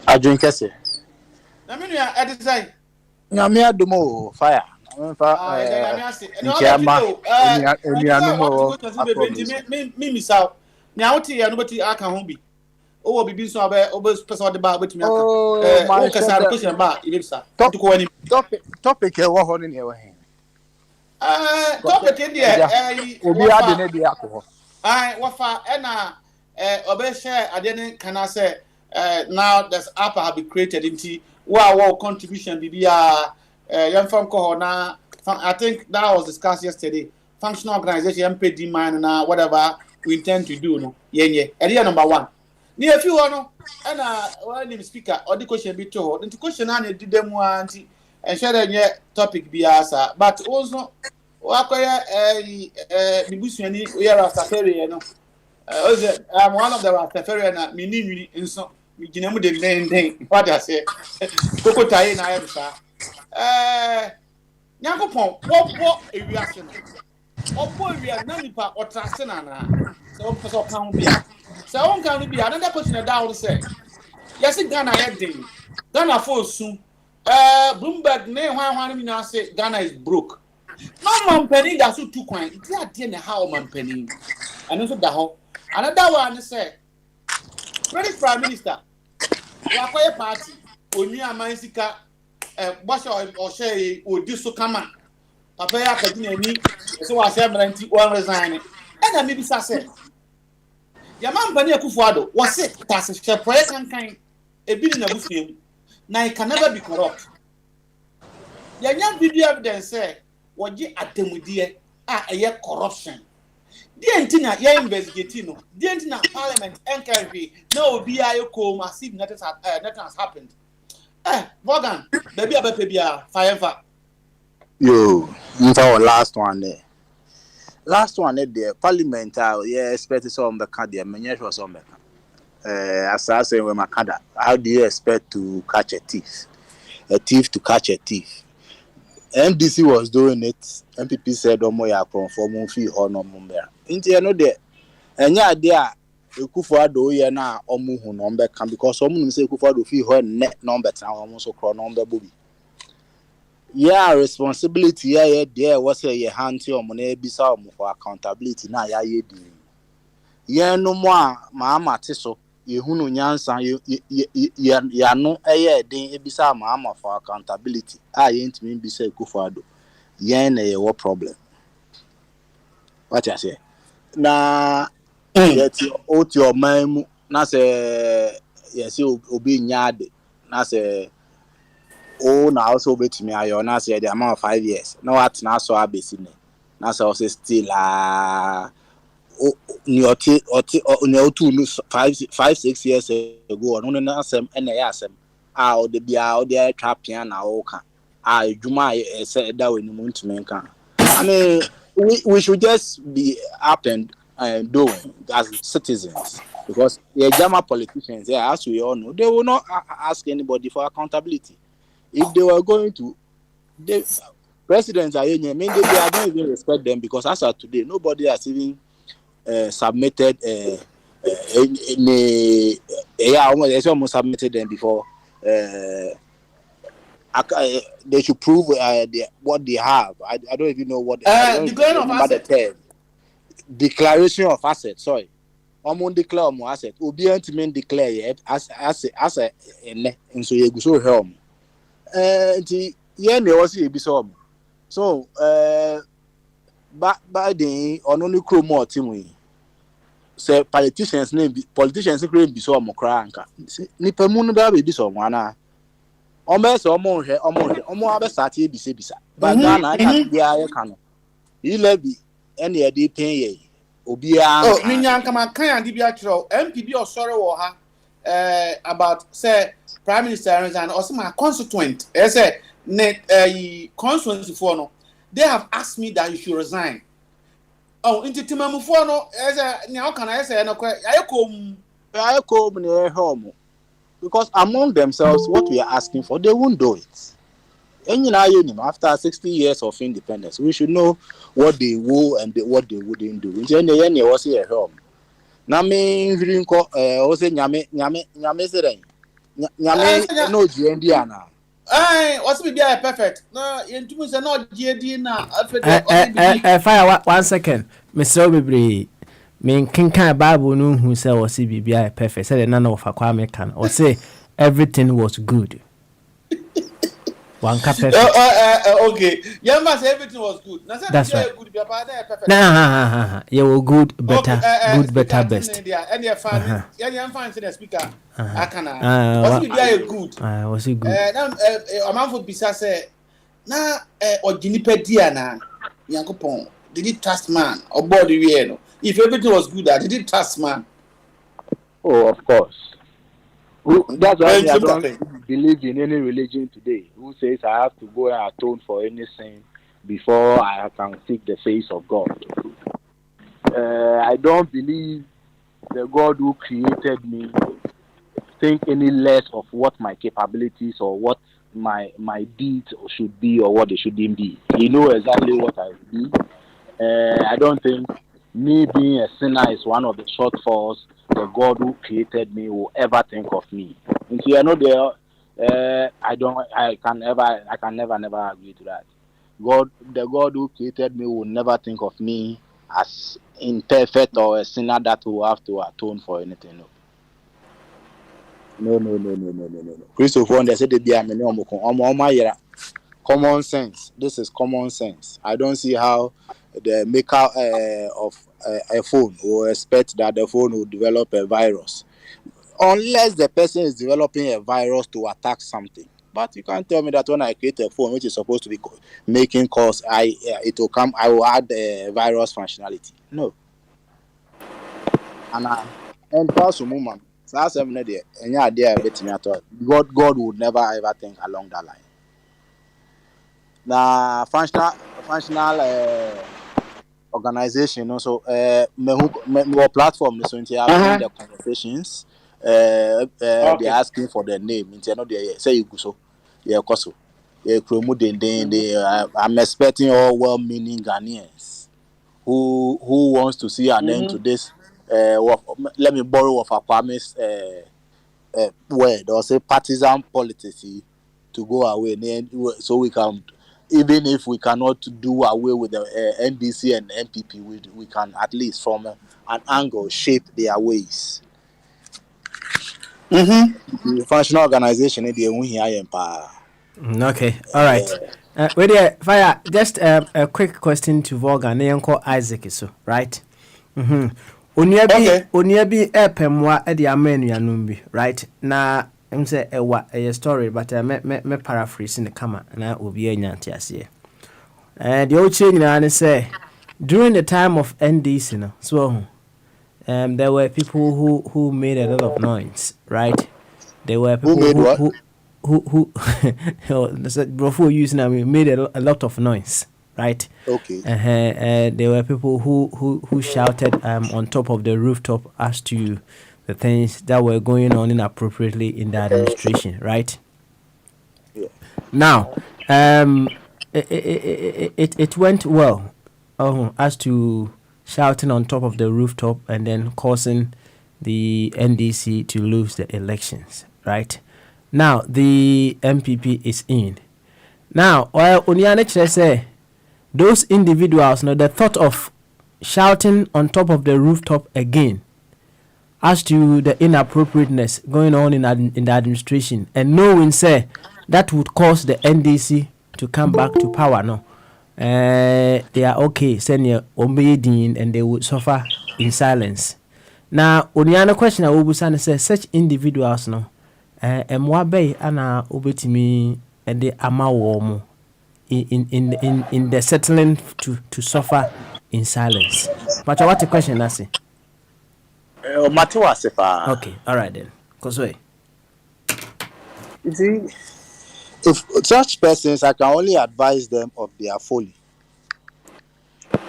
Adwin kese. Na me nua e dey say. Nyame adumo fire. Me misao. Nya woti ya no beti aka ho bi. O bibi so abe person de ba betimi aka. O kasa question ba ibisa. Topic e wo ho ne e wo hen. Topic e dey obi ade ne dey akọ. Ai wo fa e na obe share ade ne kana say now this app have been created into wow contribution bibia young from Kohona. I think that was discussed yesterday. Functional organization MPD man na whatever we intend to do no yenye area number 1 ni a few no and one name speaker or the question be to the question na did them anti and share the topic biasa but also wakoya the busuani we are after ferry no I'm one of the Rastafarian, meaning in some beginning the name. What I say, Coco Tai na Ebsa. Nyankopon, what a reaction. Opo we are nanipa or trasena. So, can be. So, one can be another question that say. Yes, Ghana heading. Ghana for soon. Bloomberg name one now say Ghana is broke. No man penny that's too coin. It's not the how man penny. And also the how. Another one say British Prime Minister. Wakoye party. Oni amansika boss or say o diso kama. Papa ya kadina ni so wa say mranti one resign. And I maybe say Yaman Bani Akufo-Addo was it that a prayer can a bill in a Muslim. Now it can never be corrupt. The young video evidence say what ye at them with dear a corruption. The antenna ye investigating the antenna parliament NKV no BIO co massive nothing has happened. Morgan, baby a fire. Yo, our last one there. Last one there, Parliament, yeah, expect some the card there, many was on as I say, when Makada, how do you expect to catch a thief to catch a thief? MDC was doing it, MPP said, oh, my, conform fee or no number. Into you know there, and yeah, there, Akufo-Addo, yeah, now, Omu number can because someone say Akufo-Addo fee her net number, almost a number booby. Yeah, responsibility. Yeah, there was a hand to your money, be some for accountability. Now, yeah, no more, Mama Tiso, you who know Yansan, you know, a day, be some Mama for accountability. I ain't mean be say Akufo-Addo. Yen a what problem? What I say? Now, yet your man, not say, yes, you'll be yard, not say. Oh, now also bet me I now say the amount of 5 years. No, what now so I be seen. Now so still near 5-6 years ago. No, no, some and I ask them. Or the be out there trapping now. I Juma said that when you want to make. I mean, we should just be up and doing as citizens because the Jama politicians, yeah, as we all know, they will not ask anybody for accountability. If they were going to, the presidents are in, I mean, I don't even respect them because as of today, nobody has even submitted almost submitted them before. They should prove what they have. I don't even know what. Declaration of asset. Declaration of asset. Sorry, declare asset. Obiant mean declare as a and so you go so helm. Yeah, they was a bisom. So, by the only crew more team. Say politicians claim be so mokranka. Nipa munu da be so wana. Omo so omo abesati bi se bisa. But na bia ye kan. He lebi any e dey pen ye. Obi a oh ninya kama kan andi bia kiro MPB osore wo ha about say Prime Minister and also my constituent say constituency for no they have asked me that you should resign. Oh, into Timamu for no now can I say no I come near home because among themselves what we are asking for they won't do it. And after 60 years of independence we should know what they will and what they wouldn't do. In the end was here home. Na me vinko ose nyame sere nyame no GND ana what's be perfect no yentumi say no GND na fire 1 second Mr. Bebre me kinkan Bible no hu say was bibia perfect say na of akwa me kan or say everything was good. One perfect. Okay. Yeah, man, say everything was good. That's right. Good, perfect. You were good, better, good, better, best. And you're fine. Yeah, I'm fine. The speaker. I can. Was it good? Was it good? I'm out for Bisa say. Na or Jinipedia na. Yankopon. Did it trust man or body no? If everything was good, did it trust man? Oh, of course. That's why I don't believe in any religion today. Who says I have to go and atone for any sin before I can seek the face of God? I don't believe the God who created me think any less of what my capabilities or what my deeds should be or what they shouldn't be. He knows exactly what I will be. I don't think me being a sinner is one of the shortfalls the God who created me will ever think of me. And so, I can never agree to that. The God who created me will never think of me as imperfect or a sinner that will have to atone for anything. No. Christopher, they said they be a common sense. This is common sense. I don't see how the maker of a phone will expect that the phone will develop a virus, unless the person is developing a virus to attack something. But you can't tell me that when I create a phone which is supposed to be making calls, it will come. I will add a virus functionality. No. And also, woman, that's every day. Any idea betting at all? God would never ever think along that line. Now, functional organization also more platform so into having the conversations. They're asking for the name. They say you go so. Yeah, so. I'm expecting all well-meaning Ghanaians who wants to see an end to this. Let me borrow of Akwame's word or say partisan politics to go away, so we can, even if we cannot do away with the NDC and NPP, we can at least from an angle shape their ways. The functional organization they won't hear empire. Okay, all right. Wait there, Fire. Just a quick question to Vorgan. Name Isaac so right. Onyebi epemwa edi amenu ya numbi right na mse a story but me paraphrasing the kama na obi enya ntiase the old change na say during the time of NDC no so there were people who made a lot of noise, right? There were people who before using made a lot of noise, right? Okay. There were people who shouted on top of the rooftop as to the things that were going on inappropriately in the administration, right? Yeah. Now, it went well as to shouting on top of the rooftop and then causing the NDC to lose the elections, right? Now, the MPP is in. Now, Onyane say those individuals, the thought of shouting on top of the rooftop again as to the inappropriateness going on in the administration and knowing, say, that would cause the NDC to come back to power, no. They are okay, senior obeying and they would suffer in silence. Now, Onyane question Obusane says such individuals, no, Mwabe ana obetimi and the amawomo in the settling to suffer in silence. But what the question I say? Okay, all right then. Cause way. You see, if such persons, I can only advise them of their folly,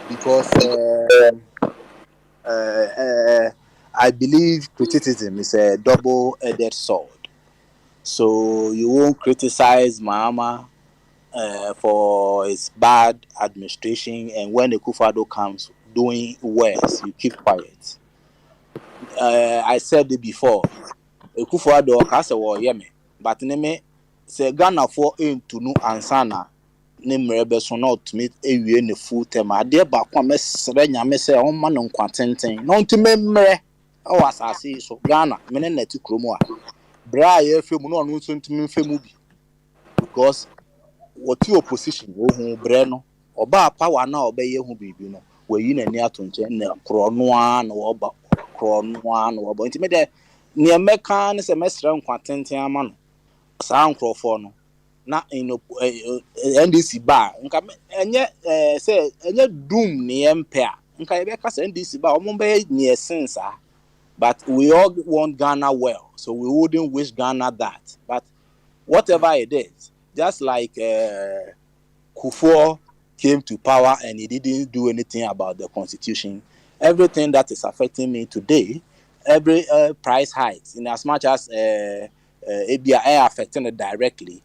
because I believe criticism is a double-edged sword. So you won't criticize Mahama for his bad administration, and when the Akufo-Addo comes doing worse, you keep quiet. I said it before. Akufo-Addo kase wo yeme, but neme se Ghana for into no ansana ne mrebe so not meet ewie ne full term. Ade ba kwa mesre nyame se on ma no kwatenten. No ntime mre o asase so Ghana mene neti kromo a bra ye femu no no ntime femu bi, because what your opposition wo hu bre no oba power na obeye hu bibi no we yi na ni atonche na krono a na oba krono a na oba ntime de ne meka ne se mesre nkwatenten ama no sa nkrofo no na NDC ba nka enye say enye doom ne empe a nka ye be ka NDC ba omo be ne essence a, but we all want Ghana well, so we wouldn't wish Ghana that. But whatever it is, just like Kufuor came to power and he didn't do anything about the constitution, everything that is affecting me today, every price hikes, in as much as ABI affecting it directly,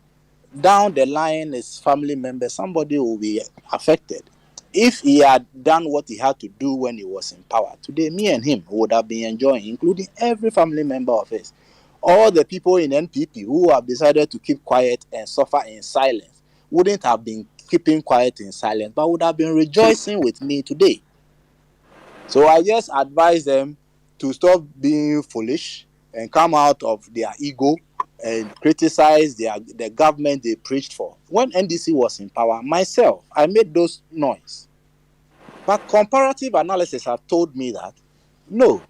down the line, his family member, somebody will be affected. If he had done what he had to do when he was in power, today me and him would have been enjoying, including every family member of his. All the people in NPP who have decided to keep quiet and suffer in silence wouldn't have been keeping quiet in silence, but would have been rejoicing with me today. So I just advise them to stop being foolish and come out of their ego and criticize the government they preached for. When NDC was in power, myself, I made those noise. But comparative analysis have told me that, no,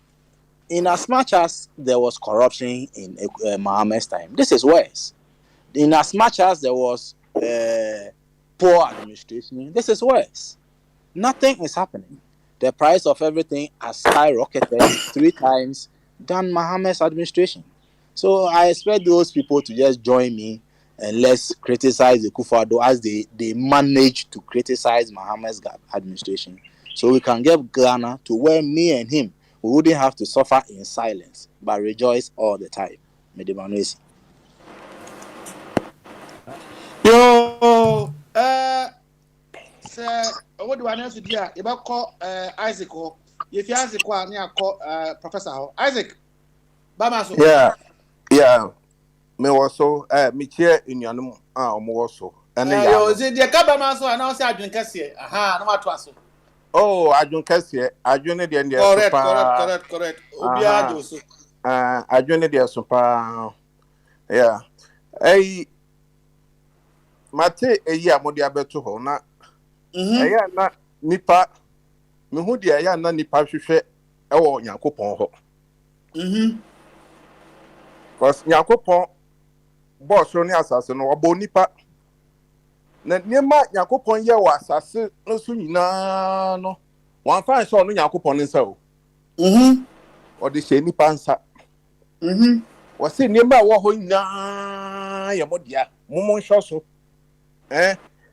in as much as there was corruption in Mohammed's time, this is worse. In as much as there was poor administration, this is worse. Nothing is happening. The price of everything has skyrocketed 3 times than Mohammed's administration. So I expect those people to just join me and let's criticize the Kufuor as they manage to criticize Mohammed's administration. So we can get Ghana to where me and him, we wouldn't have to suffer in silence, but rejoice all the time. Medibanwesi. Yo, sir, what do I know to do? You about call Isaac or if you Isaac, I call Professor Isaac. Bamaso. Yeah. Me also, me chair in your name, also. And then, yo, the Kabamaso announced I drink here. Aha, no matter what. Oh, I don't care here. I joined the India. Correct. I joined the super. Yeah. Hey, Mate, a year more diabetes to na. Na nipa. Me who dia na nipa hwehwe ewo Nyankopon ho. Because Nyankopon boss ro ni asase no obo nipa. Na niema Nyankopon ye wa asase no so nyina no. Wan fa so no Nyankopon nsa o. O de she nipa nsa. Wo se niema wo ho nyina ye modia. Momo nhwo so.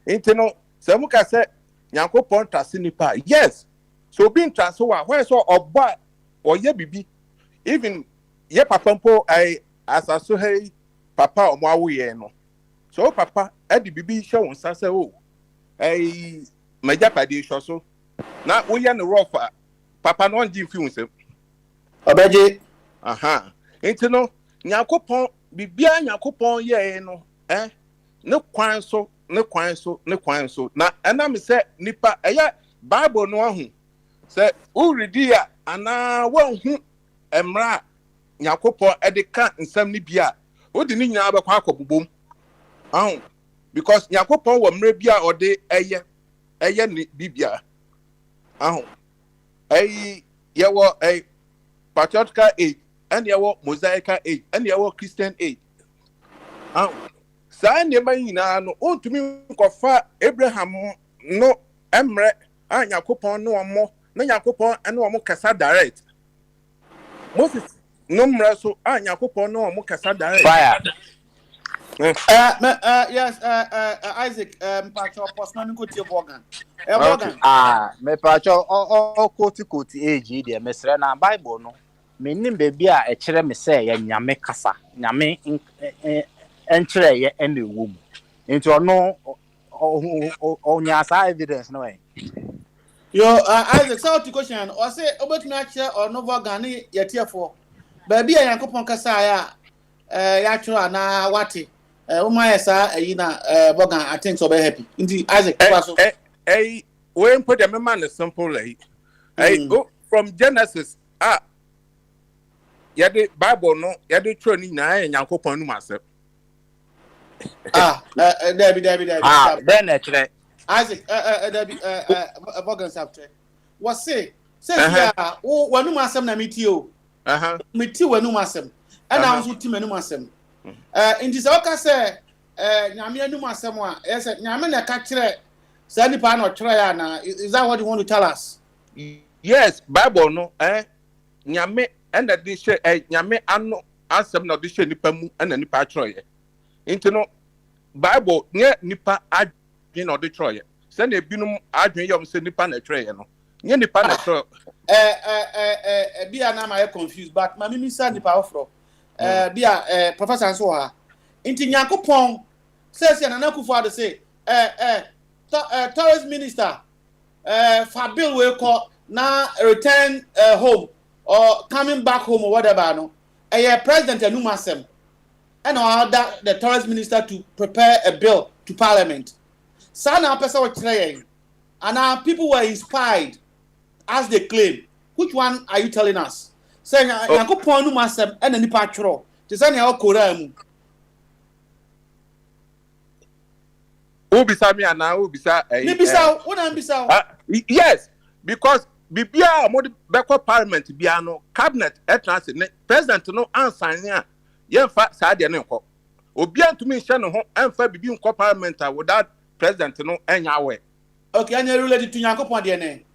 Inte no se mu ka se Nyankopon trase nipa. Yes. So being trase wa where so oba or ye bibi. Even ye papa mpo ai asaso hey papa omo awoye no. So papa e di bibi hwe won sase o. Majapade hwo so. Na wo ye no rofa papa no ngi fi unsem. Obeje. Inte no Nyankopon bibia Nyankopon ye no ne kwan so na ana me se nipa eya Bible no ahu se u redi a ana wo hu emra Nyankopon edeka nsam ni bia odi ni nyina be kwa akobubom because Nyankopon wo mra bia ode eye ni bibia ye wo patriotical age and ye wo mosaical age and ye wo Christian age sa nyema nyina no ontumi nkofa Abraham no emre Nyankopon no omo na Nyankopon ene omo kasa direct Moses no mre so Nyankopon no omo kasa direct Fire. Yes, Isaac, Pacho Postman go to Morgan. Morgan. Me Pacho o koti age de mesre na Bible no. Me nim baby a e kire me say ya nyame kasa. Nyame enkyere ye ene wo mu. Nti ono onya sa evidence no way. Yo, Isaac, so to question or say obetumi ache or no Morgan ye tiefo. Baby a Yankopon kasa ya ya twere na wate. Umayesa na Morgan I think so be happy. Indeed Isaac when put them man is simple like go from Genesis ya the Bible no ya the training na Nyankopon no myself Debbie Bennett Isaac Morgan chapter what say ya wanu masem na mitio miti wanu masem ana nso ti manu masem inti se oka se nyame anu masem a yes nyame na ka kire say nipa na otwere ya na is that what you want to tell us? Yes Bible no nyame and the dish nyame anu asem na dish nipa mu na nipa atwere ye inti no Bible nye nipa adwen na de twere ye se na ebinum adwen yom se nipa na twere ye no Nye nipa na tro. Be na my confused but my mimi say nipa ofro. Be professor so ha. Inti Nyankopon says na Akufo-Addo say tourist minister for bill we call now return home or coming back home or whatever no. President Enumasem and order the tourist minister to prepare a bill to parliament. Sana person was trying and our people were inspired as they claim. Which one are you telling us? Saying Nyankopon Enumasem and the nipa tro. Te say na okora mu. Ubisa me and now Ubisa. Yes, because Bibia mode beko parliament bia no cabinet etnase president no ansan ya yemfa saade ne nko. Obia ntumi hye ne ho emfa bibi nko parliament without president no enya we. Okay, anya related to Nyankopon de ne.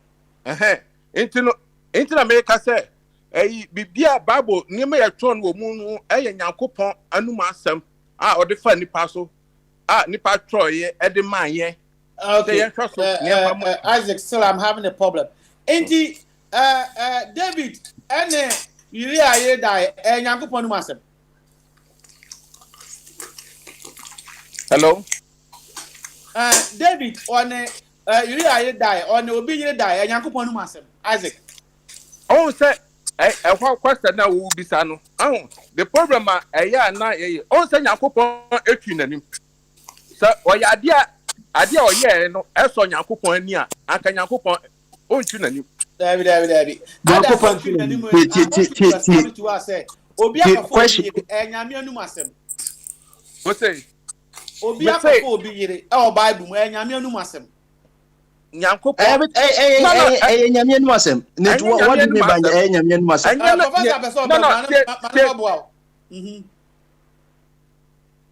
Enti na me ka say bibia Bible ni me yetwo no mu no Nyankopon anuma asem a ode fa nipa so. Nipa Troy, Eddie Maye. Okay, Isaac, still I'm having a problem. Enti, David, you really die, and Yankupon Master. Hello? David, you really die, on the obedient die, and Yankupon Master. Isaac. Oh, say, what question now will be sano? Oh, the problem, oh, say Yankupon, Ekin. So, idea no eso Nyankopon ani a aka Nyankopon ontu nani. David. Nyankopon obi akofo enyame anum asem. What say? Obi akofo obi yire e o Bible mu enyame anum asem. Nyankopon enyame anum asem. What do you mean by enyame anum asem?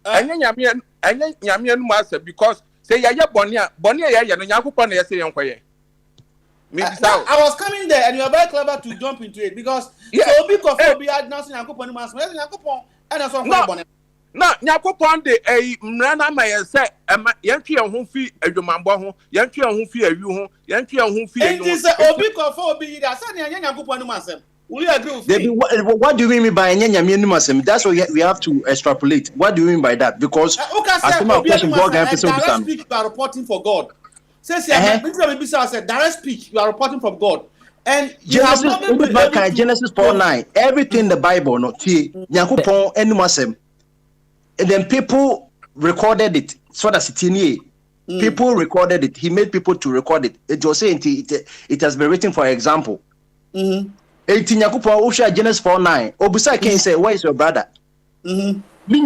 Anya nyame anu asa because say ya boni ya no Nyankopon na yese yenkoye. I was coming there and you are very clever to jump into it because so big of be announcing Nyankopon anu asa. Nyankopon and so boni. Na Nyankopon de mra na ma yese yentwe ho fi adwumambo ho, yentwe ho fi awi ho, yentwe ho fi awi ho. It is obi kofo obi ida say na Nyankopon anu asa. Will you agree with me? What do you mean by Nyanyame Numasem? That's what we have to extrapolate. What do you mean by that? Because as my question, direct speech, you are reporting for God. Says direct speech, you are reporting from God. And Genesis 4:9. Everything in the Bible, not Nyankopon Enumasem. And then people recorded it. So that's it. People recorded it. He made people to record it. It was saying it has been written for example. Nyankopon Usha Genesis 4:9. Obusa can say, where is your brother? Meaning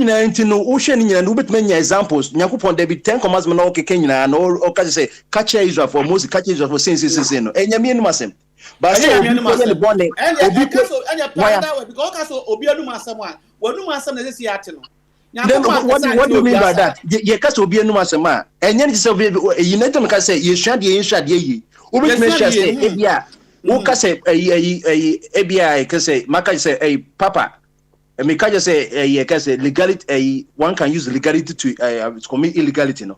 into no ocean in no bit many examples. Nyankopon there be 10 commandments no Kenya no or say catch Israel for Moses, catch Israel for sins. And Nyame Numasem. But say the born and because Obianu Masem one. What do Masem is Seattle? What do you mean by that? Ye cast Obianu Masema. And then you need to say you shad ye. Ubit me say yeah. Who can say ABI can say Maka say Papa and me can say can say legality one can use legality to commit illegality no.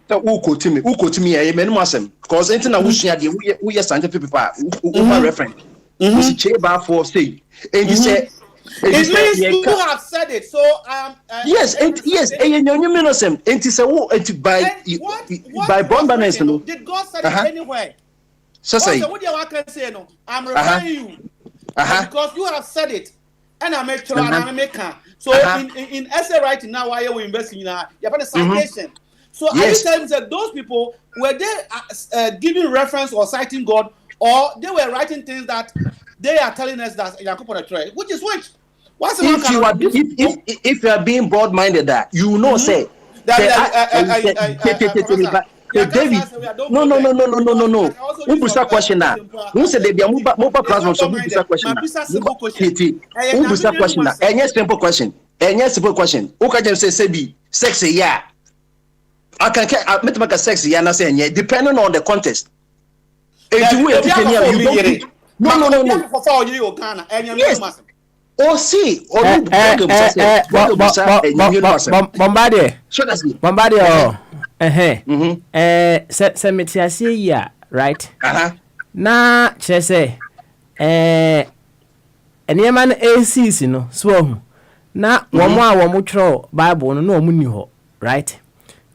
So who quote me a menmasem because anything I wish we are scientific people who reference. We say bar for say and he said it means you have said it so yes and you menasem and he said by Bomberness no. Did God say it anywhere? So say what do you can say no? I'm referring you because you have said it, and I make sure I make her. So in essay writing now, why are we investing now? You have a citation. So are you telling me that those people were they giving reference or citing God, or they were writing things that they are telling us that Nyankopon try, which is which? What's the if you are being broad-minded, that you know say. David, no. Ubusa question na. Who said they be mobile platform so ubusa question na. Ubusa question na. Any simple question. Who can say be sexy yeah. I can make a sexy yeah na say depending on the context. No. Yes. Oh see, Semetiasia, right? na kyerɛ sɛ nneɛma no ACs no so ahu na wɔn a wɔn twerɛ Bible no na wɔn ni hɔ right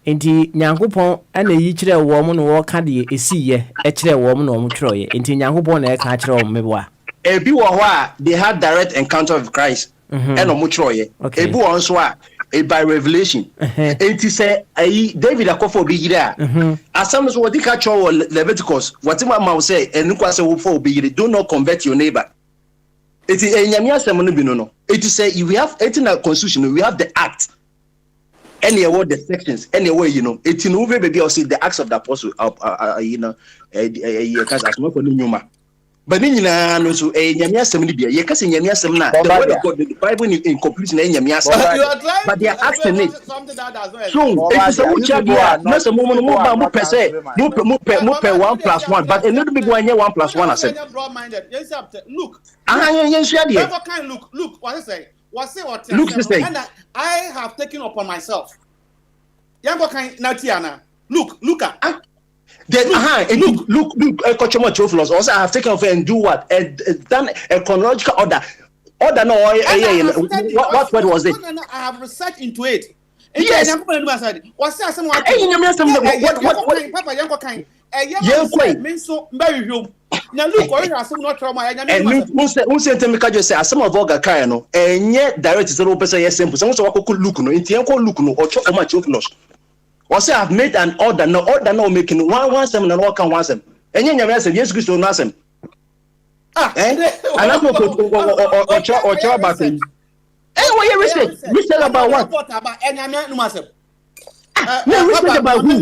nti Nyankopɔn ɛna yi kyerɛ wɔn no wɔka deɛ ɛsiyɛ ɛkyerɛ wɔn na wɔn twerɛyɛ nti Nyankopɔn na ɛka kyerɛ wɔn meboa ebi wɔ hɔ a they had direct encounter with Christ ɛna wɔn twerɛyɛ ebi wɔ nso a by revelation enti sɛ ayi David akɔfo obi yire a asɛm so wɔde ka kyerɛ wɔ Leviticus wɔte ma wo sɛ ɛnu kwa sɛ wɔfo obi yire do not convert your neighbor eti enyame asɛm no bi no eti sɛ we have eti na constitution we have the act any award the sections any way eti no we baby say the acts of the apostle cause as no for nyuma but ni nyina no so nyame asɛm no bia ye ka sɛ nyame asɛm na the word of God the Bible in completion nyame asɛm but they are acting it so eti sɛ wo chia bia na sɛ mo ba mo pɛ sɛ mo pɛ 1+1 but a little bit one 1+1 asɛm look look what I say look sister and I have taken upon myself yango kan natiana look then look Kochoma Theophilus also I have taken off and do what done a chronological order no what word was it I have researched into it yes what's that someone what papa yango kan mean so very home now look or you not trauma and who sent me ka just say some of Oga kan no enye direct 0% yes simple so wako look no nti enko look no or Kochoma Theophilus or say I've made an order no making one sem na no kan one sem enye nyame say Jesus Christ no asem and I'm or about it what you research about what about enyame no asem no research about who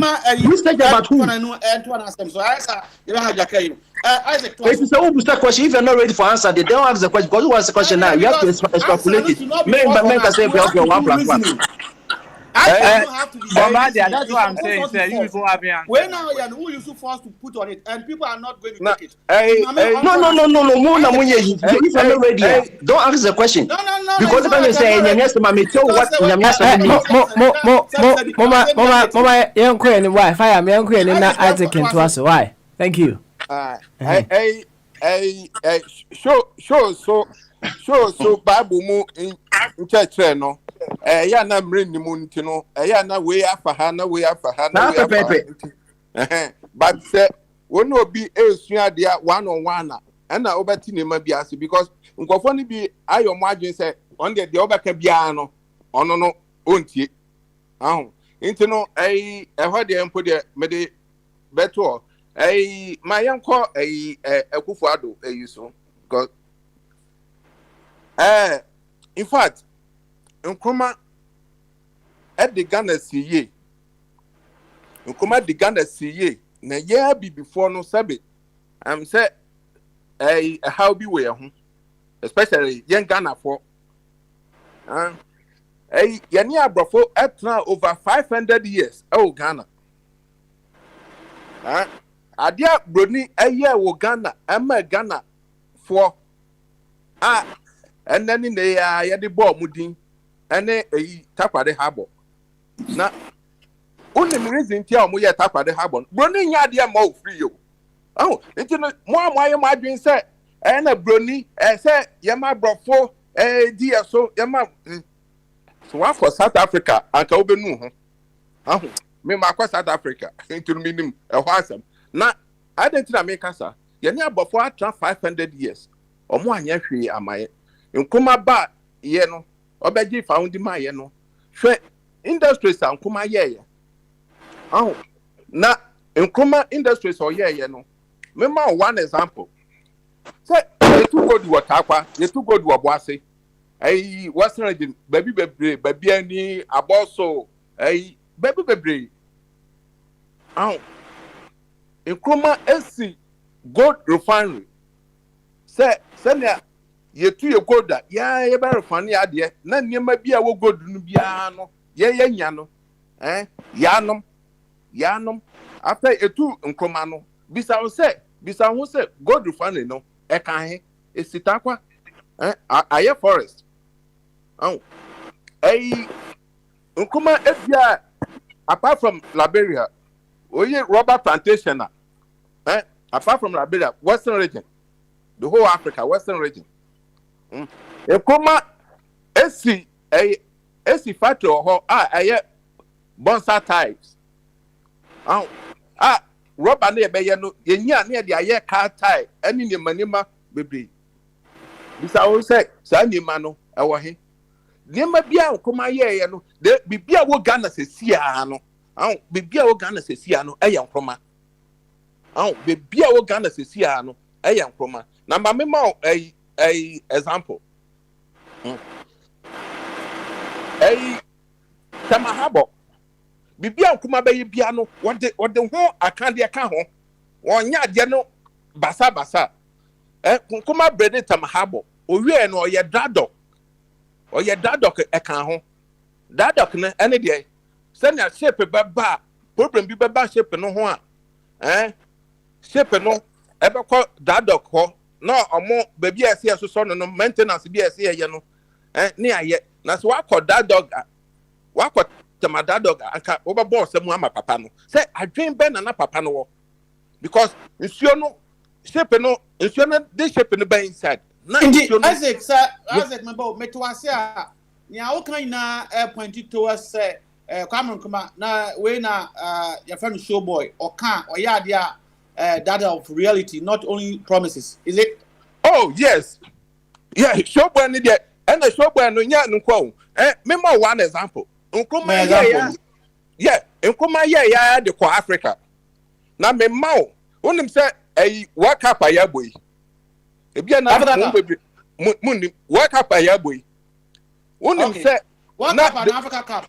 research about who so you have your case Isaac if you say who question if you're not ready for answer they don't ask the question because who wants the question now you have to extrapolate it make say you have your 1+1 that's what I'm saying. Sir, you before having when now who you so forced to put on it and people are not going to take it. No. If you're not ready, don't ask the question. No. Because the person say, Mama, young queen, why? Fire me, young queen, and not Isaac into us. Why? Thank you. So Bible mu in church no ya na mre ni mu ntino ya na we afa ha na but say won obi esua dia one on one na obeti ne ma biase because nkofo ni bi ayo mo adwen say on de obeka bia no ono no ontie ahụ ntino ehọ de empo de me de beto ma yankọ Akufo Addo so because in fact Nkrumah at the Ghana CA Nkrumah the Ghana CA na yeah be before no sabe say how be we especially young Ghana for yani abrofo etna over 500 years Ghana adia broni wo Ghana Ghana for and then in the ball mudin and Takwade Harbor. Now, only reason tell me Takwade Harbor. Brony yadia more free you. Oh, it's more my dream said, and a brony, said, Yama brofo, dear so Yama. So one for South Africa, and Tobenu. Oh, me Marco South Africa, into meaning a wasam. Now, I didn't make us, Yanya before 500 years, or more than ye am I. Nkrumah ba ye no obeji found ma ye no hwe industries an Nkrumah ye na Nkrumah industries o ye no mema one example say you too go do Watakwa you too go do Obuasi western region baby ani Aboso baby Nkrumah esi gold refinery say yetu ye goda ye ba refane ade na niema bia wo godu no bia no ye nya no yanom after etu Nkrumah no bisa ho se gold refane no e kan he esitakwa aye forest Nkrumah ebia apart from Liberia oye rubber plantation apart from Liberia, Western region, the whole Africa, Western region. Ekoma esi factory ho aye bonsa types. Rubber na ebe ye no yenya na de aye car tie ani ne manima bebre. Bisa wo say sa nima no ewo he. Nima bia nkoma ye no de bibia wo Ghana sesia no. Bibia wo Ghana sesia no eye nkoma. Bibia wo Ghana sesia no eye nkoma. Na mama ma example. Tamahabo. Bibia nkoma be bia no wode ho akande aka ho. Wonya de no basa. Nkoma brede tamahabo. Owie no oye dadok. Oye dadok eka ho. Dadok ne ene de send ya shape baba problem bi baba shape no ho a shape no ebe ko dadok ho no omo baby ase so no maintenance bi ase ye no ne aye na so wakọ dadok wakọ tama dadok aka oba boss mu ama papa no say adwen be na papa no wo because nsuo no shape no nsuo no dey shape no be inside na nsuo no Isaac member meto ase a nya wo kan na point towards say Kwame Nkrumah na we na your friend Showboy or ya dia data of reality, not only promises, is it? Oh yes, yeah. Showboy ni there, and the Showboy no nya nkwa. Me ma one example. Nkrumah yeah. Nkrumah ya de kwa Africa. Na me ma o. Unim say work up ya boy. Ebia na mun work up ya boy. Unim say World Cup and Africa Cup.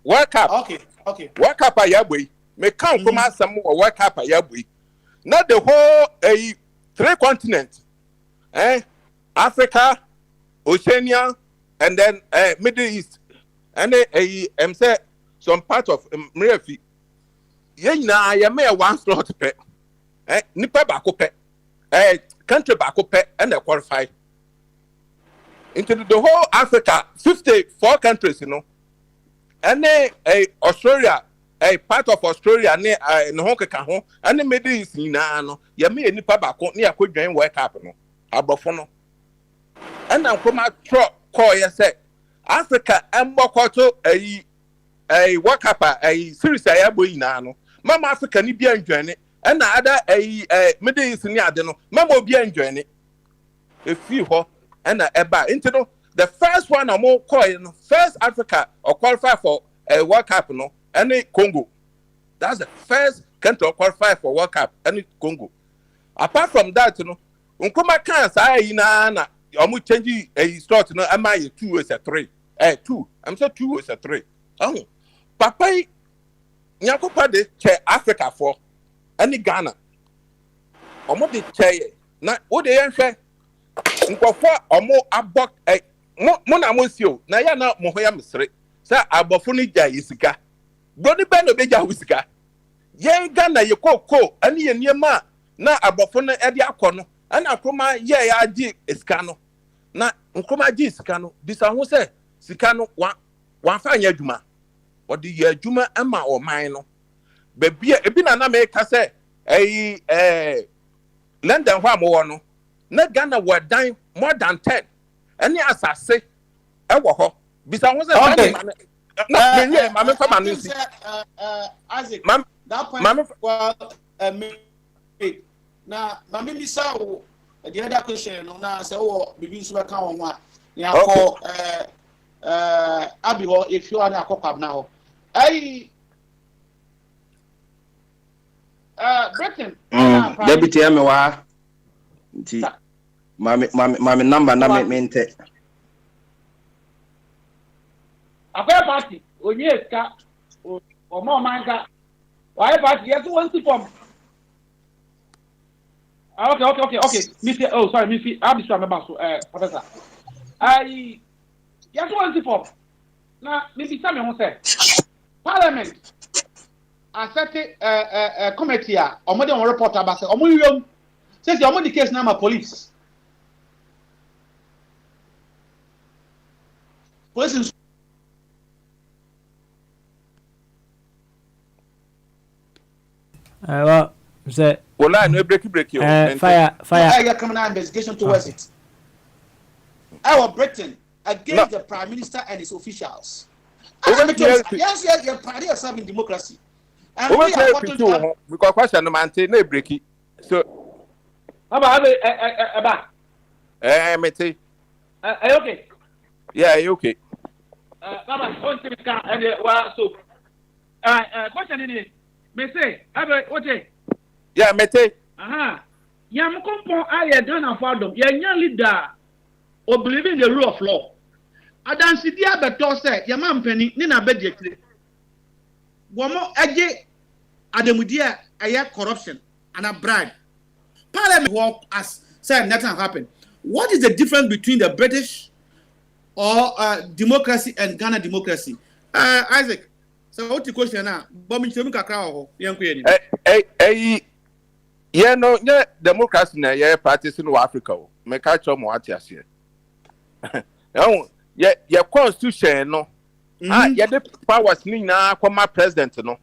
World Cup. Okay. World Cup ayaboy. Me count from some World Cup ayaboy. Not the whole 3 continents. Africa, Oceania, and then Middle East. And say some part of Mrefi. Na ya me one slot pe. Nipa ba ko pe. Country ba ko pe and they qualify. Into the whole Africa, 54 countries, you know. And then Australia, a part of Australia, and Hong Kong, and the Middle East, no. You may any papa near could join World Cup, no. Abofono. And now come out call you say Africa and Mokoto a World Cup, a series I have no. Mama Africa ni be enjoying it, and other a Middle East near the no. Mama be enjoying it. If you and eba into the first one I'm more calling first Africa or qualify for a World Cup no any Congo. That's the first country to qualify for World Cup any Congo. Apart from that, you know, unkoma can say na omu change a start no am I 2 is a 3. 2. I'm so 2 is a 3. Papa nyakopa de che Africa for any Ghana. Omo de che na wo de yenhwe nkofo omo abok mo na mo sio na ya na mo hoya misre sa abofo ni gya yisika broni be no be gya wisika ye Ghana ye kokko ani ye niema na abofo no e de akọ no ana akoma ye ya agi esika no na nkoma agi esika no bisa ho se sika no wa fa anya adwuma odi ye adwuma ama o man no be bia ebi na me ka se London ho amwo no na Ghana were dying more than 10. Any assassin, ewo ho. Bisa won say Isaac, that point now mama bisa o the other question no na say o bibi so ka won a ya ko abi ho if you are na akokab na ho Britain deputy amewa nti mami number na mente Akwa party onye ska o mo manga why party yes one form okay Mr. Oh sorry Mr. Abisha member so professor yes one form na maybe some who say parliament accept committee a omo dey report about say omo yom say omo the case na ma police Well, say. Well, I know break you. Fire. I criminal investigation towards it. Our Britain against the Prime Minister and his officials. Yes, you're party of serving democracy. And we are wanting to because question no man say no break it. So mate. Okay. Yeah, you okay. Baba, one thing and so question in me say, what? Yeah, mate. Yam kompon aye Ghana fadom. Yan leader or believe in the rule of law. Adansi dia beto say yam penny ni na bedie. Womo aje ademudia aye corruption and a bribe. Parliament work as said nothing happened. What is the difference between the British or democracy and Ghana democracy? Isaac, so what the question now? Bombing to kakra ho yanku ni. Yeah, no, yeah, democracy na yeah parties in Africa. Me catch mo ati ase. Yeah, constitution no. Yeah, the powers ni na kwama president no.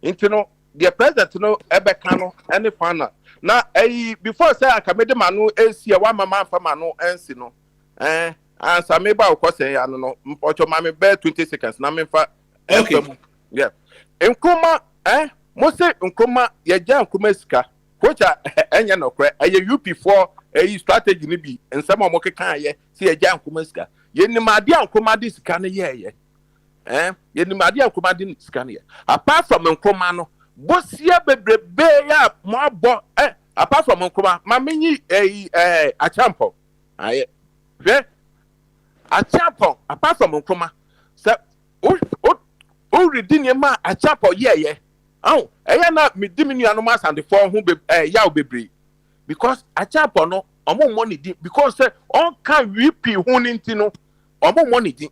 Into no, the president no ebeka no any final. Na before say akamede manu ensi wa mama fama no ensi no. Answer me ba ko say ano no. Mpocho mame be 20 seconds na me fa. Okay. Yeah. Nkuma mo say nkuma ye ja nkuma sika. Which enya no kre UP4 strategy ni bi nsem o mo keka ye se ye ja nkuma sika. Ye ni made nkuma di sika ne ye. Ye ni made nkuma di sika ne ye. Apart from nkuma no bosia bebrebe ya mo abo apart from nkuma ma menyi achampo aye hwe achampo apart from nkuma se o ready ni ma achampo ye oh na me diminu anoma sande for hu yaw bebre because achampo no omo money di because say on can VP hu ni ntino omo money di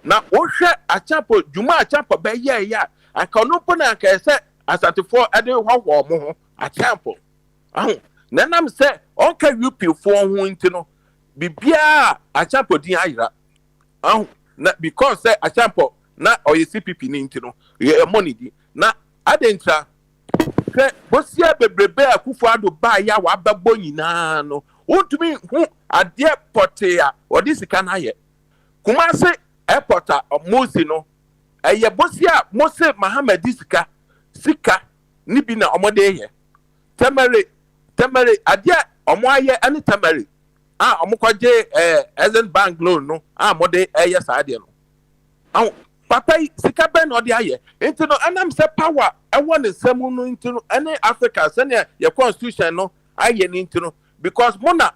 na o hwe achampo juma achampo be ye ya aka no po na ka say asante for ade ho mo ho achampo oh na nam say on can VP for hu ntino bibia achampo din ayira oh na because say achampo na oye CPP ni ntino ye money di na adentra bosia bebrebe akufo ado ba ya wa babbo nyina no wontumi hu ade pote a odi sika na ye kumase airport a mosi no eye bosia mose Mohammed sika ni bi na omode ye temere ade omo aye ani temere omukwaje Ezen Bank loan no mode eye saade no papa sika ben no de aye enti no anam se power e won semu no enti no ene Africa se ne your constitution no aye ni enti no because mona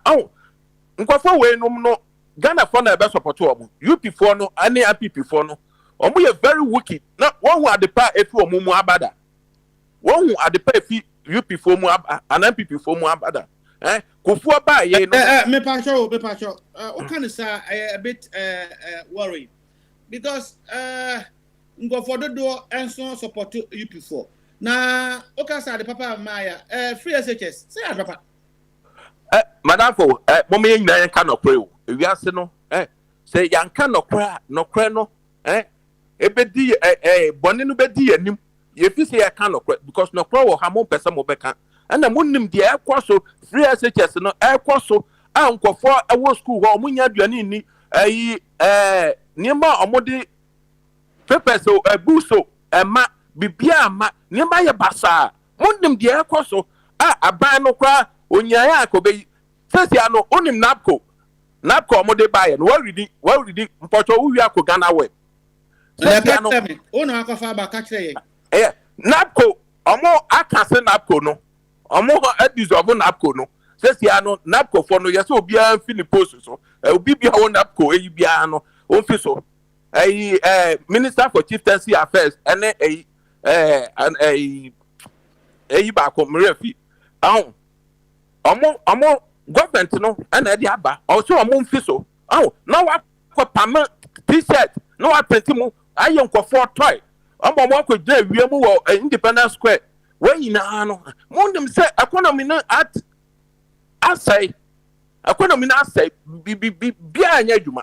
nkofo we no Ghana for na be support omo UP4 no ane APP4 no omo ye very wicked na won hu adepa efi omo mu abada won hu adepa efi UP4 mu an APP4 mu abada kofu ba ye no me pa show o kan say a bit worried because go for the door and so support UP4 na okasa the papa maya free SHS say papa madam for mommy na yan kan okre o ewiase no say yan kan okra no ebedi bone no bedi yanim ye fi say yan kan okra because no okra wo ha mo pese mo beka na monnim de ekwoso free SHS no ekwoso ankofo ewo school ho munya aduane ni niema omode papers buso ema bibia ma niema ye basa mondim de ekoso aban no kra onyaya akobe sesia no onim napco omode baye no wa ridi mpoto uwi akọ Ghana web sesia no ono akofa ba ka kire ye napco omo akase napco no omo dissolve napco no sesia no napco for no yeso obia fini post so obi bia won napco bia no onfi so Minister for Chieftaincy Affairs and ba ko mrefi omo government no and e aba also omo nfi so na wa ko pama t-shirt no wa print mu ayen ko for toy omo mo ko dey wiemu wo Independence Square when ina no mondem say economy no at asai economy na asai bia anya adwuma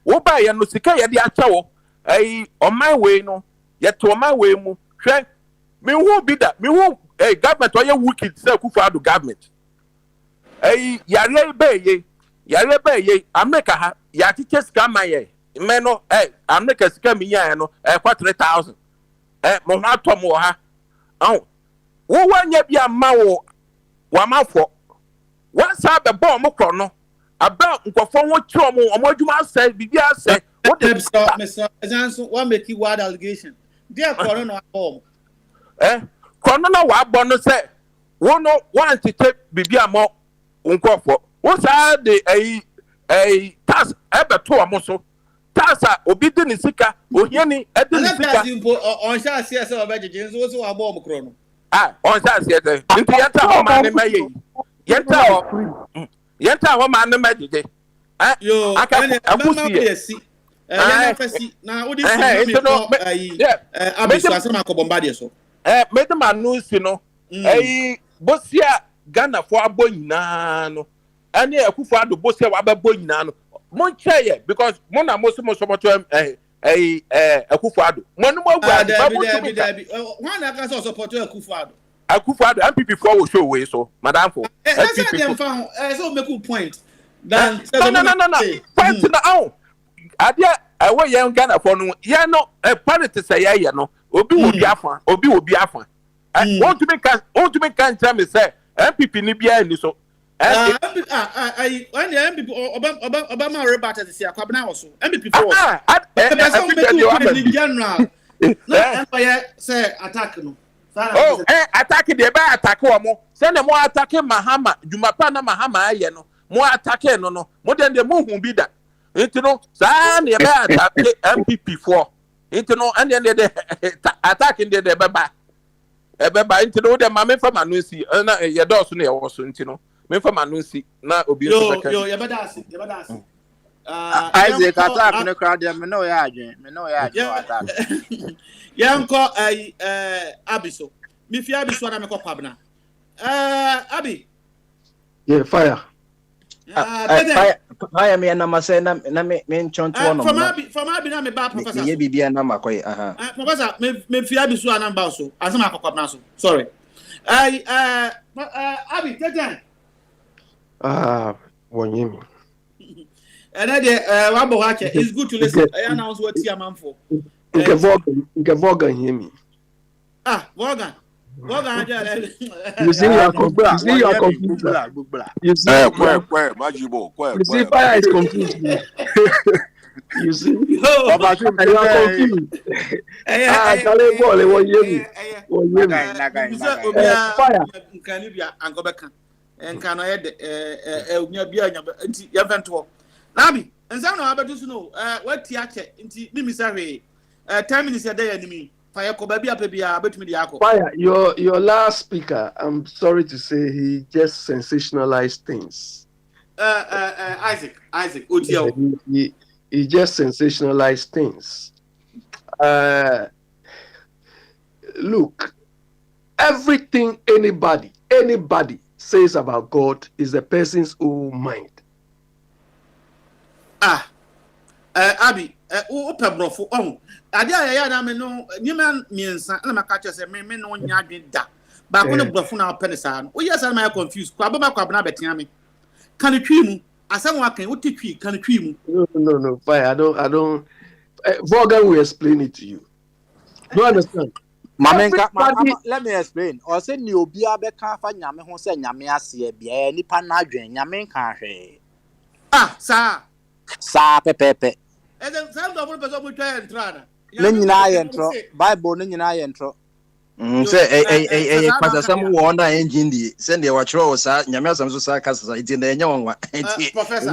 wo ba ye no sika ye de acha wo on my way no ye to my way mu hwe Me who be that? Me who government or you wicked say Kufuor government. Yare be America ha ya teachers come my meno America scam me ya no 4,000 mo na to mo ha wo wanya bia ma wo wa mafo wa sa be bo mo kro no aba nkofo wo kiro mo omo adwuma say bibia say what the Mr. Johnson one make you word allegation there kro no abom kono na wa bo no say wo no want to take bibia mo nkofo wo sa de tax ebeto omo so tax obi de ni sika ohiani e de ni sika on sha see say obejeje nso so abom kro no on sha see say nti yenta ho ma ne maye yenta ho ma ne majeje yo aka akusi na odi si abisu asema akobombade so mede manu si no bosia Ghana for abo nyina no ane Akufo Addo bosia wa babo nyina no mon cheye because mon na moso moto Akufo Addo mon mo gwa Dabi one na ka support Akufo Addo MPP for wo show we so madam for so make a point then no point na adia we yen Ghana for no ye no politics ye no obi wo bi afa want to make can tell me say MPP ni bia ni so when the MPP Obama rebate this year kwabena wo so MPP for general no empire say attack no attack the be attack wo mo say na mo attack Mahama Jumapa na Mahama aye no mo attack no mo den de mo hu bi da nti no sa na be attack MPP for nti no and the attack in the beba ebeba nti no de ma me fa manusi na ye do so na ye wo so nti no me fa manusi na obi so ka yo ye beda asi Isaac attack no crowd dem no ya adwen attack yanko abiso mi fi abiso na me ko kwabna abi fire fire me na masay na me nchonto no from abi na me ba professor ye bibia na makoy professor me fi abiso na ba so asema akokwabna so sorry abi tete wonyemi and then wa bo ha che it's good to listen I announce what your man for nke Vorgan hear me Vorgan you see your computer you see majibo you see fire is confused you see Baba you are confused tale ball wonyemi fire nkani bia ankobeka enka no yede unya bia nya nti yevento nabi ensam na abedu so no wati ache nti mimi sawe 10 minutes a day enemy fire ko baby apebia betumi de akọ fire your last speaker I'm sorry to say he just sensationalized things Isaac Odio he just sensationalized things look everything anybody says about God is the person's own mind. Abi, o pebrofo on. Ade ayaya na me no nyima miensa na maka che se me no nya adwen da. Ba ko no brofo na penisa no. O yes na my confused. Kwa baba kwa na betia me. Kan twi mu, asem wa kan o twi kan twi mu. No, fire. I don't Vorgan will explain it to you. Do you understand? Let me explain. Or say ni obi abeka fa nyame ho say nyame ase bia nipa na adwen nyame nka hwe. Sa pepepe. Then some of the people try and try. Le nyina ye ntro. Bible ne nyina ye ntro. Say kwasa some wonder engine di. Send your watcher sa nyame asam so sa kasa iti na enye wonwa. Professor.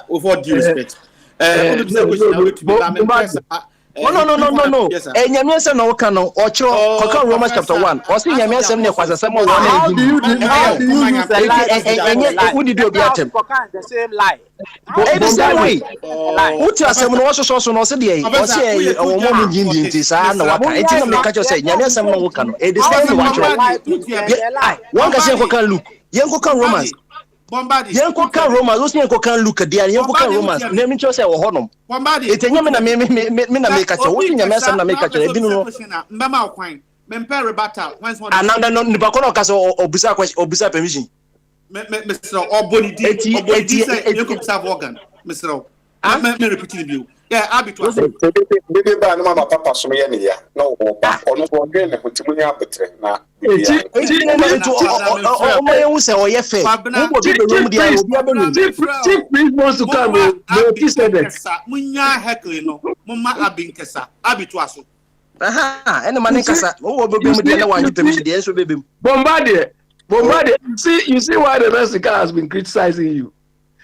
With all due respect. No. Nyame asem na woka no ochiro koka Romans chapter 1. O say nyame asem ne kwasa some wonder engine. How do you use the lie? Who did you be atem? The same lie. The same way. Who tell asem no so no say dey. O say o mo mu gindi nti sa na waka. Enti na me ka cho say nyame asem na woka no. The same way watch. One ka say koka Luke. Yen koka Romans. Yen koka Romans. O say yen koka Luke dia. Yen koka Romans. Na me cho say wo honom. Enti nyame na me na me ka cho. Wo nyame asem na me ka cho. Ebi no. Mbama okwan. mempa rebata once one ananda no nipa kono kasa obusa question obusa permission Mr. Obonidi say you come serve organ Mr. Me repeating you yeah abi to bebe ba no mama papa so me ne ya no wo pa ono so ngwe ne kutimunya abetre na Chief Priest wants to come. He said that. Munya heckling no mama abin kesa abi to aso ene mane kasa wo bebe mu de na wa nyi permission de enso bebe Bombardier, you see why the Mexican has been criticizing you.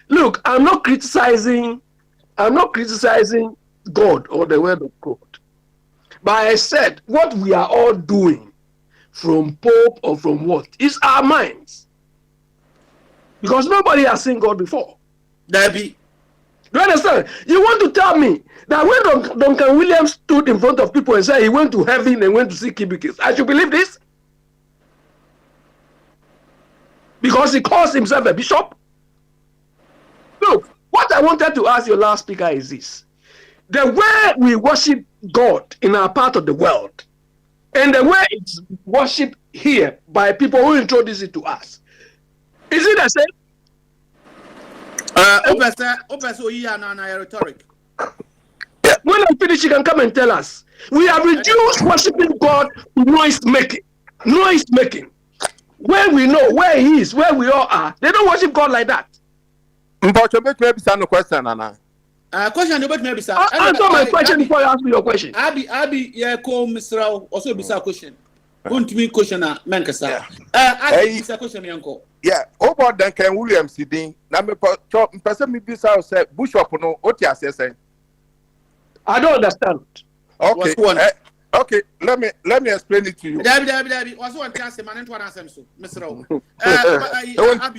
Look, I'm not criticizing God or the word of God. But I said what we are all doing from Pope or from what is our minds. Because nobody has seen God before. Debbie. Do you understand? You want to tell me that when Duncan Williams stood in front of people and said he went to heaven and went to see cubicles, I should believe this? Because he calls himself a bishop? Look, what I wanted to ask your last speaker is this. The way we worship God in our part of the world and the way it's worshipped here by people who introduce it to us, is it the same? Rhetoric. When I finish, you can come and tell us. We have reduced worshiping God to noise making. Noise making. When we know where he is, where we all are, they don't worship God like that. But you make maybe some question, Nana. Question about maybe sir. Answer my question before you ask me your question. Abi, yeah, call Mr. Also bisa question. Won't me question na menkasa. Bisa question yanko. Yeah, over Duncan Williams sitting. Na me person me bisa say Bishop no oti asese. I don't understand. Okay. Okay, let me explain it to you. Dabi. Was one answer man into answer so. Mr.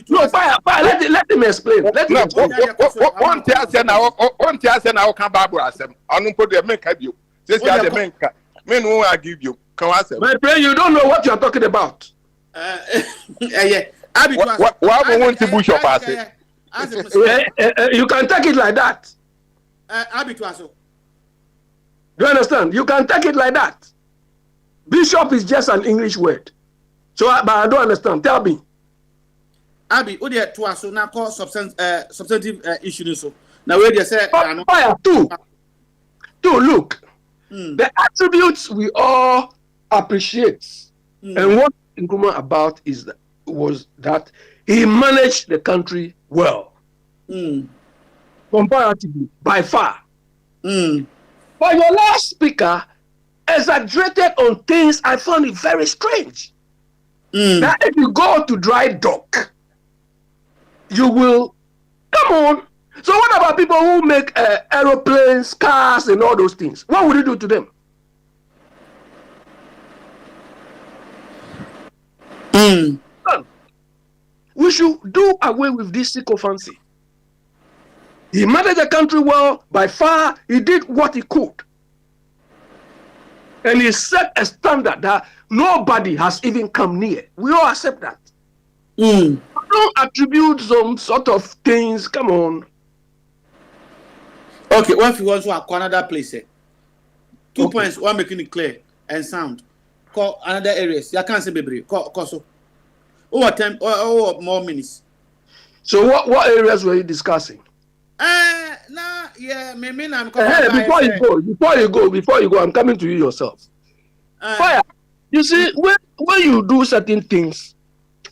No, fire. Let him explain. Let him explain. One answer now can Bible asem. Anu put the men kabio. Just the men ka. Men who I give you. Can I say? My friend, you don't know what you are talking about. Yeah. Why want to Bishop asem? You can take it like that. Abi to aso. Do you understand? You can take it like that. Bishop is just an English word. So, but I don't understand. Tell me. Abi, what they to us now call substantive issues. So now where they say fire two. Look, the attributes we all appreciate, and what Nkrumah about was that he managed the country well, comparatively by far. But your last speaker exaggerated on things I found it very strange. That if you go to dry dock, you will come on. So what about people who make aeroplanes, cars, and all those things? What would you do to them? We should do away with this sycophancy. He managed the country well. By far, he did what he could. And he set a standard that nobody has even come near. We all accept that. Don't attribute some sort of things. Come on. Okay, what if you want to acquire another place? 2 points, one making it clear and sound. Call another areas. You can't say baby. Call so. More minutes. So what areas were you discussing? Yeah, maybe I'm before you go, I'm coming to you yourself. Fire. You see, when you do certain things,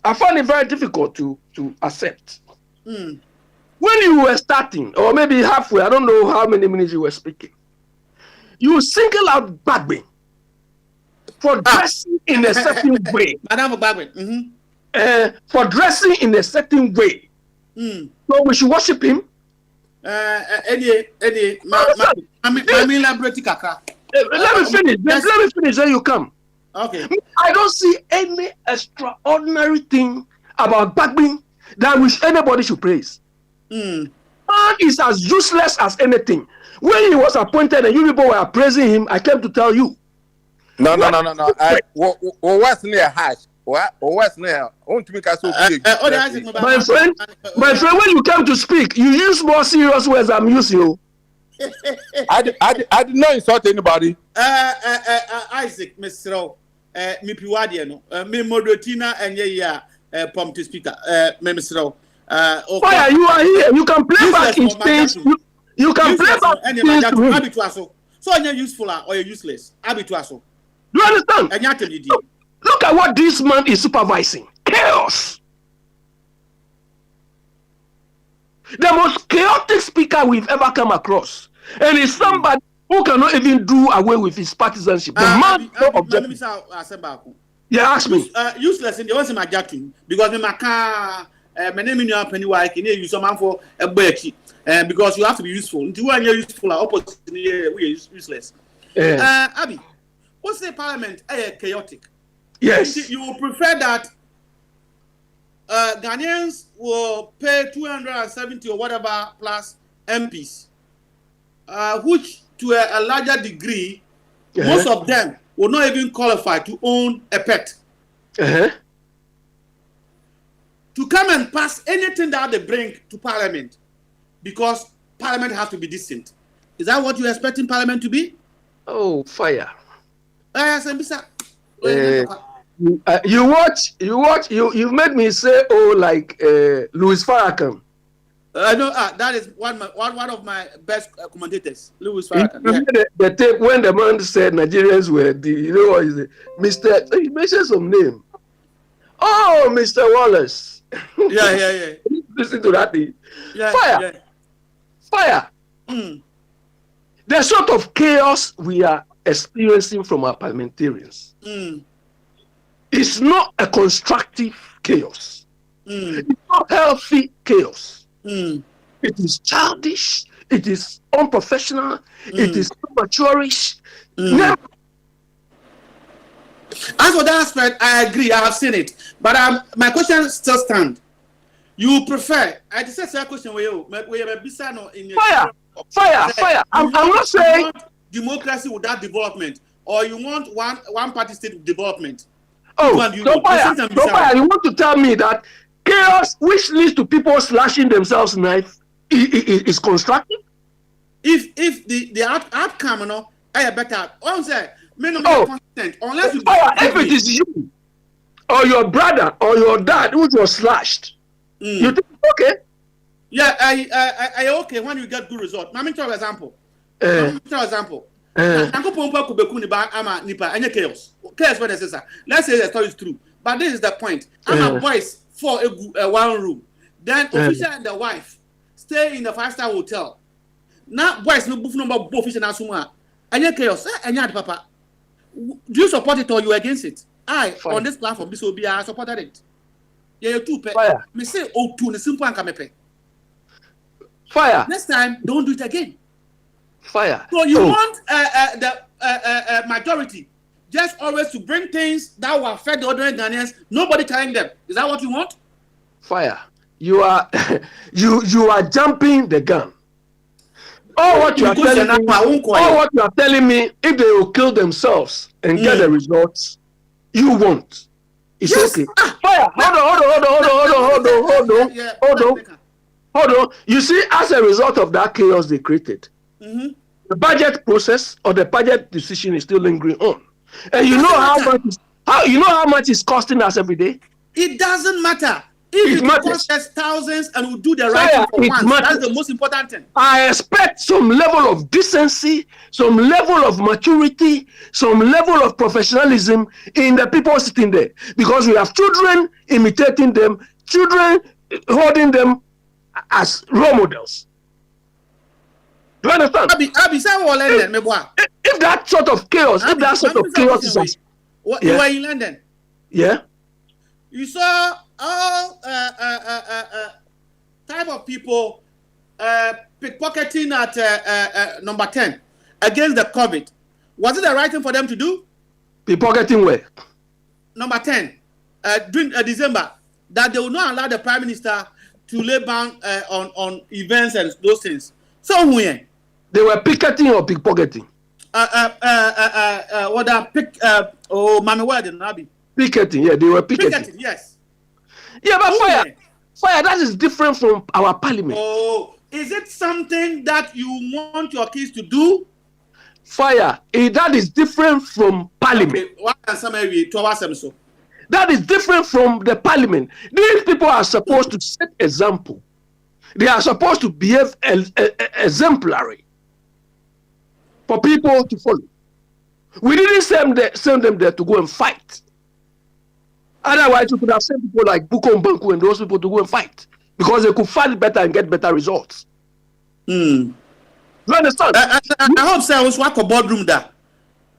I find it very difficult to accept. When you were starting, or maybe halfway, I don't know how many minutes you were speaking, you single out Bagbe for dressing in a certain way. Madam Bagbe. For dressing in a certain way. So we should worship him. Let me finish, then you come. Okay. I don't see any extraordinary thing about Bagbe that which anybody should praise. Man is as useless as anything. When he was appointed and you people were praising him, I came to tell you. No. What's near hash? What's near? My friend, when you came to speak, you use more serious words than I'm using. I did not insult anybody. Isaac, Mr. me piwade no me moderatina enye ya prompt speaker me misro Fire, you are here. You can play back in space. You can play back in space. So are you useful or you useless? Abituaso. Do you understand? Look at what this man is supervising. Chaos. The most chaotic speaker we've ever come across. And it's somebody who cannot even do away with his partisanship. The man yeah, ask me. Useless in the ones in my jacking because my name in your penny why can you some man for a becky because you have to be useful. Until when you're useful, opposite we are useless. Abby, what's the parliament chaotic? Yes. You would prefer that Ghanaians will pay 270 or whatever plus MPs, which to a larger degree, most of them will not even qualify to own a pet. To come and pass anything that they bring to Parliament, because Parliament has to be decent. Is that what you're expecting Parliament to be? Oh, fire. You've made me say, oh, like Louis Farrakhan. No, that is one of my best commentators, Louis Farrakhan. The tape when the man said Nigerians were you know what is it? Mr. He mentioned some name. Oh, Mr. Wallace. Yeah. Listen to that thing. Yeah, fire. Fire. The sort of chaos we are experiencing from our parliamentarians. It's not a constructive chaos. It's not healthy chaos. It is childish. It is unprofessional. It is mature-ish. As for that aspect, I agree. I have seen it. But my question still stands. You prefer? I just said a question where you fire. I'm not saying democracy without development, or you want one party state development. Oh, so fire. You want to tell me that chaos, which leads to people slashing themselves knife, is constructive? If the outcome, you know, I better. I'm saying, unless you if it is you or your brother or your dad who was slashed, you think okay? Yeah, I okay when you get good result. Let me tell you an example. Let's say the story is true, but this is the point. I'm a boys for a one room. Then official and the wife stay in the 5-star hotel. Now boys no both number both official and asuma. Any chaos, papa. Do you support it or you against it? On this platform, this will be I supported it. Yeah, you too. Me say two the simple and come pay. Fire. Next time, don't do it again. Fire. So you want the majority just always to bring things that will affect the ordinary Ghanaians, nobody telling them. Is that what you want? Fire. You are you are jumping the gun. All what you are telling me, if they will kill themselves and get the results, you won't. It's okay. Fire. Hold on. You see, as a result of that chaos they created, the budget process or the budget decision is still lingering on. And you know how much it's costing us every day? It doesn't matter. If it costs us thousands and we do the right thing for once, that's the most important thing. I expect some level of decency, some level of maturity, some level of professionalism in the people sitting there. Because we have children imitating them, children holding them as role models. Do you understand? If that sort of chaos, is... You were in London? Yeah. You saw all type of people pickpocketing at number 10 against the COVID. Was it the right thing for them to do? Pickpocketing where? Number 10, during December, that they will not allow the Prime Minister to lay ban on events and those things. So when they were picketing or pickpocketing? Mami, where did not be? Picketing, yeah, they were picketing. Picketing, yes. Yeah, but fire, that is different from our parliament. Oh, is it something that you want your kids to do? Fire. That is different from parliament. That is different from the parliament. These people are supposed to set example. They are supposed to behave exemplary for people to follow. We didn't send them there to go and fight. Otherwise, we could have sent people like Buko Mbanku and those people to go and fight because they could fight better and get better results. You understand? I hope so. I was work a boardroom there.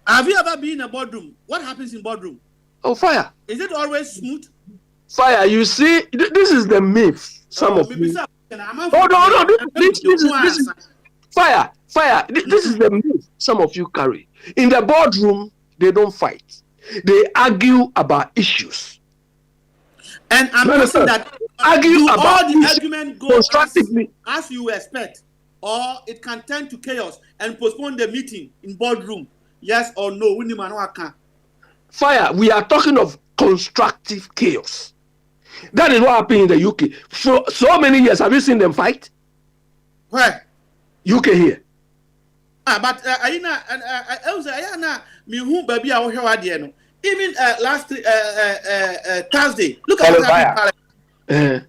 Have you ever been in a boardroom? What happens in boardroom? Oh, fire. Is it always smooth? Fire, you see, this is the myth. Some of you. Oh, no. This is fire. This is the myth some of you carry. In the boardroom, they don't fight. They argue about issues. And I'm not saying that argue about all the argument go as you expect, or it can turn to chaos and postpone the meeting in boardroom. Yes or no? Fire, we are talking of constructive chaos. That is what happened in the UK. For so many years, have you seen them fight? Where? UK here. But even last Thursday, look at what happened.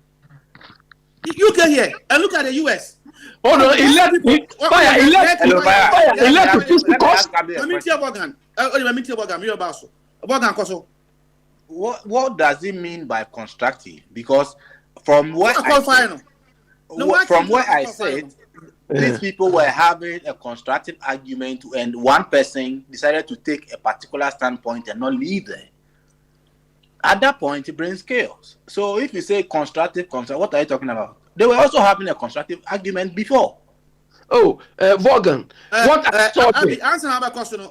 UK here and look at the US. Oh no, he left to fisticuffs. What does it mean by constructive? Because from what I said, these people were having a constructive argument and one person decided to take a particular standpoint and not leave there. At that point, it brings chaos. So if you say constructive, what are you talking about? They were also having a constructive argument before. Oh, Vaughan, what I thought... The answer to my question,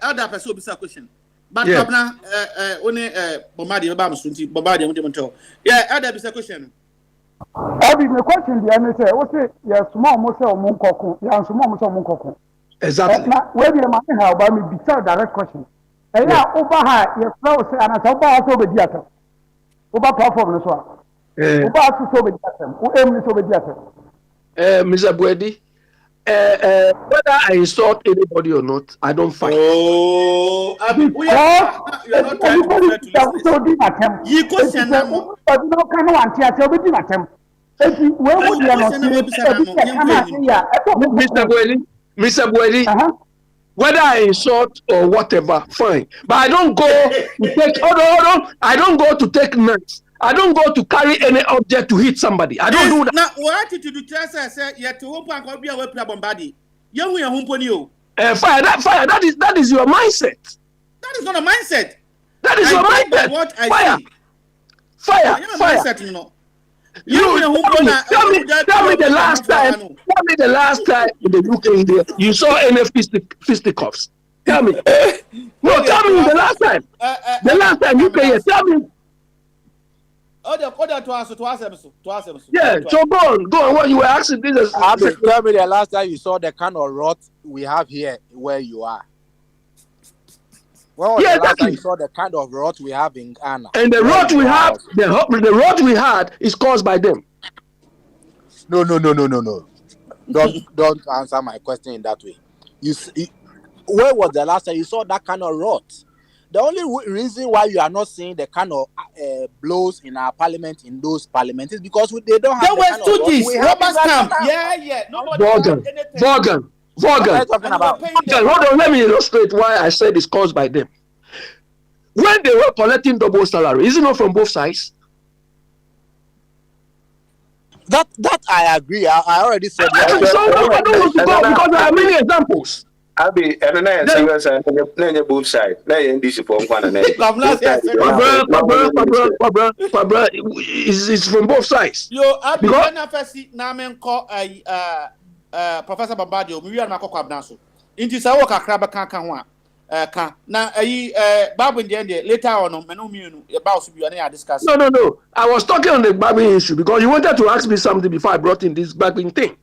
other person will question. But only Bombardier, yeah, other question. Abi, the question the answer. What say? Yes, small muscle munkoko. Yes, small muscle munkoko. Exactly. Where the man have about me be direct question. And yeah, over high, yes, no, and I saw also the theater. Over platform as well. Over also the theater. Who aim to the theater? Mr. Bwedi, whether I insult anybody or not, I don't fight. Oh, we are not trying to you question them. But no kind of one teacher will be my temp. Where would you not Mr. Bwedi, whether I insult or whatever, fine. But I don't go to take I don't go to take knives. I don't go to carry any object to hit somebody. I don't do that. Now, what to do? Just say you to home and be away from Bombardie. You will home you. Fire. That is your mindset. That is not a mindset. That is your mindset. What I see. Fire. Mindset, you know. Tell me the last time. Tell me the last time in the UK you saw any fisticuffs. Tell me. No, tell me the last time. The last time you came here. Tell me. Yeah, so go on. What you were asking this is. Tell me the last time you saw the kind of rot we have here where you are. When was the last time you saw the kind of rot we have in Ghana? And the rot we have, the rot we had is caused by them. No. Don't answer my question in that way. Where was the last time you saw that kind of rot? The only reason why you are not seeing the kind of blows in our parliament, in those parliaments, is because they don't have the kind of blows. Yeah. Vaughan. Hold on, let me illustrate why I said it's caused by them. When they were collecting double salary, is it not from both sides? That I agree. I already said that. I don't want to go because there are many examples. Abi, and then both sides. It's from both sides. Yo, Abi, NFSC namen ko Professor Bombardier, we are not abnaso. Inti sa wo kakra ba kan ho a ka na Bible in the end later on menu about to be on discuss. No. I was talking on the Bible issue because you wanted to ask me something before I brought in this Bible thing.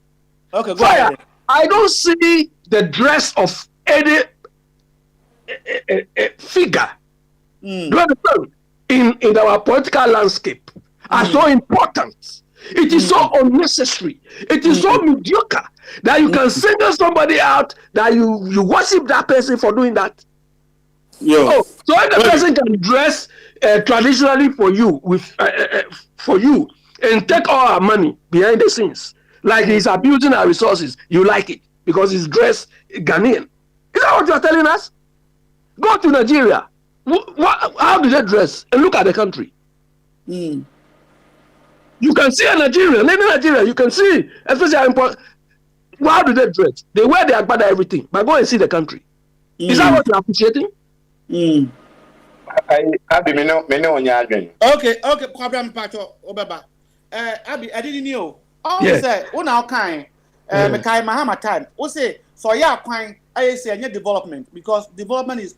Okay, go ahead. I don't see the dress of any figure in our political landscape are so important It is so unnecessary. It is so mediocre that you can single somebody out that you worship that person for doing that. Yo. So if the person can dress traditionally for you and take all our money behind the scenes, like he's abusing our resources, you like it because he's dressed Ghanaian. Is that what you're telling us? Go to Nigeria. How do they dress? And look at the country. You can see a Nigerian, in Nigeria, you can see, especially how do they dress? They wear their agbada everything, but go and see the country. Is that what you're appreciating? Abi, me no again. Okay, Kwabram Pacho, Obaba. Abi, I didn't know. Oh, say, now kind, Mekai Mahama time. Say, so yeah, kind, I say, development, because development is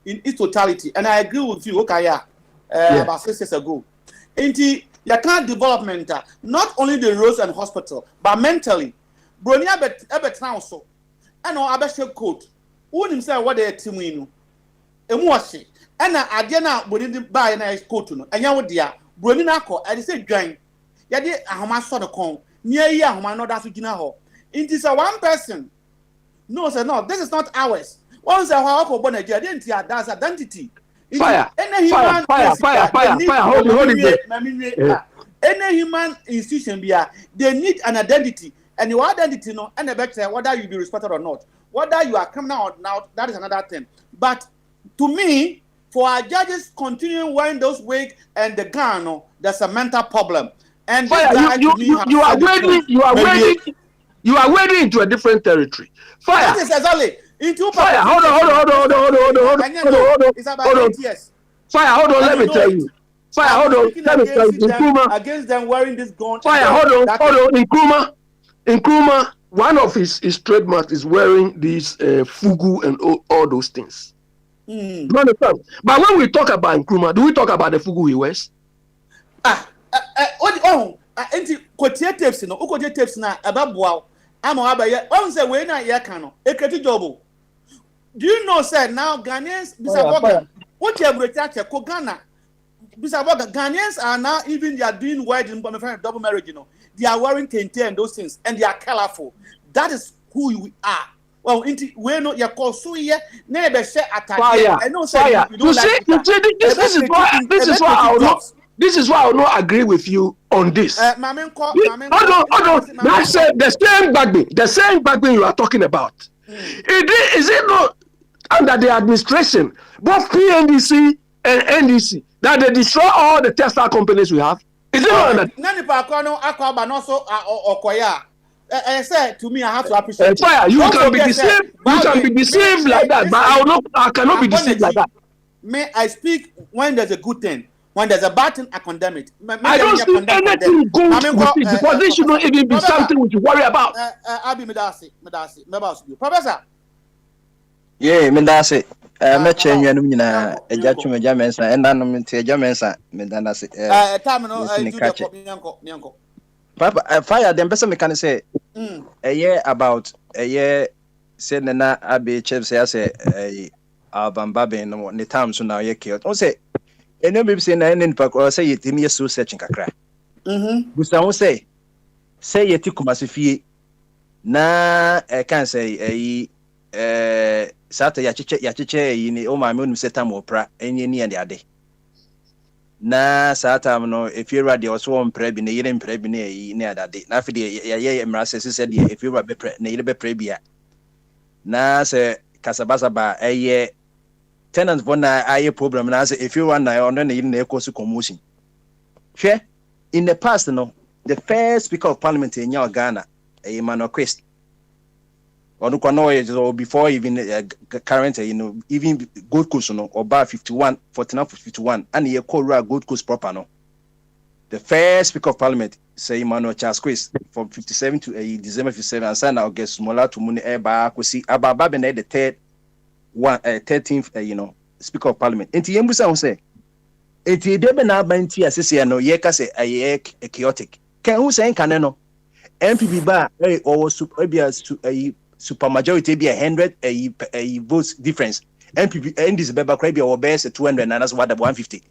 in its totality. And I agree with you, okay, about 6 years ago. You can't development, not only the roads and hospital, but mentally. Bronia bet so. And no, I bet your coat. Who himself what they team in? Emuashi. And I did not buy a nice coat. And you dear, Bronina ko, I say, Jane. Yadi, I saw the con. Near ya, whom I know that's it is a one person. No, sir, no, this is not ours. Once a while for Bonaja, identity, that's identity. Fire. Hold it. Any human institution, they need an identity. And your identity, no, and the better whether you be respected or not. Whether you are criminal or not, that is another thing. But to me, for our judges continuing wearing those wigs and the gown, no, there's a mental problem. And Fire, you are wading into a different territory. Fire. That is exactly. Fire. Hold on. Fire. Hold on. Let me tell you. Fire. Hold on. Let me tell you. Against them wearing this gun. Fire. Hold on. In Nkrumah, one of his trademarks is wearing these fugu and all those things. You understand? But when we talk about Nkrumah, do we talk about the fugu he wears? Tapes, no, ukoje tapes na ababoa. Amo abaye. On say we na ye kan no. Eketi job. Do you know say now Ghanaians bisaboga. What you brecha che ko Ghana. Bisaboga Ghanaians are now even they are doing wedding double marriage, you know. They are wearing kente and those things and they are colorful. That is who you are. Well, we know your call so here never share attack. I know say you see, this is why I will not agree with you on this. Hold on. That's the same backbone you are talking about. Is it not under the administration, both PNDC and NDC, that they destroy all the textile companies we have? Is it not under? I said to me, I have to appreciate. Fire, you can be deceived. You can be deceived like that, but I cannot be deceived like that. May I speak when there's a good thing? When there's a bad thing, I condemn it. I don't see anything good with it because this should not even be something we should worry about. Abi Medasi, Professor. Yeah, Medasi. Me change you nyina eja twuma jamensa enda no mte jamensa medanasi time no nyanko Papa fire dem pesa me can say a year about a year say na abi chef say abamba no ne time so na ye ke o say eno be say na ne pa ko say yetimi yeso searching kakra busa won say yeti kumasifie na can say sata ya chiche yi ni o ma me onu setam opra enye ni ade ade na sata no efiera de oso ompra bi na yire mpra bi na yi ni ade na afi de ya emra se de efiera be pre na yire be pre bia na se kasabasa ba eye tenants bona aye problem na se efiera na ono na yire na ekosu commotion hwe in the past no the first speaker of parliament in Ghana Emmanuel Quest or before even current, even Gold Coast, or bar 51, 49-51, and he called Gold Coast proper. No, the first speaker of parliament, say Emmanuel Charles Quist, from 57 to December 57, and sign August smaller to Muni Eba, Kusi, Abababene, the 13th, speaker of parliament. And Tiembusa say, it debe na banti asese no yeka say a chaotic. Can who say caneno? MPP bar or super majority be 100 a votes difference. MPP and this beba cry be our best 200 and that's what 150.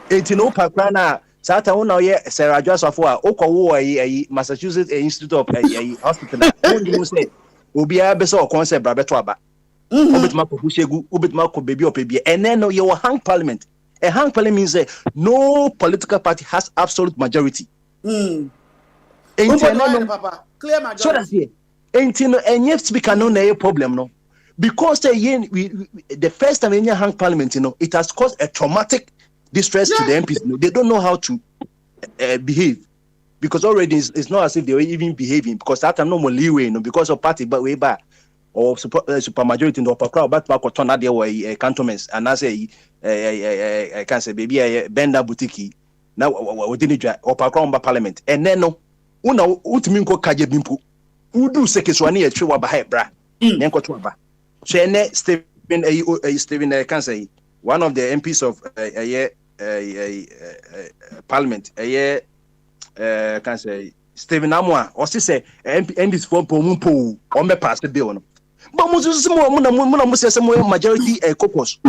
It no pakrana Sata una ye Sarah Joseph wa okowo ayi Massachusetts Institute of Hospital. Who say obia be so concept bra beto aba. Obetuma ko bushegu, obetuma ko baby opebia. And then you hang parliament. A hang parliament means no political party has absolute majority. Papa, Clear majority. So that's here. And yet speaker no na problem no. Because the first time in hang parliament, it has caused a traumatic distress to the MPs. They don't know how to behave, because already it's not as if they were even behaving, because that time no more leeway, because of party but way back or super majority in the upper crowd back or turn out there were cantonments, and I say I can't say baby benda boutique now we didn't upper crowd parliament, and then no una ultiminko kaje bimpu udu sekeswani etwe wa ba bra nenko to ba so ene Stephen can say one of the MPs of parliament can say Stephen Amwa or say MPs for pomumpo on me pass the bill no but muna majority caucus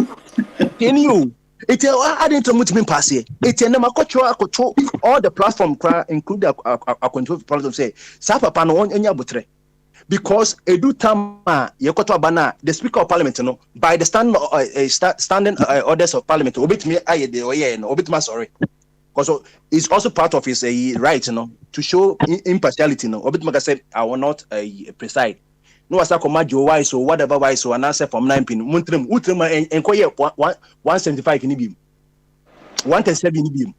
can you it I didn't tell me pass here it and control all the platform include a control platform say sapa pa no enya butre because edu tama yekoto abana the speaker of parliament no by the standing orders of parliament obitmi ayede oye no obitma sorry because it's also part of his right to show impartiality obitma said I will not preside no asa komajo why so whatever why so and answer from 9 pin muntrim utrema enkoye 175 ni bim 137 ni bim.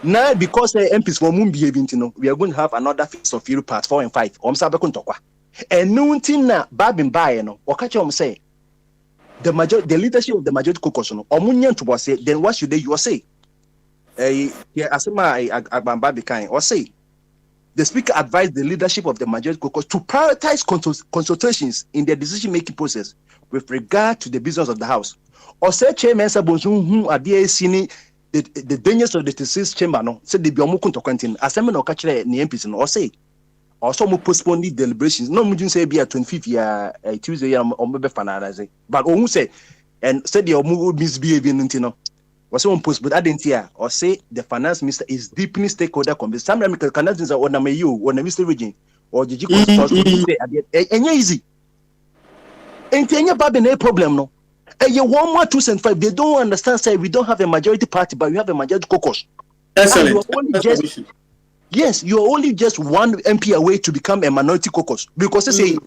Now, because MPs for moon behaving, we are going to have another phase of Europe part 4 and 5. And nothing na babin by or catch say the leadership of the majority caucus to say, then what should they say? Or say the speaker advised the leadership of the majority caucus to prioritize consultations in their decision-making process with regard to the business of the house. Or say Chairman Sabonsu who are the the dangers of the disease chamber no said they be omo kunto continue assembly no catch the MPs no or say also mo postpone the deliberations no mo say be 25th ya Tuesday ya omo be finalize but who say and said the omo misbehaving no was on postpone that didn't here or say the finance minister is deepening stakeholder conversation some American Canadians are on you on the Mr. Region or the say easy ain't any bad no problem no. And you 1 more 2.5. They don't understand. Say we don't have a majority party, but we have a majority caucus. Excellent. You are only just one MP away to become a minority caucus because they say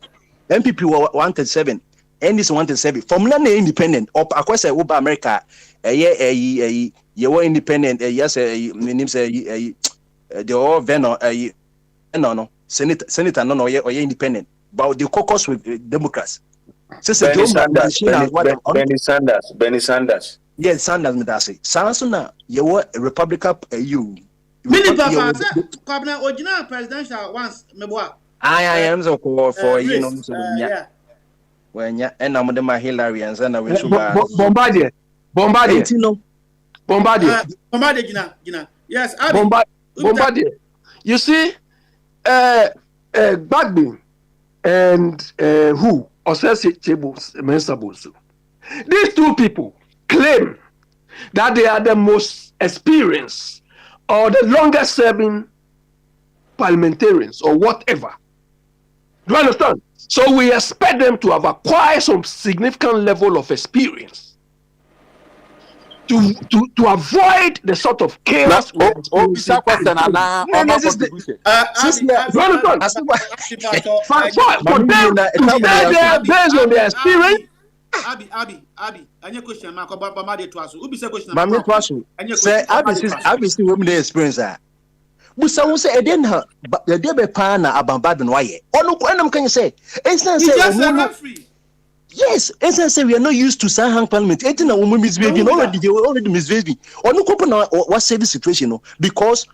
MPP were 137, and this 137. From London independent, or across America, you were independent. Yes, name say they all Venor, no, Senator, no, or independent, but the caucus with Democrats. Benny Sanders. Yes, Sanders Medasi. Sansuna, you were Republican you. Mini Papa, Cabinet original presidential once, Meboa. I am so called for yeah. When ya and I'm the Hillary and Zana will Bombardier. Yes, Bombardier. You see, Bagby and who? These two people claim that they are the most experienced or the longest serving parliamentarians or whatever. Do you understand? So we expect them to have acquired some significant level of experience to avoid the sort of chaos. Based on their experience. Abi, any question, Mark, about Mamadi Twasu? Who be say question? Mamadi Twasu. Say, Abi, see women experience that. But some say, I didn't have, but the Debe Pana about and why. Oh, no, can you say? It's not say, yes, as I say, we are not used to Sahang Parliament. It's a woman misbehaving already. They were already misbehaving. Or no, what say the situation? Because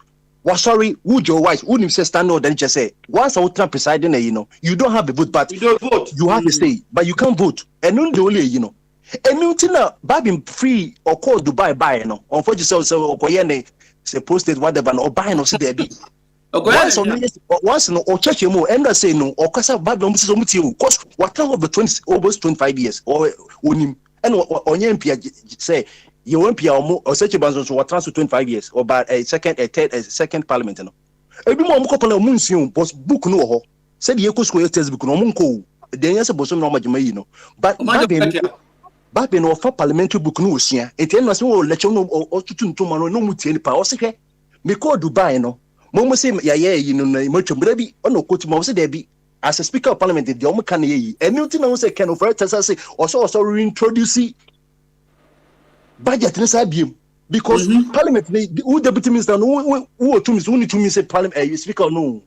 was sorry, would your wife wouldn't say stand out then just say once I would try presiding, you don't have a vote, but you don't vote. You have to say, but you can't vote. And only, and nothing Babin free or call Dubai buy, unfortunately, so say posted whatever or buy no see there be. Once no or church more and I say no or casa Babylon because what over 20 almost 25 years or unim and on say you won't be or such a banzo so what transfer 25 years or by a second parliament no ebi mo couple of months boss book no ho said the eco school textbook no monko then yes bosom no majima yi no but back then offer parliamentary book no osia enti no so lecture no otutuntum no mutie ni pa o se hwe me call Dubai no mo say ya yi no na matwam bra bi ono kotu mo say there be as a speaker of parliament the omo kan yi anything no say can for tell say also reintroduce budget no say biem because parliament who deputy minister no who to me say parliament speaker no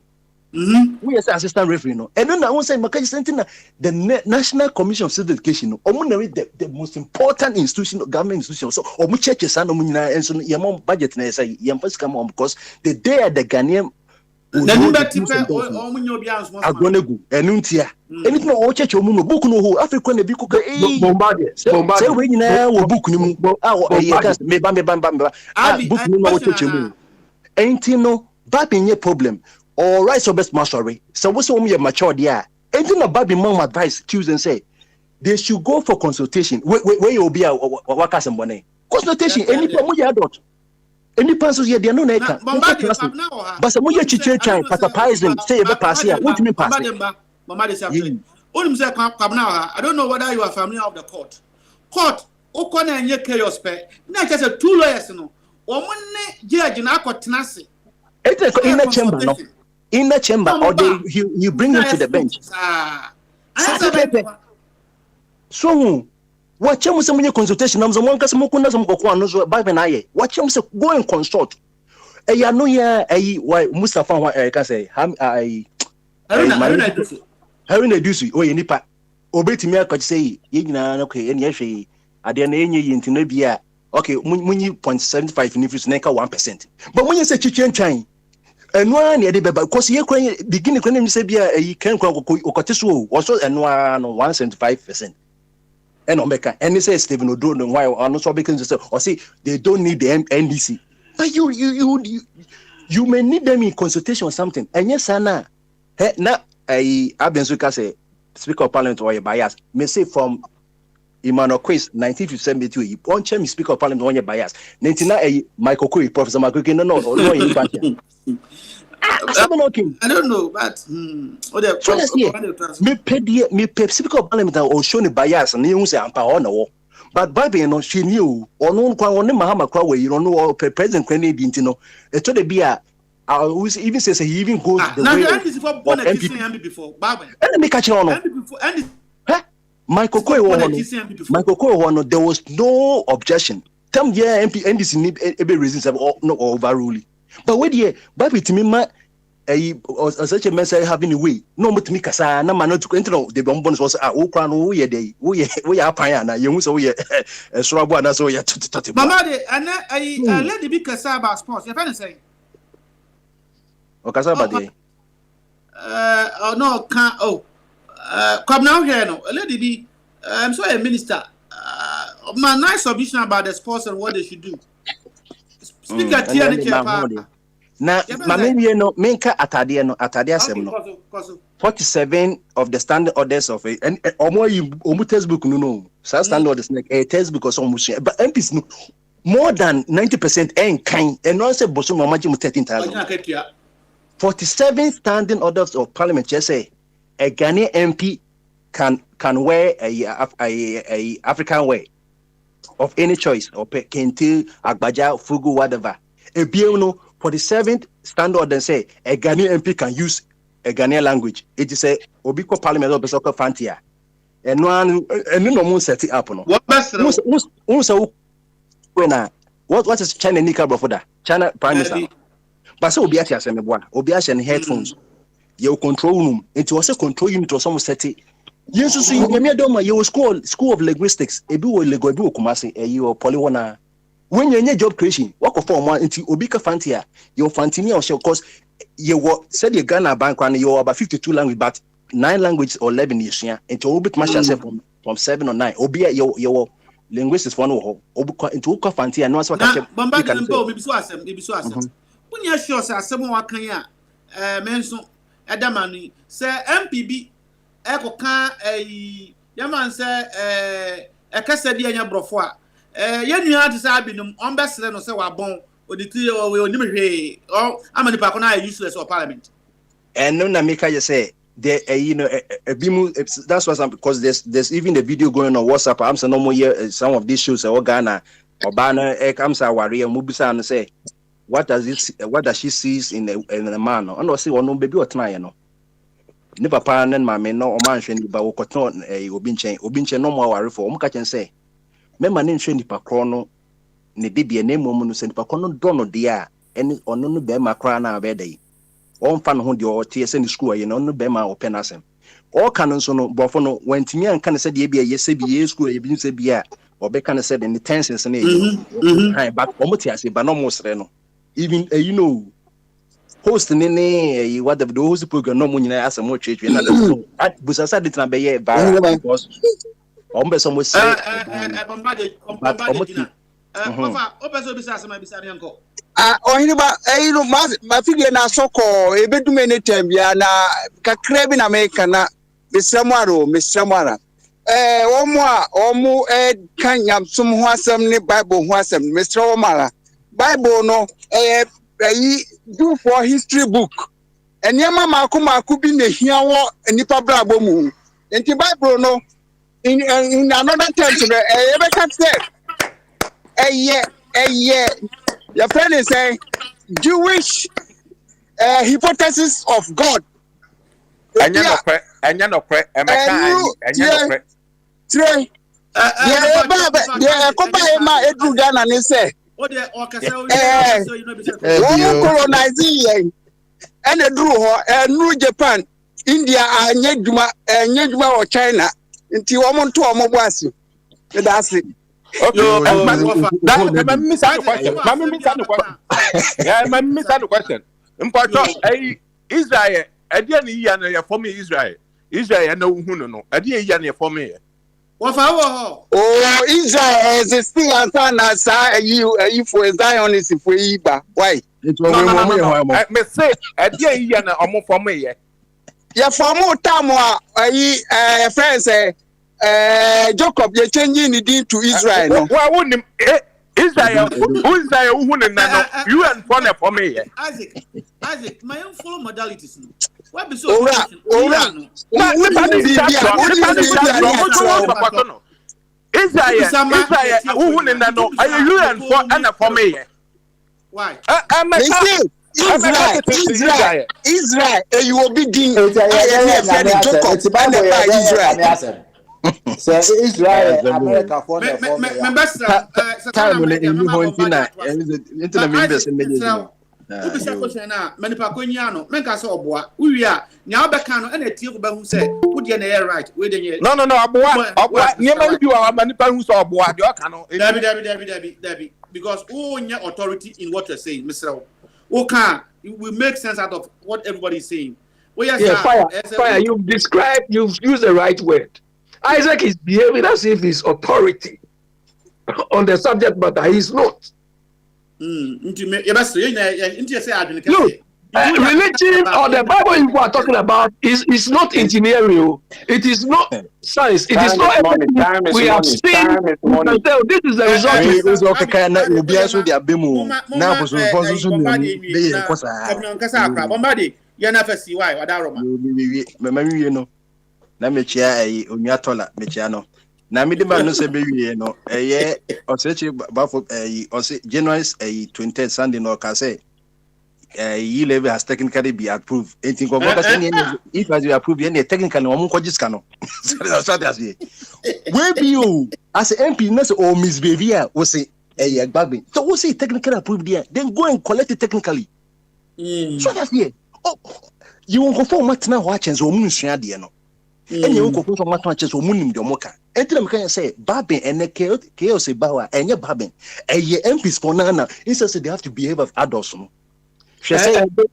we as assistant referee no and then I won't say the National Commission of Civil Education no the most important institution government institution so churches and and so your budget na say your first come on because the day the Ghanaian anything no church no book no Africa na bi ko bombardier say we nyina wo book ni mu book no church mu ain't no that be a problem or rights of best mastery. So what's when you're mature there? Anything about the mom advice, choose and say they should go for consultation. Where you'll be a worker some money. Consultation, any problem you adult. Any person here, they are no neka. But some way chiche try, patapizing, say a pass here. What do you mean pass? I don't know whether you are familiar of the court. Court, Okona and your chaos pay. Not just a 2 lawyers, no. Or judge in our tenacity. It's in the chamber, no. In the chamber, or you bring him to the bench. So, what you some consultation? I'm one case mukunda some kokwana so Bible na ye. What you say go and consult. Ya no ya why Mustafa can say Haruna Dusu o ye nipa. Obetimi akọ say ye nyina no kwe ene hwe ade na enye yi ntino bia. Okay, munyi 0.75 in if neka 1%. But when you say chichen chan and one ya de because ye beginning kwen say bia kan kwa okoteso also and one 1.75%. And Omeka and say Stephen Odo no why no so because or say they don't need the NDC. But you may need them in consultation or something. And yes na na Abensuka say Speaker of Parliament or bias may say from Emmanuel Quays 1972 he punch him Speaker of Parliament on your bias 99 Michael Koyi Professor Michael Koyi no I don't know but me Speaker of Parliament or show the bias and you say ampa on no but Bible no she knew or no one Mahama Krawe you don't know President Kennedy didn't know it to the be even says he even goes the way before Bible and me catch on Michael Koyi there was no objection. Tell me MP NDC need every reasons or no overruling. But when the Bible to me ma such a message having a way. No but me kasa na man to enter the bonbons was o kra no we dey we are pan na you so we so abo na so ya tati. Mama de ana lady bi kasa about sports. You find say o kasa ba dey no can come now here no a lady be I'm so a minister my nice submission about the sports and what they should do speaker TNK na mama no menka atade asem no 47 of the standard orders of and omo textbook no so standard orders like a textbook or some but MPs no more than 90% and kind and no say boso mama ji 13,000 47 standing orders of parliament just say a Ghanaian MP can wear a African wear of any choice or kente, agbaja, fugu, whatever. A BMO 47th standard and say a Ghanaian MP can use a Ghanaian language. It is a Obiko Parliament of Besoko Fantia. And no one set it up. No. What is China Nika Brofoda? China Prime Minister. But so Obiatia Obiatia and headphones. You control room. It was a control unit or some set it. Yes, so you school of linguistics. Ebu Lego Ebu Kumasi, you polywana. When you're in your job creation, work of form one into Obika Fantia, your Fantinia or show cause you said you Ghana bank and you're about 52 language, but 9 languages or 11 years, yeah, into Obik Masha from 7 or 9. Obia your linguistics one or into Uka Fantia, no, so when you're sure, someone can mention. Adamani say MPB eko kan yaman say kasa bi anya brofo a Yen you had to say Abinum, on best no say wabon, or the 3 or we only or how many Pakona useless or parliament. And no Namika you say there that's what because there's even a video going on WhatsApp. I'm saying no more here some of these shows or Ghana or Bana Ekamsa Warrior Mubisa and say what does she sees in the man? And I say no baby or try no. Ni papa and mamma no man sheni ba wokoton obinche no more worry for muka can say me man sheni pa krono ne debia na emu no se pa krono dono dia eni ono no be makra na abedai on fa no ho de o tie se ni school ayi no no be ma open asem o kan nso no bofo no wantimi anka ne se de bia ye se bi ye school ye bi se bia obeka ne se de the tensions na e hai but omuti ase ba no mo sre no even you know host nene what the host program no munyina asa mo church na busasa de tena be ye ba because ombe so mo say bombade opeso bisasa ma bisani anko ohiniba no ma figure na soko ebedume ne tambia na kakra bi na meka na mesramara omu kan yamsum ho asem ne bible ho asem mesramara bible no do for history book enyama maku bi na hia wo nipa brabo mu enti bible no in another terms ebeka say your friend is saying Jewish hypothesis of God. Anya no pre colonizing and drew Japan, India, Nyejuma or China until woman to a mobile. That's it. Okay. Let me miss the question. Israel, Adiana for me, Israel no no. Adiana for me. Oh, Israel is still answer you for Zionist if we why? Me say Adiana omo for me. Yeah, for more time friends Jacob, you're changing it into Israel. No? Well, wouldn't Israel, who you and for me. Isaac, my own follow modalities. What be so? Israel, who for me. Why? Israel, you will be doing Israel. So Israel, America for the time when you want to Manipa Konyano, Menka so boa, we are now Becano and a teal who said, would you right? No, you are Manipa who saw boa, Debbie, because all your authority in what you're saying, Mr. Okay, we make sense out of what everybody is saying. Well, yes, fire, you've used the right word. Isaac is behaving as if he's authority on the subject matter. He's not. Look, religion or the Bible you are talking about is not engineering. It is not science. It is not everything we have seen. This is the result. Na mechia onuatola mechia no na midima no se bewie no osechi bafo ose January 20th Sunday no ka say ye level has technically be approved anything go go say if as you approve any technically o munko jiska no so that's it we be you as MP no say o misbehavior we say gbagbe so we say technically approved there then go and collect it technically so that's it you won't go for matna ho chance o munusua de no any you go for matna chance o munim de moka etim kan say babin ene chaos bawa enye babin MPs for nana it says they have to behave as adults no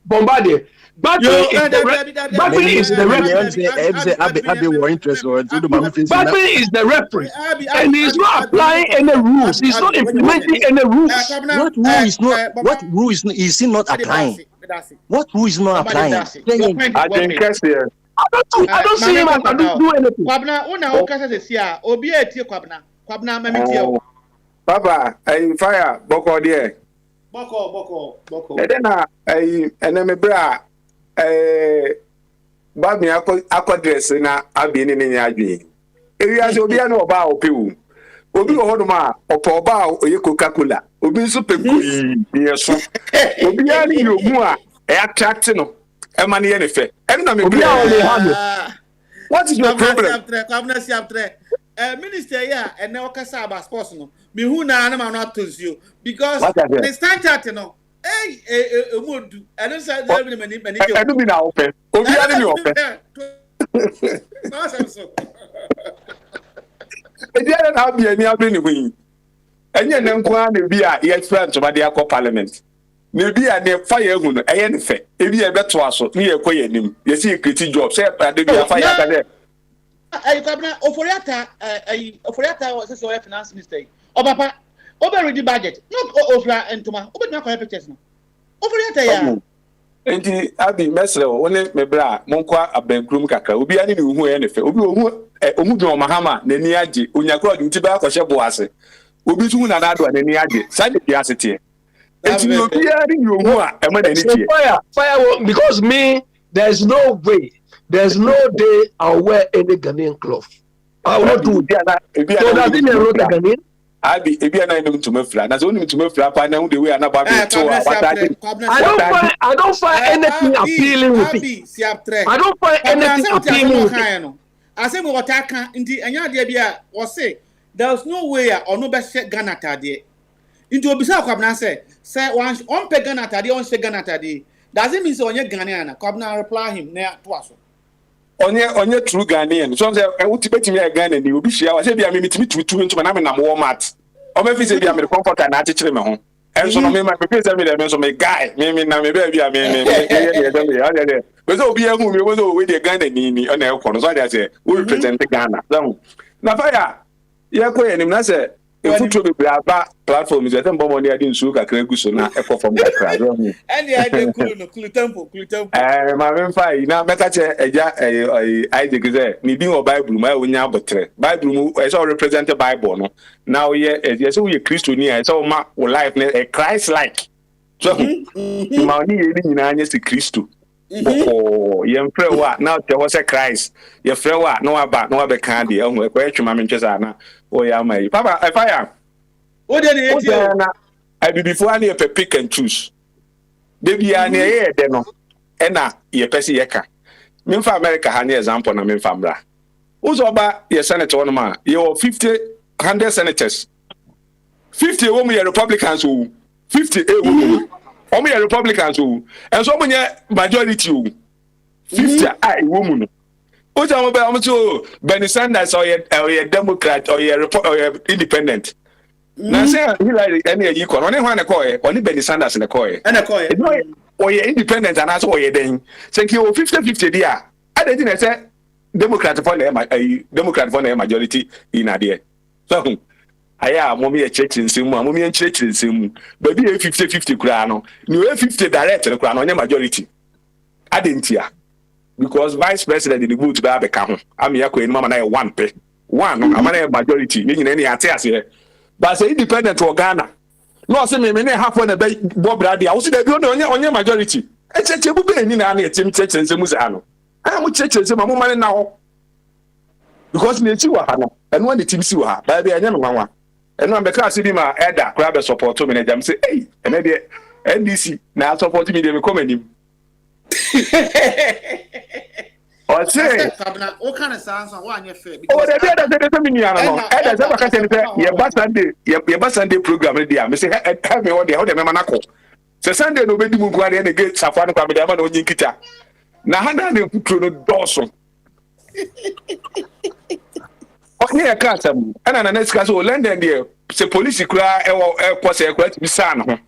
Bombardier. Babin is the referee, and he's not applying any rules. He's not implementing any rules. What rule is he not applying? What rule is not applying? I don't see him as I don't do anything. Papa, fire, boko dear. Boko. And then and then me bra, Babi aqua dress na I've been in your dream. If you will be an about people. Obi ohodoma opoba oye Coca-Cola. Obi super good. Yes. Obi ani you mu a attract no. E ma ne fe. Eno na me bra only have. What is your problem? Minister here and now kasa about sports no. Me hu na na no atonsuo because the standard no. Modu. I don't say that many. I do be na open. Obi ani me open. Edi ana na bia ni abre ni hu. Enye ne nko a na bi a ye expert to ma dey akọ parliament. Na bi a ne fire hu no eye ne fe. Ebi e beto aso na ye koye nim. Ye see create job. Say ade bi a fire ka dey. Kwabena Oforiata was so finance minister. O papa, obe ready budget. Not ofra entoma. Obe na ko pictures no. Oforiata ya. Enti abi mesre woni me bra monkwa abankrum kakra. Obi ani ne hu ye ne fe. Obi ohu omudun mahama na ni age. Onyakro de ntiba akọhye bo ase. Obi tu na na do na ni age. Side bi ase tie. Enti obi ani ne ohu a e ma na ni tie. Fire because me there's no way. There's no day I'll wear any Ghanaian cloth. I will not do that. So that in a road Ghanaian. I be ana inu tumefra. Na so unu tumefra pa na hu the way na ba be to I don't find anything appealing with it. I don't find anything appealing with it. I say we water kan ndi anya de bia wo say there's no way or no be Ghana tade. Into obisa kwabna say on pe Ghana tade on she Ghana tade. Does it mean so onye Ghanaian? Kwabna reply him na to aso. Onye true Ghanaian. So say wuti betimi e Ghana ni obi hia wa say bia me mitimi tutu ntuma na me na mo mat. O me fi say bia me comforter na achechire me ho. Enso no me ma pe say me dem so me guy me na me ba bia me but so obi ehun me wo so we dey Ghana ni ona e ko no so dey say we represent Ghana. Na fire ye ko ye nim na say efutro be aba platform is etem bomo ni ade nsu kakra gu so na e perform kakra do mu ene ade kulu no kulu tempo ma me fai na meka che eja ai de gze ni bi o bible ma wo nya abotre bible mu e so represent the bible no now ye so we Christian e so ma wo life a Christ like so ma ni ye ni na anya se Christo ye mfre wa na te wo se Christ ye frɛ wa no aba no be kan de ehun e kwa atwuma me ntwesa na o ya mai papa fire o de ne yeti na before ani e pick and choose de bia na ye de no e na ye pese ye ka me mfa America ha na example na me mfa bra uzo ba ye senator one ma ye 100 senators 50 wo mu ye Republicans o 50 wo mu o mu ye Republicans o and so mu ye majority o 50 ai wo mu no uzo mo ba mo to Bernie Sanders or ye Democrat or ye independent na say Hillary any yi ko no ne hwan ne ko ye oni Bernie Sanders ne ko ye na ko ye or ye independent and as or ye den say ki o 50-50 dia adenti na say Democrat for na majority in there so aya mo me church nsemu mo me church nsemu ba bi 50-50 kura no ni 50 direct kura no onye majority adenti a because vice president in the vote ba be ka ho am ya ko eni mama na 1 pe 1 no am na majority ni nyina ni ate ase but say independent for Ghana no say me na half na be Bob Brady a wo say da bi onye majority e cheche bu be ni na na etim cheche nsemu za no am cheche nsemu mo mane na ho because na echi wa ha no eno na etim si wa ha ba be anya no nwanwa eno am be class bi ma elder kura be support me na jam say eh ene de NDC na support me de me come anim o say kabna o kan sansa wa anya fair because de me ni ana no e da say baka say ye ba Sunday program dey am say help me what dey me manako say Sunday no be di mu kwa dey na get safa no kwa me dey ma na onyi nkita na handa na kutro no doso okay ya kasam ana na next class o London dey say police kura e kwose e kura ti sa na ho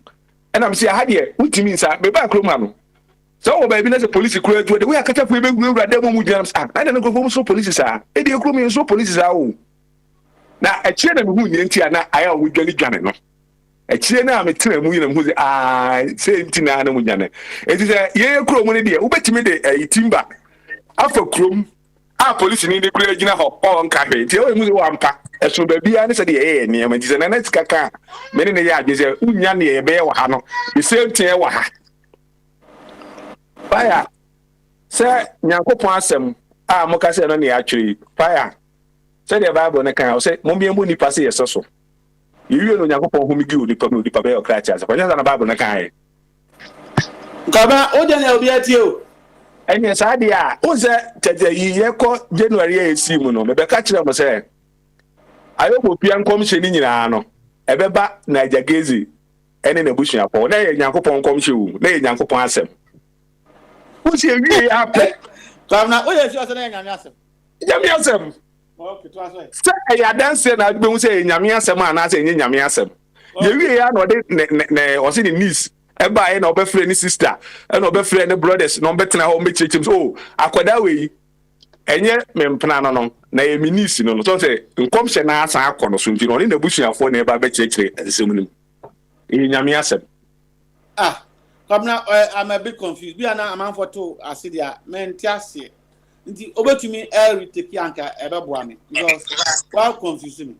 ana me say ha dey utimi nsa be ba kroma no so baby na say police kura do the way akata fu e be gura dem mu jam sa na na go so police sa e dey kroma so police sa o na e chire na me hu nti ana aya wo dwane no e chire na me tira mu yina mu say say nti na mu dwane e ti say ye kuro mu ne dey wo betimi de timba afa krom police ni de kura gina ho on ka hwe ti o mu wa mpa eso ba bia ne se de ye ne ma dise na na tikaka me ne ya adwe se unya ne ye be wa ha no the same thing wa ha fire se nyankopon asem a mo ka se no ne ya twiri fire se the bible ne kan o se mo bi emu nipa se yeso so yiwe no nyankopon hu mi gi onipa mi onipa be o kra cha se kwa na bible ne kan Kaba o de na obi atio enye saade a o se tete yiye ko January esi mu no me be ka kire mo se ayo mo pia nkom hye ni nyina no ebeba na Jagezi ene na busuafo na ye nyankopon nkom hye wu na ye nyankopon asem o se wi ya pe Kaba o ye sure se na nyame asem nyame asem okay to aso se ya dance na gbe hu se nyame asem ana se nye nyame asem ye wi ya no de ne o se ni niece eba e na obefre ni sister e na obefre ni brothers na obetena ho mechechim so akwada we enye mempena no na ye minisi no so say nkom hye na asa akono so nti no ni na busuafo na eba bechechire ensemnim e nyame asem come now I'm a bit confused bi ana amanfo to asidia menti ase nti obetumi retake anka ebeboa me because why confuse me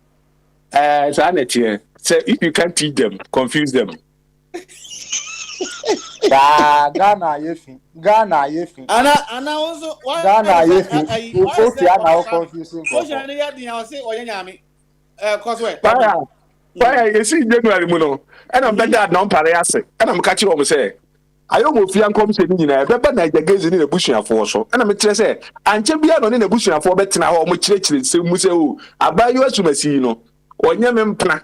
so anetie say if you can't teach them confuse them Ghana yefi. Ana also why Ghana yefi. Okay, ana confusing. What you need to say oyanyame cause where Why you see January mu no and am better na mpare ase and am ka kire o say ayo mo fi ankom se ni nyina beba na Jagezi ni na busuafo so and am kire say anche bia no ni na busuafo betena ho mo kire se mu se o abayo asumasi no onye me mpna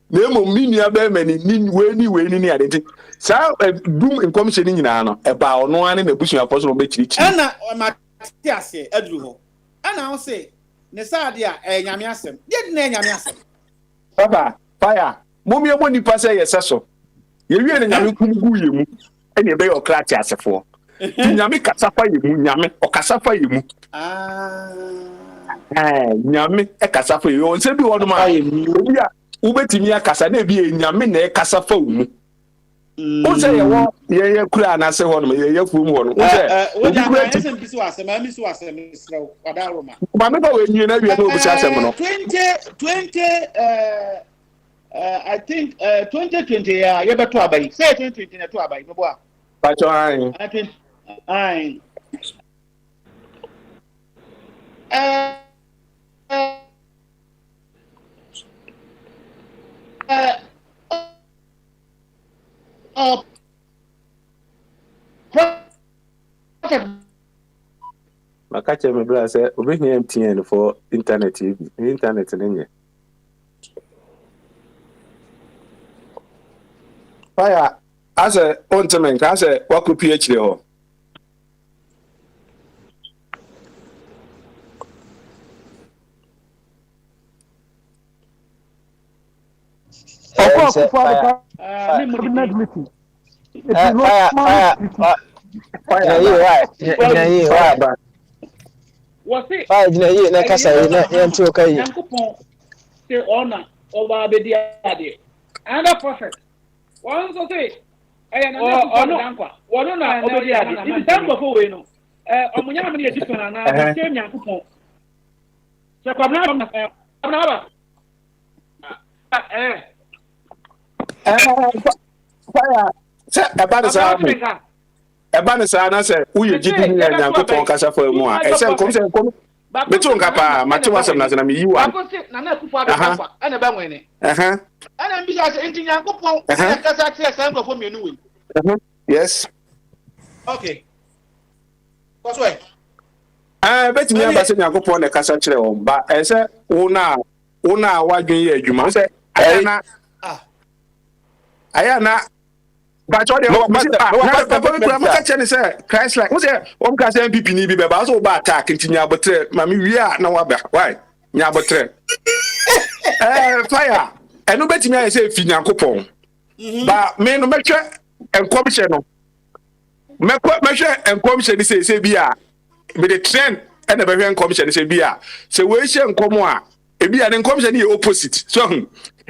na emo minia be mani ni we ni adenti sa dum nkom hye ni nyina no eba ono ane na busuafo so be kire ana mati ase aduru ho ana o say ne saade a nyame asem ye na nyame asem baba fire momie mo nipa se yeseso ye wie ne nyame kumgu ye mu ene be yo krati asefo nyame kasafa ye mu nyame o kasafa ye mu nyame e kasafa ye on se bi wono ma obi a ubetimi akasa na bi nyame na e kasafa mu o se ye wo ye kura na se hono ye fu mu hono o se obi kura ti se so asem ami so asem isra kwada roma ma me ba we nyi na wi na obi asem no 20 I think 2020 yeah you better abai say 2020 na to abai no boa pacho ai ai makache me bra say obi hia MTN for internet nenye fire as a ontment as a wako PhD ho Another prophet. One so say, one na obedi ade. It time before we no. Omunya me dey different na the same Nyankopon. So kwabna ba. Fire. Say eba ne sa na say uye gidi ni Nyankopon kasa for mu a. Say nkom betu nka pa mate wasem na me yiwa. Na na kufu abekwa na ba nwene. Ana mbi sa enti Nyankopon kasa tie sa nkofo mienu we. Yes. Okay. What's way? Beti mi aba se Nyankopon ne kasa kire won ba say una wadwen ye adwuma say ayana but what they say Christ like say ka say MPP ni bi be ba so ba attack ntinya botre mami wi a na wa ba why nya botre fire eno betimi ay say fi Nyankopon ba me no metwe enkomhye no mehwe enkomhye ni say bi a me the trend and the be enkomhye ni say bi a say we hye enkomo a ebi a ne enkomhye ni opposite so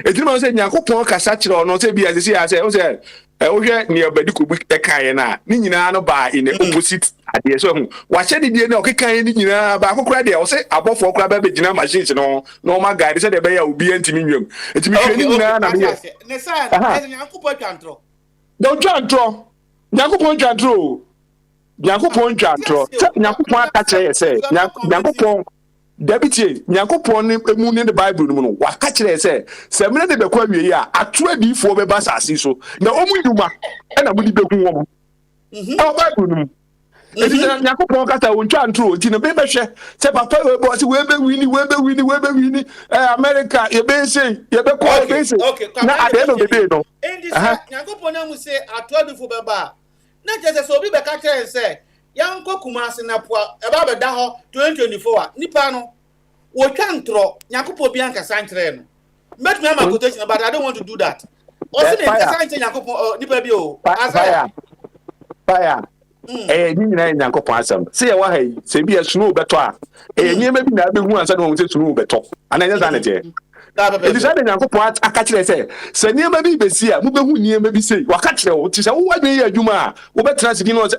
edina say Nyankopon kasa kire ono say bi a say o say wohwe ne obedi ko bi kae na ni nyina no ba in the opposite ade so hu wa hye de na okekae ni nyina ba akokora de o se abofo okora ba begina machines no no ma guide se de be ya obi antimi nwam antimi hwe ni nyina na me ne sa eze nyankopon twantro don twantro nyankopon twantro nyankopon aka kire se nyankopon Deputy, Nyankopon emu ne the Bible no wa ka kire se se mene de be kwa wie a ato adifo be ba sase so na omu yuma e na mudi be hu wo mo Bible no eti Nyankopon ka ta wontwa antro ti no be hwe se papa we bo se we be wini America ye be say ye be call be say na ade no be dey no indi sa Nyankopon na mu se ato adifo be ba na je se obi be ka kire se yanko kumase na poa e ba be da ho 2024 nipa no wo twantro Nyankopon bi anka santre no met me am quotation but I don't want to do that o se ne santre Nyankopon nipa bi o fire ni nyina Nyankopon asem se ye wa hai se bi esunu beto a nyema bi na be hu ansa no se sunu beto ananya za ne je edi sa Nyankopon aka kire se nyema bi besi a mu be hu nyema bi sei wa ka kire wo ti se wo wadwe ye adwuma a wo betra sigi no se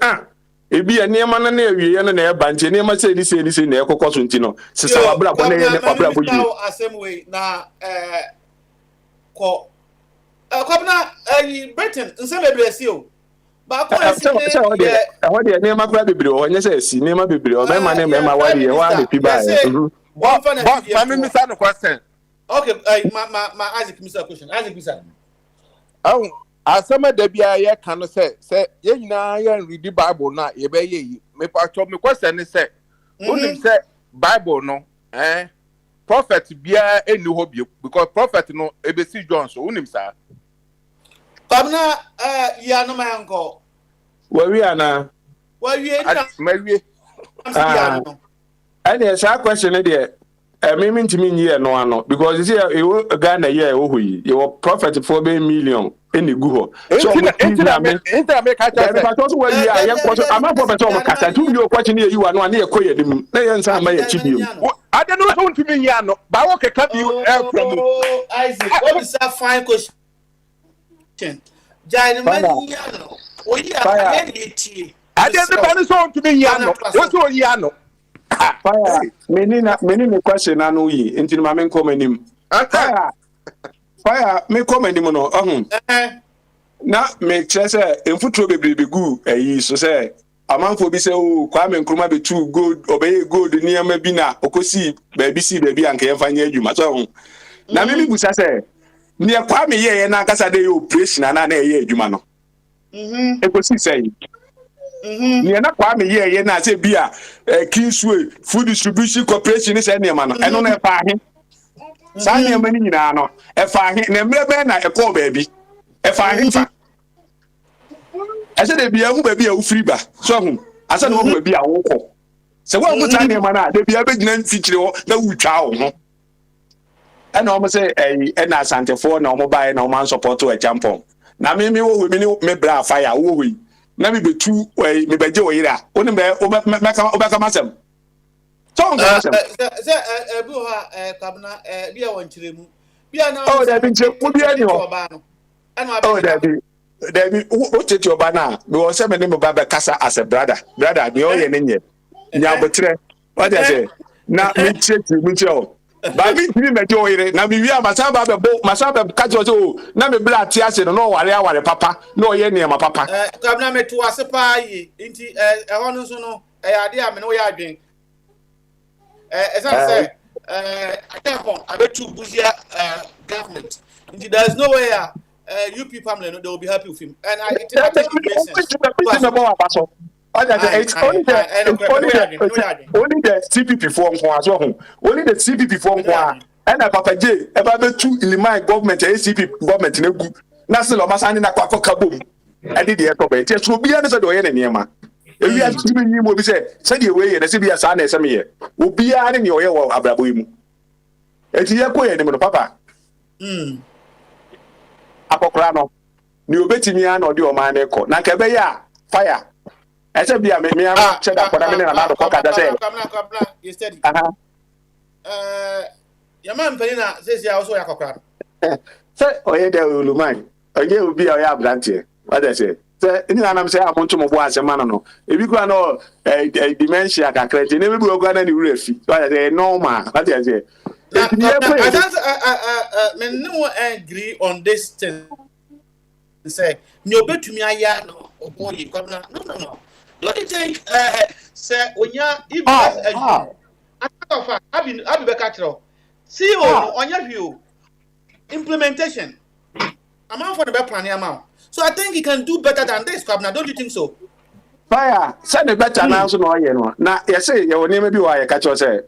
ebi enema na ewie na e ba nche enema se ni na ekokoso nti no se sa wabra bo na ye ne wabra bo yi assembly na ko na Britain nse bebre si o ba ko esi ho de enema kura bebre o nye se si enema bebre o be ma na me ma wari ye wa le pi ba ma me misa no question okay ma Isaac misa question Isaac misa asema da bia ye kan no se ye nyina ye read the Bible na ye be ye me patcho me question ni se onim se Bible no prophet bia eni ho bia because prophet no ebesi John so onim sa kamna ya no manko wawi ana wawi na mawie and sa question dey me ntimi nyi no ano because you see you Ghana here wo hoyi you prophet for be million eni gu ho so inter me ka cha say because we are ye ko so ama prophet o kata tu you kwachi ne yiwa no ane ekoye dim na ye nsa ma ye chibiem ade no so ntimi nyi ano ba wo keka bi from Isaac what is that fine question Jai man nyi ano o yi aka ne ti ade ne ba no so ntimi nyi ano wo so yi ano fire menina question anu yi ntini ma men come nim fire me come nim no na me chese enfutro bebrebe gu ayi so say amanfo bi say o Kwame Nkrumah be too gold obey gold niam bi na okosi ba bi si ba bi anka yemfa nya adwuma so na me busa say ne Kwame ye na akasa dey operation na ye adwuma no ekosi say ni na Kwame ye na say bia Kingsway Food Distribution Corporation is any man eno na fa ahe sa ne ma ni nyina no e fa ahe na mrebe na e ko ba bi e fa ahe fa ase de bia hu ba bia u free ba so hu ase no hu ba bia wo ko se wo mu ta ne ma na de bia be gina mfikire ho na wu twa wo ho ena o mo say na Asantefo na o mo ba na o man support o champon na me wo mi ni me bra fire wo we na me betu me beje wo yira oni me obeka masem so on masem ebu ha kabna bia won kiremu bia na oh da bi nche mo bia ni ho oh da bi o tete oba na me wo se me ni me ba be kasa as a brother me o ye ne nye nya botre what dey say na me tete mi che o ba mi tiri me jo yire na mi wi amasa ba be ka jo so na me bla ti ase no ware papa no ye ne ma papa kabna me to ase pa yi nti hono so no ade a me no ya adwen say attention abetu buzia government nti there is no way you people family no they will be happy with him and I think it makes sense it's only the CPP for only the CPP for and Papa J ever be two Illinois government ACP government na gu na se lo masani na kwako kabom e de de to be ti so bia ne se do ye ne niema e wi a ti bi ni mo bi se de we ye na se bia sa na ese me ye obi a ne o ye wo abrabo yi mu e ti ye ko ye ne mo papa akokra no ni obetimi a na odi o ma na ko na ka be ya fire ese bia me am che da koda me na na ko ka da se kabla you steady ya man pelina says ya also yakokra se oye de uluman oye obi o ya brante What I say? Any I'm saying I want to move as a man no. If you go no dementia can create never be go na ni refi. What I say normal. What I say? I don't no agree on this thing. Say no betumi aya no oboy governor. No. Don't you think say when you if Abi beka kiro. See on your view implementation. Amount for the better plan amount. So I think he can do better than this, Governor. Don't you think so? Fire, send the better announce no yen. Now, you say your name be why I catch you say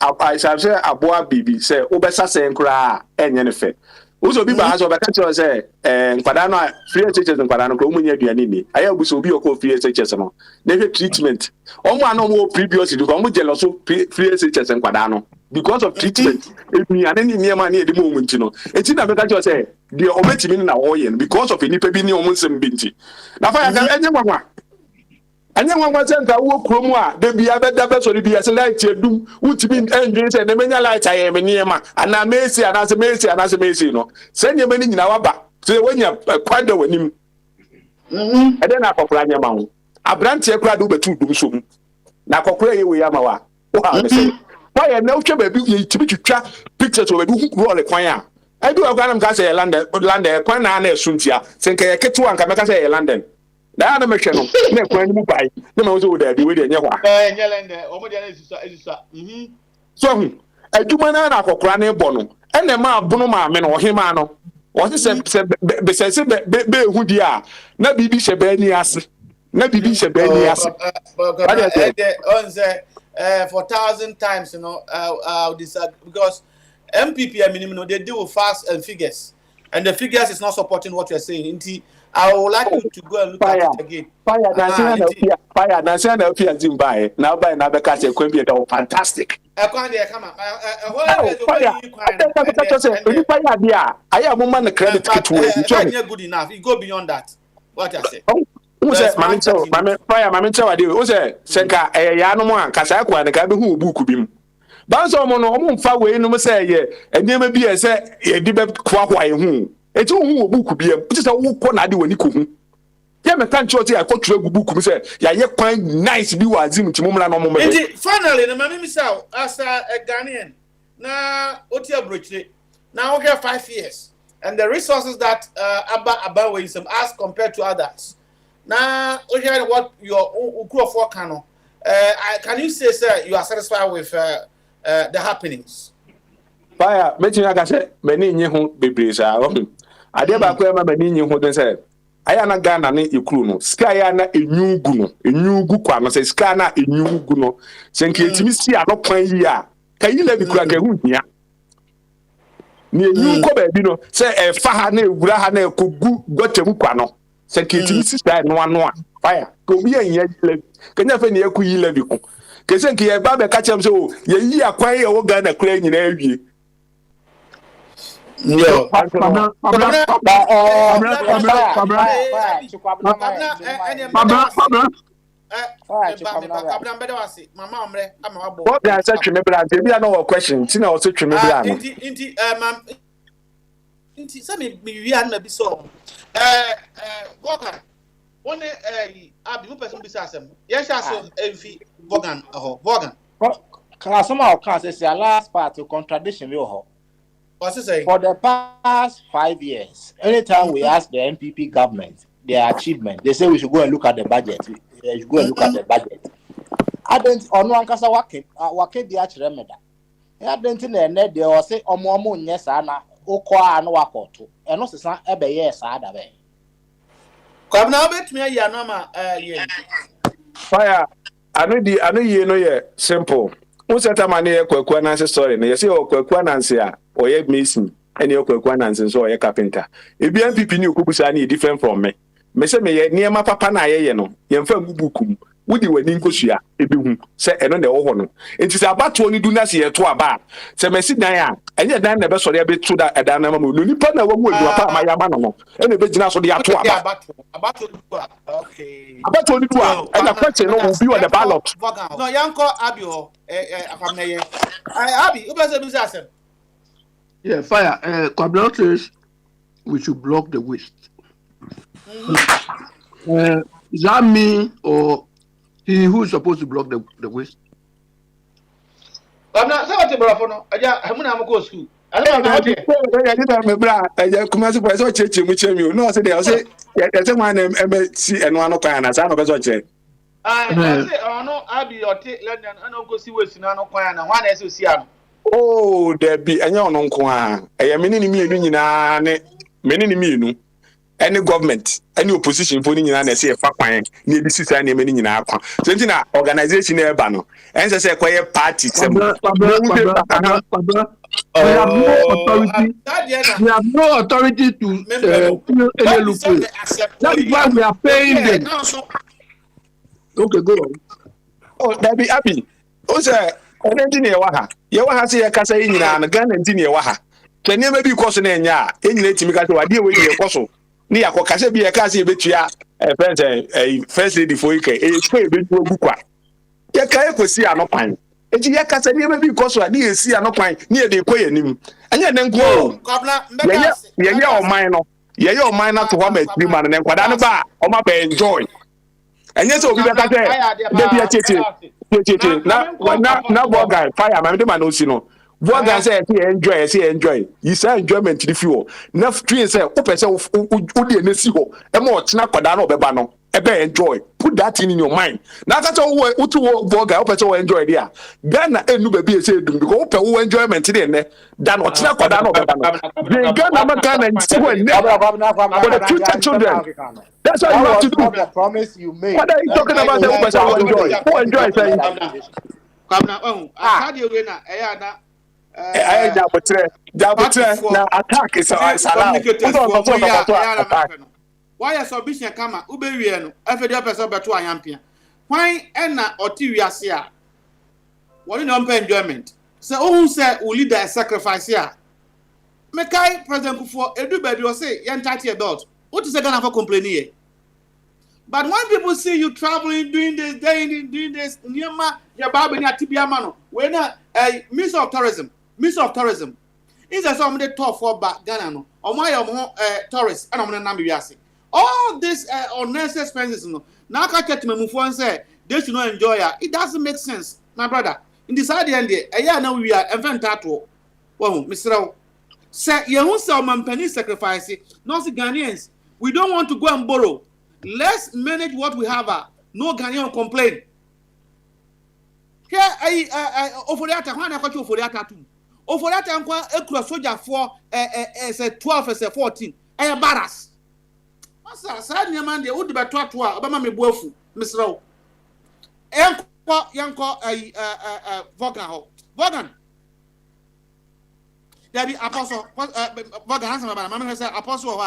I shall say Aboa Bibi say Obesa say nkra enyenefe. Uzo bi ba has obeka catch you say nkwadano free teachers nkwadano ko munye aduane ni. Aye obuso obi okọ free teachers no. Na treatment. Omo ano mo previous do ko mo jealous free teachers nkwadano. Because of treatment, if me and any near money at the moment, you know, it's in a better say, the ometimi na oyen because of any baby near Munsum Binti. Now, I can anyone. And then one was sent a walk cromwa, there be a better so be as a light you do, would be engines and the many lights I am near ma, and I may say, and as a macy, and as a macy, no. Send your money in our back. So when you're quite the winning, and then I plan your mount. A branch a crowd over 2 do soon. Now, Cocray, we am our. Why no baby to be to track pictures of a who roll a choir. I do a gun say London, Quan Suntia, Senka Ketu and Kamaka say London. The other machine, no point to buy. The most of the way in your so I do manana for Crane Bono, and the ma Bonoma men or Himano. What is said, besides, be who they are, not be Shabanias, not be Shabanias. For 1,000 times, you know, I'll disagree because MPP, minimum, they deal with facts and figures, and the figures is not supporting what you're saying. I would like you to go and look at it again. Fire, National Pia Zimbai, now by another catch a quimby, fantastic. I come up. I am a woman the credit to good enough. You go beyond that. What I say. Fire, Mamma, I do. Who's a Senka, a Yanomon, Casaqua, and a cabin who book him. Bounce on far away, no say, and never be a say, a debate quack whom. A two book could be a just a walk on I do when you could. Yeah, my country, I got to a book, say, yeah, quite nice view as him to Mumla no moment. Finally, the man himself, as a Ghanaian, now, Otia Bridge, now we have 5 years, and the resources that Abba Wilson as compared to others. Now, hear what your Ukro for Kano. Can you say, sir, you are satisfied with the happenings? Fire, mention like I said, many new babies are. I never remember many new who said, I am a Ghana, you crew, Skyana, a new guno, a new guquano, say Scana, a new guno. Saint Kitty, I don't play here. Can you let me crack a wound here? Near you, Cobebino, say a Fahane, Grahane, Kugu, got a guano. Saint Kitty, sister, no one. Fire, go be a yet, can never near Kui Levico. Kasenki, a Baba catch him so, ye are quite a Ghana crane in every. No, what I said, remember, there are no questions. I also remember. We are maybe so. Walker, one Abu person besides him. Yes, I saw every Vogan or Vogan. Can somehow say the last part of contradiction we have. What's it saying? For the past 5 years, anytime we ask the NPP government their achievement, they say we should go and look at the budget. We should go and look at the budget. I don't know kasa wake di achire meda. I don't know they will say omo yes ana okwa anu wakoto. Eno sesa ebe yes ada be. Come now bet me ya no ma Fire. I know you know ye simple. Usata mane kwakwa nanse story na yesi kwakwa nanse a oye mason ene kwakwa nanse so oye carpenter ebi MPP ni okubusa na different from me say me ye niema papa na ye no ye mfa gubukum wudi wani nkosua ebi hu se eno na wo ho no enti se abato ni du na se ye to aba se mesi dan a enye dan na be sori e be to da edan na ma no nipa na wo mu adu pa ma ya ma no ene be gina so de ato aba okay abato ni du a ena question no will be on the ballot no yanko abi ho akamneye abi ubese bi say yeah fire Kwabena says we should block the waste Is that me or he who is supposed to block the waste? I'm not saying about the no. I'm gonna go school. I I don't know how to. did my bra. I come as a church which you know. I said, I say, there's a man see and one of Kana, son of a church. I say, oh no, I'll be your take London. I don't go see what's in no choir and one SOC. Oh, there be a young uncle. I am many me, any government, any opposition putting in and say a fact near this is any meaning in our organization bano. And I say quiet party. We have no authority. We have no authority to any loophole. That is why we are paying them. Okay, go on. Oh, that be happy. Oh, sir, an engineer waha. You want to see a casa in and a gun engineer waha. Can never be causing any to make a deal with your coso. Nia Cocasa be a casa betia, a first lady for you, a spray bit for Bukwa. Yaka could see no pine. And you can say never be caused near see no pine near the quay and him. And then go. Yeah, minor. Yeah, your minor to one 3 man and then Quadanaba, or my pay enjoy. And yes, we better say, now, guy, fire, my man, no. What guy say, enjoy. You say enjoyment to the fuel. Enough tree say, open self, Udinesiho, a more Snappadano Bebano, enjoy. Put that in your mind. Now that's all what to guy, open enjoy there. Then a new baby said, go open enjoyment in there. Than what Snappadano Bebano. They got and still for the future children. That's what you have to do. The promise you made. What are you talking about? The open who enjoy saying? Come now, how do you win? Now attack is allowed. Why is submission come? Uberian, every person but 2 ampere. Why enna or Tiasia? What in enjoyment? So, who said we lead a sacrifice here? Mekai President Kufuor, everybody will say, young 30 adult. What is the kind of complaining? But when people see you traveling, doing this, doing this, Nyama, Yababina, Tibiamano, we're not a Minister of Tourism. Is there somebody tough for Ghana? Or my tourists, and I'm going to Nambiasi. All this unnecessary expenses. Now, I catch me move and say, they should not enjoy it. It doesn't make sense, my brother. In this idea, a year now we are event. Well, Mr. Say, you won't sell my penny sacrifice. Not the Ghanaians. We don't want to go and borrow. Let's manage what we have. No Ghanaian complain. Here, I offer that one. I got you for that too. Offer that I'm going to soldier for as a 12 as a 14. A barras. What's that? Sad man, they would be 12. Obama me bofu, Miss Rowe. Yanko, Vaughan. There be apostle. Vaughan handsome about Mamma said apostle.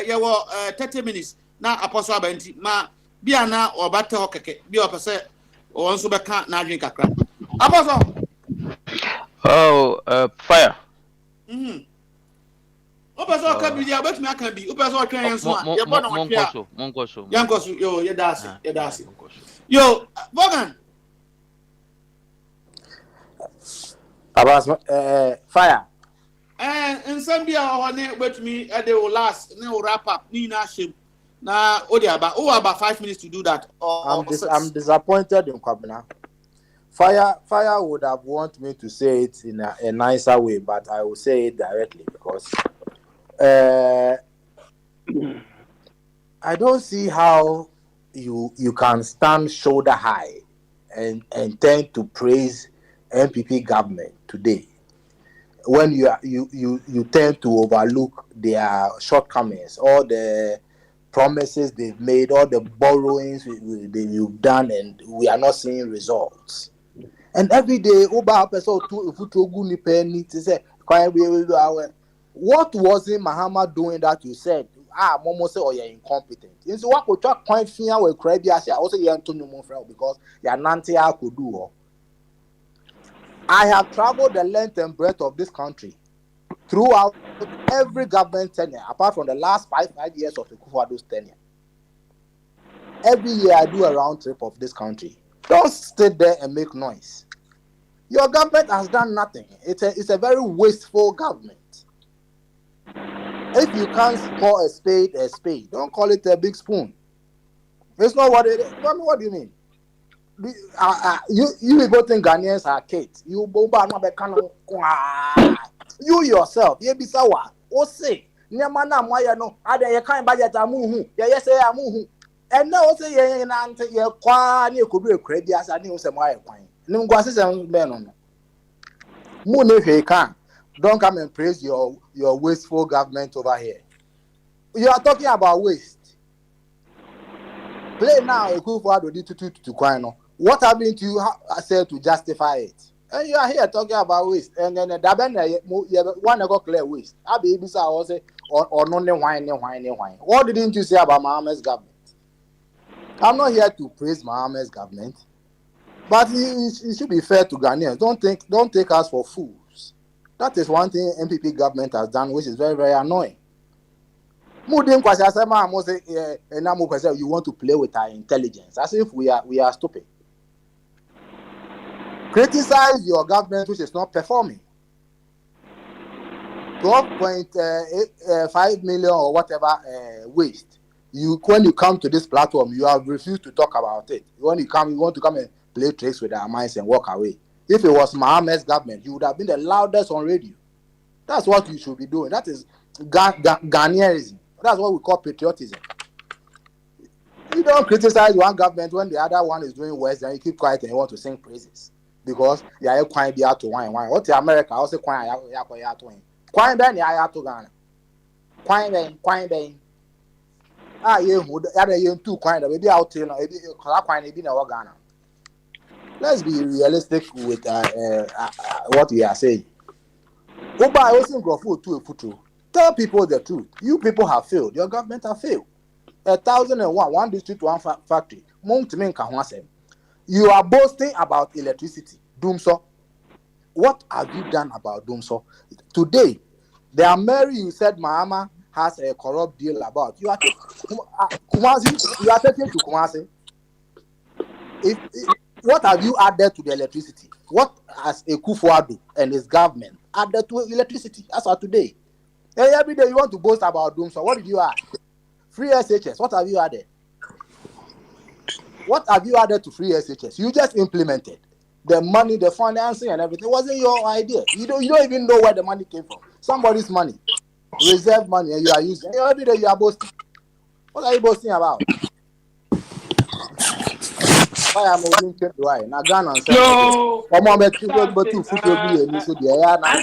You were 30 minutes. Now apostle Benti ma biana or batter hockey be up a set or also back can't now drink a crap. Apostle. Oh, fire. Apostle can be there, but me can be. Apostle can Moncoso. Yo, you das. Yo, Vaughan. Fire. And some be our name with me, they will last, and they will wrap up. Nina shame. Now, about 5 minutes to do that. I'm disappointed in Kwabena. Fire would have wanted me to say it in a nicer way, but I will say it directly because I don't see how you can stand shoulder high and tend to praise MPP government today when you tend to overlook their shortcomings, all the promises they've made, all the borrowings you've done, and we are not seeing results. And every day, what was it Mahama doing that you said? Momo say, oh, you're incompetent. And so what could talk point finger with credit? I also you're because you're nanti could do. I have traveled the length and breadth of this country throughout every government tenure, apart from the last 5 years of the Kufuor's tenure. Every year I do a round trip of this country. Don't sit there and make noise. Your government has done nothing. It's a very wasteful government. If you can't call a spade, don't call it a big spoon. It's not what it is. What do you mean? You people think Ghanaians are kids. You yourself, you be sawa. O say, Nyamana Maya no, ada ye kind budget amuhu, ye say amuhu. And now say ye nante ye kwa ni could be a credit as I knew some wire coin. No guasses and men on. Moon if you can. Don't come and praise your wasteful government over here. You are talking about waste. Play now a coup for to Quino. What happened to you said to justify it? And you are here talking about waste. And then the one got clear waste. I be bisa also or no wine. What didn't you say about Mohammed's government? I'm not here to praise Mohammed's government, but it should be fair to Ghanaians. Don't take us for fools. That is one thing MPP government has done, which is very, very annoying. You want to play with our intelligence, as if we are stupid. Criticize your government, which is not performing. 12.5 million or whatever waste. When you come to this platform, you have refused to talk about it. You want to come and play tricks with our minds and walk away. If it was Mohammed's government, you would have been the loudest on radio. That's what you should be doing. That is Ghanaianism. That's what we call patriotism. You don't criticize one government when the other one is doing worse, and you keep quiet and you want to sing praises. Because you are quite be out to wine. What the America also quite out to wine. Quite ben, you are to Ghana. Quite ben. You too quiet. Maybe out to Ghana. Let's be realistic with what we are saying. Tell people the truth. You people have failed. Your government have failed. 1,001, one district, one factory. You are boasting about electricity. Dumso. What have you done about Dumso? Today, the Mary you said Mahama has a corrupt deal about. You are Kumasi. You are taking to Kumasi. What have you added to the electricity? What has Akufo-Addo and his government added to electricity as of today? And every day you want to boast about Dumso. What did you add? Free SHS. What have you added? What have you added to free SHS? You just implemented the money, the financing, and everything. It wasn't your idea. You don't even know where the money came from. Somebody's money, reserve money, and you are using. Every day you are boasting. What are you boasting about? Why am I moving to why? Now Ghana and Yo, come on, but two foot will be a so the air now.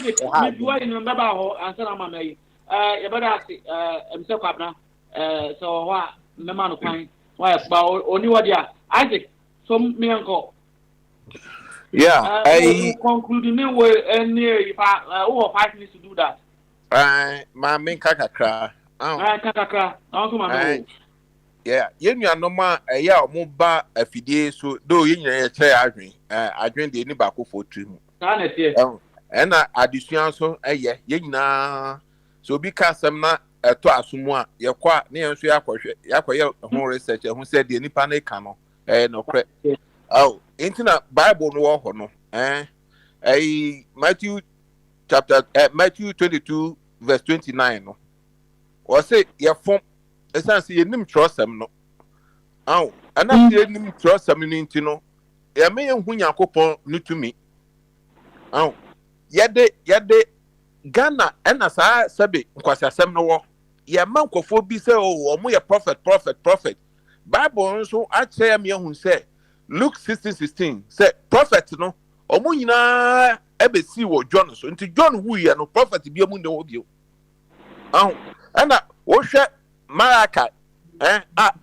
You better ask Mr. Kwabna. So what? The man of fine. Why? But only what? Yeah, Isaac. Some me uncle. Yeah, I conclude the way and if I over 5 minutes to do that. My main kakakra. Kakakra. Also my. Yeah, you know, ma, yeah, mobile FD, so though you know, I drink the any back for 2. And addition so, yeah, you so because I'm not a toasumwa, you're quite near so Yakoya, home researcher who said the any panic cano, no credit. Oh, internet Bible no, Matthew chapter, Matthew 22, verse 29. Or say, your form. Essentially, you trust them no. Oh, and I didn't trust them into no. Ya may win your coupon new to me. Oh, yade Ghana and as I sabi, because I sam no war. Ya man for be say, oh, more prophet. Bible so I say me who say Luke 16:16 say prophet no. Omunina ebe see what John so into John who ya no prophet be amun the obio. Oh, and I Malachi,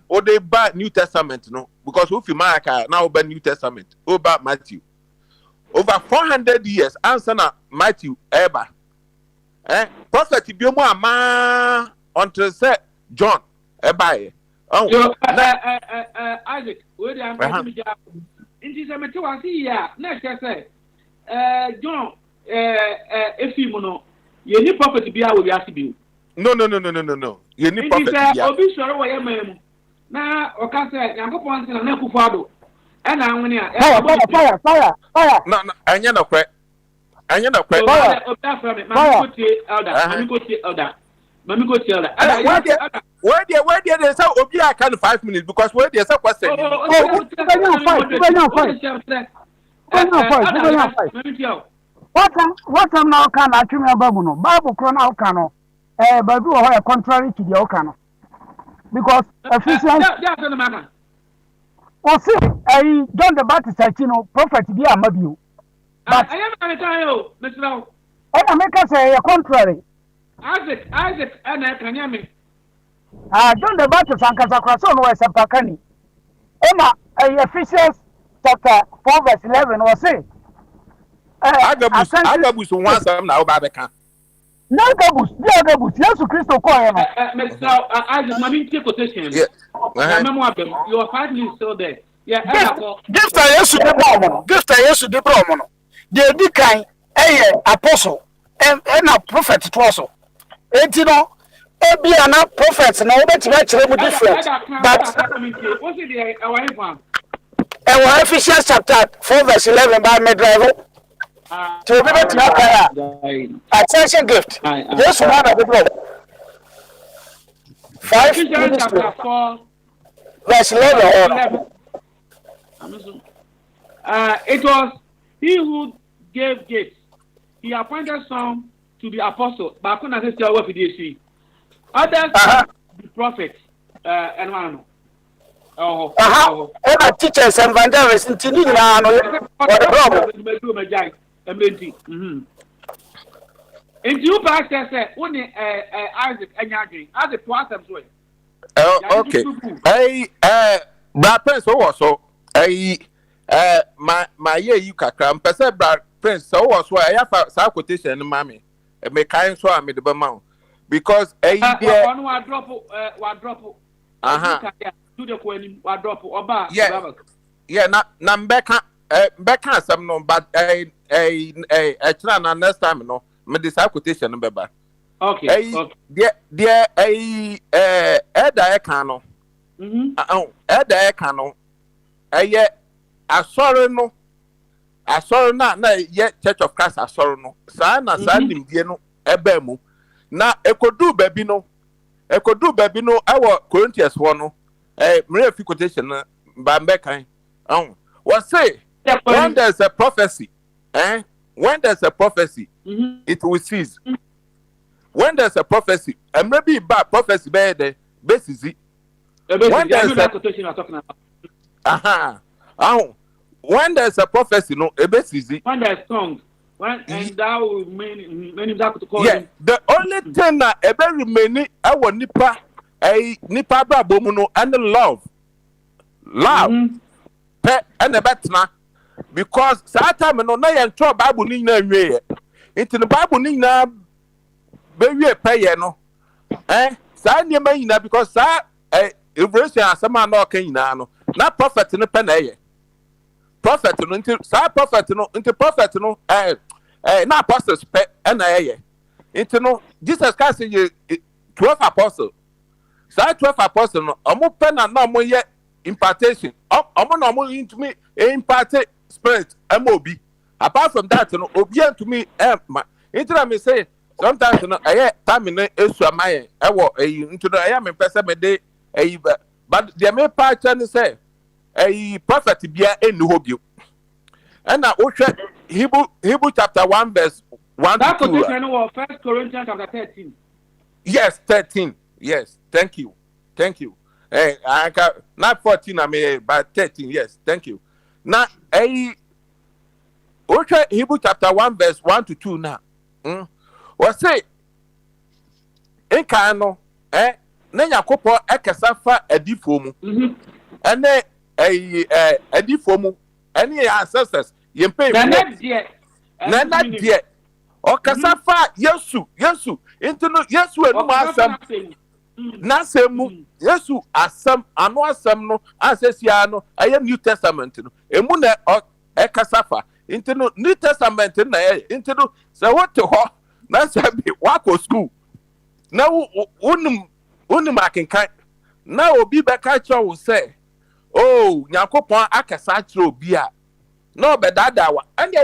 or they buy New Testament, no, because if you Malachi now buy New Testament, over Matthew, over 400 years, answer na Matthew, Eba, prophet Biomo ma until say John, Eba, oh, Isaac, where they are in this matter was here. Next, I say, John, if you know, you need prophet to be out with you. No. You need prophet. Obi sọ̀rọ̀ wọ̀ yẹ mẹ́rin. Na ọ̀ka sẹ̀ yankun pọ̀ nsìn náà Akufo-Addo. Ẹ̀na àwọn ni à. Fire. No, ẹ̀yẹ́ nọ̀kwẹ́. Obi afẹ́ mi, màmí kò tie elder. Let me go tell that. Where they say Obi I can 5 minutes because where they say question. What am now can I tell you Bible chrono cano but do a contrary to the Okano. Because Ephesians or see John the Baptist prophet be a Mabu. But I am going to tell you, Mr. Now. I make us a contrary. Isaac, and I can hear me. John the Baptist and Casacrison was a Pacani. Emma, Ephesians chapter 4, verse 11 was say. Agabus once I'm now Babacan. No Agabus, yes, Christo Coy. Mr. Isaac, my main quotation. Yeah. You are 5 minutes still there. Yeah, just I used to the Bromono. The decline, apostle, and a prophet also. And you know, be an prophet, and all that's very different. But what's it our one? Ephesians chapter 4, verse 11 by Medrival. To be able to attention gift. Just one of the blood. 5 chapter 4, verse 11. It was he who gave gifts. He appointed some to be apostles, but I couldn't say what he did. Others the prophets, and one. And teachers and evangelists in Tinina. In you pastor said, only Isaac and Yagi, as a process way. Okay. Hey, Brad Prince also. Hey, my year you can come. Person Brad Prince so was why I have a quotation, mammy. And make kind so I made the bamount. Because a drop. Do the coin, drop or bar. Yeah, not Becca some no, but a chlan next time no, me this quotation number. Okay. Dear Eda Ekano. Eda Ekano. I sorry na yet Church of Christ I sorry no. Sana sandim dieno ebemu. Na ekodu baby no. Our Corinthians 1 no. Mary quotation by Becca. What say? When there's a prophecy, when there's a prophecy, it will cease. When there's a prophecy, and maybe bad prophecy by the basis. When there's a quotation I'm talking about. When there's a prophecy, no, a basis. When there's tongues, when and that will mean that to call him. The only thing that ever remaining, I want nipa brabomuno and love. Pet and a betna. Because Satan no na yentro Bible ni na nwe into the Bible ni na bewie pay no sa niam nyina because sa Revelation asema na oka nyina no na prophet no pe na ye prophet no into sa prophet no into prophet no na apostles pe na ye into no Jesus Christ ye 12 apostles sa 12 apostles no omo pe na omo ye impartation omo na omo into me impart spirit MOB. Apart from that, you know, obedient to me, into me say sometimes you know, I time in Eswamaye, I walk into the I am in person a day, but the main part and say a prophet be a new hobby. And I will check Hebrew chapter 1, verse 1 to 2. First Corinthians chapter 13. Yes, 13. Yes, thank you. I got not 14, I mean, but 13. Yes, thank you. Now, Hebrew chapter 1, verse 1 to 2 now. What say? Enkano, Yakopo, Ekasafa, a defomu. And then a defomu, any ancestors, you pay not yet. Or Kasafa, Yesu, into no, Yesu, and Massam. Nasemu Yesu asam ano asam no asesia no aye New Testament no emu na ekasafa into no New Testament na into no say what to ho na say bi wako school na unum akenkan na obi beka cho say oh Yakopon akasa kire obi a na obedada wa ande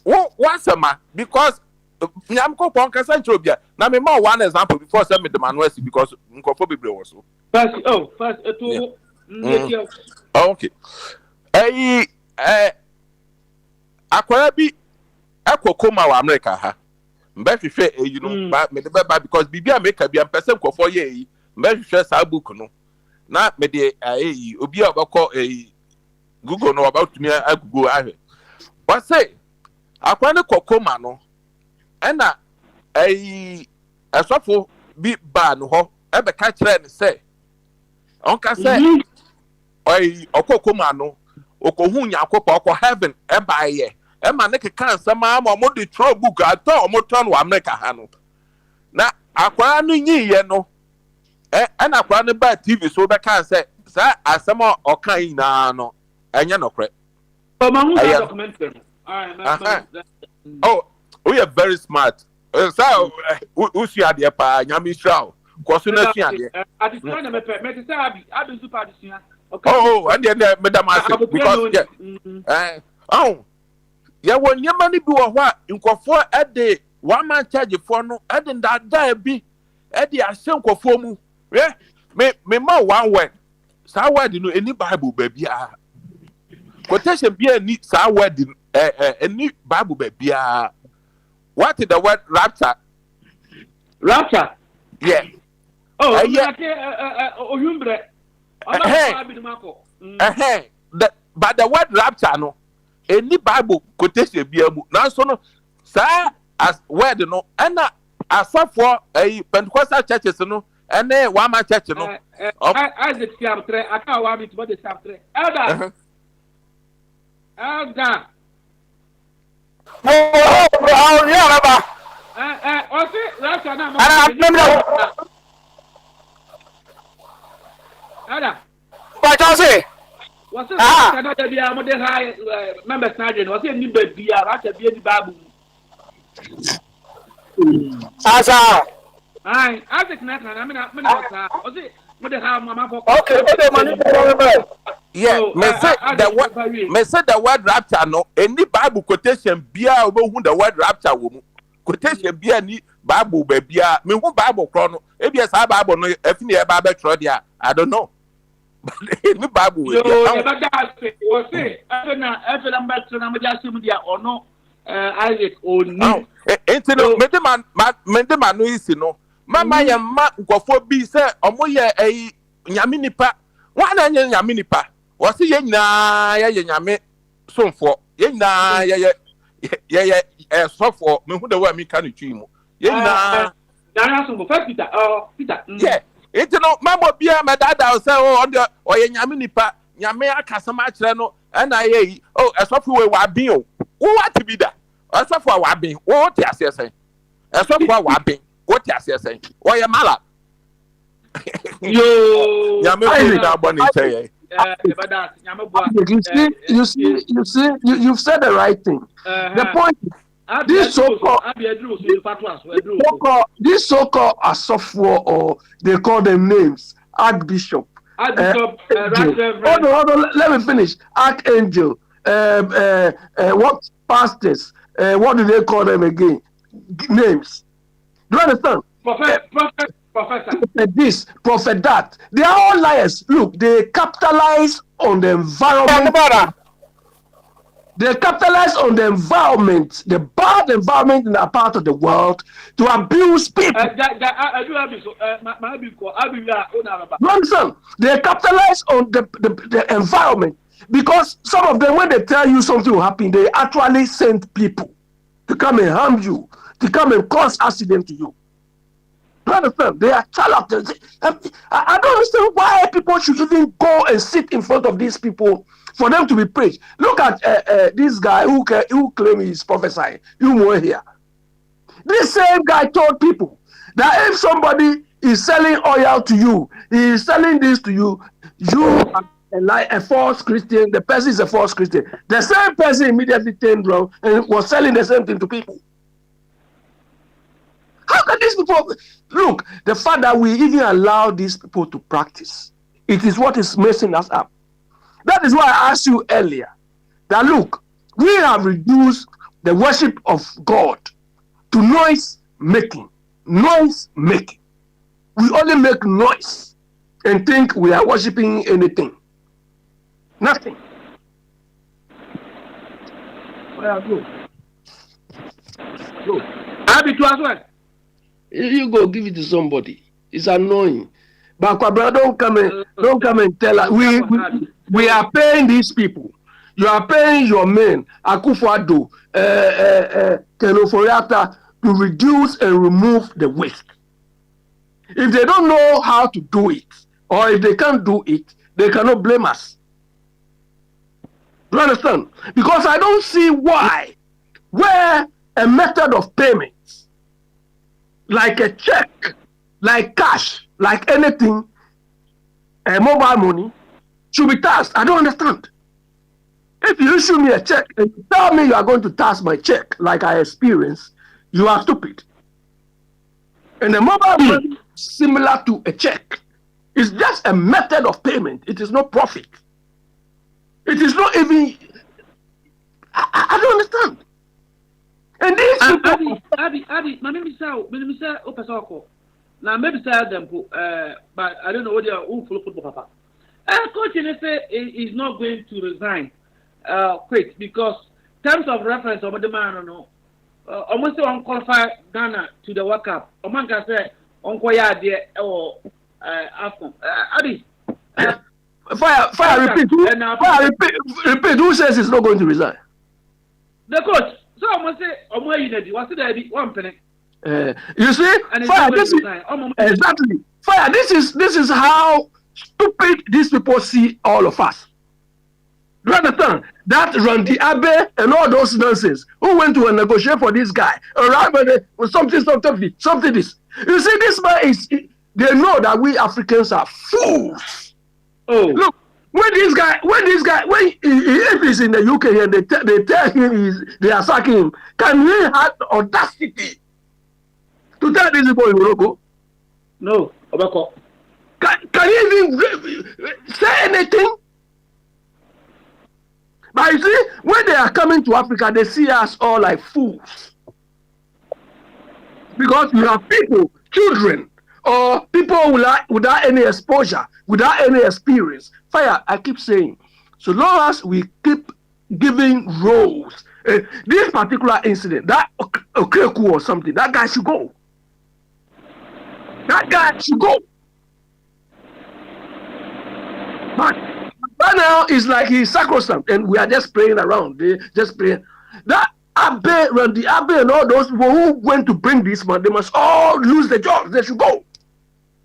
wo wasama because Nyankopon kasa ntrobia na me ma one example before say me the manual because nkofo bebre wo so First to okay akwara bi ekokoma wa America ha mbe hwehwe you know ba me de ba because bibia make bia person nkofo ye yi mbe hwehwe sa book no na me de obi a obekọ Google no about me agugo ahwe but say akwara ne kokoma no ena asofo bi ba no ho ebe ka kire ne say onka say okokoma no okohu nyakopa okọ heaven eba ye ema ne keka nsama ma mo de throw book ato mo ton wa America ha no na akwara no nyiye no ena akwara ne ba TV so be kan say sa asama okan na no enya no kre documentary oh we are very smart so usu ade pa nyame shao koso na su ade adisua na me say abi super adisua oh and then madam ask because ya won nyama ni bi wo ho a nkofo ede one man charge for no ede ndada bi ede ahye nkofo mu me ma one word sa word no any bible ba bia quotation bia ni sa word any bible ba bia what is the word rapture yeah oyumbre but the word rapture no any bible quotation bia mu na so no sa as word no na asafo Pentecostal churches no ene one man church no Isaac chapter aka wa mi to the chapter elder Oh, yeah, Baba. Okay, rapture na Ada. What you say? What's it? Cannot be a modern high member sergeant. What's it? Need be a rapture be the babu. Asa. Aye, Isaac na I mean, what's it? Modern high mama for. Okay, yeah, me say the word rapture no any bible quotation bia obo hu the word rapture wo mu quotation bia ni bible ba bia me hu bible kro no e bia sa bible no afini e ba be tro dia I don't know but any bible we yo ba da say wo say afena mbetro na mo just mu dia ono Isaac oni enti no me de man no isi no mama ya ma nkofo bi say omo ye nyame nipa wa na nyame nipa wasi ye nyina ye nyame somfo ye nyina ye sofo me hu da wa mi ka no twi mu ye nyina na somfo Peter yeah it no mama bia me dada say o ye nyame nipa nyame akasa ma kire no na ye sofo we wa bin o what be da sofo wa bin o ti asese sofo wa bin o ti asese o ye mala yo nyame ko na abọ ni che you've said the right thing. The point is, this so-called asofo, or they call them names, Archbishop, hold on, let me finish. Archangel, what pastors, what do they call them again? Names. Do you understand? Professor. This, prophet that. They are all liars. Look, they capitalize on the environment. They capitalize on the environment, the bad environment in that part of the world to abuse people. Nonsense. They capitalize on the environment because some of them, when they tell you something will happen, they actually send people to come and harm you, to come and cause accident to you. You understand? They are charlatans. I don't understand why people should even go and sit in front of these people for them to be preached. Look at this guy who claims he's prophesying. You were here. This same guy told people that if somebody is selling oil to you, he is selling this to you, you are a false Christian, the person is a false Christian. The same person immediately turned around and was selling the same thing to people. How can these people look? The fact that we even allow these people to practice, it is what is messing us up. That is why I asked you earlier that look, we have reduced the worship of God to noise making. Noise making. We only make noise and think we are worshiping anything. Nothing. Well, go. Happy to as well. You go give it to somebody. It's annoying. But Kwabra, don't come and tell us. We are paying these people. You are paying your men, Akufo-Addo, Kenoforiata, to reduce and remove the waste. If they don't know how to do it, or if they can't do it, they cannot blame us. Do you understand? Because I don't see why, where a method of payment, like a check, like cash, like anything, mobile money, should be taxed. I don't understand. If you issue me a check and you tell me you are going to tax my check like I experienced, you are stupid. And the mobile money, similar to a check, is just a method of payment. It is not profit. It is not even. I don't understand. And these people. Abby, my name is Opasoko. Now maybe say them, but I don't know what they are all follow football, Papa. Coach say is not going to resign. Quick, because terms of reference of the man, no, almost unqualified Ghana to the World Cup. A man can say, Uncle Yadi or Afcon. Abby, Fire, repeat. Who says he's not going to resign? The coach. So I must say, what's the one penny? You see, Fire, exactly. Fire, this is how stupid these people see all of us. Do you understand? That Randy Abe and all those nonsense who went to negotiate for this guy, arrived with something this. You see, this man they know that we Africans are fools. Oh, look, when if he's in the UK and they tell him they are sacking him, can he have the audacity to tell these people in Morocco? No, Obako. Can he even say anything? But you see, when they are coming to Africa, they see us all like fools. Because you have people, children, or people without any exposure, without any experience. Fire, I keep saying, so long as we keep giving roles, this particular incident, that Okreku or something, that guy should go. That guy should go. But right now, it's like he's sacrosanct, and we are just playing around. They just playing. That Abe, Randy Abe, and all those people who went to bring this man, they must all lose their jobs. They should go.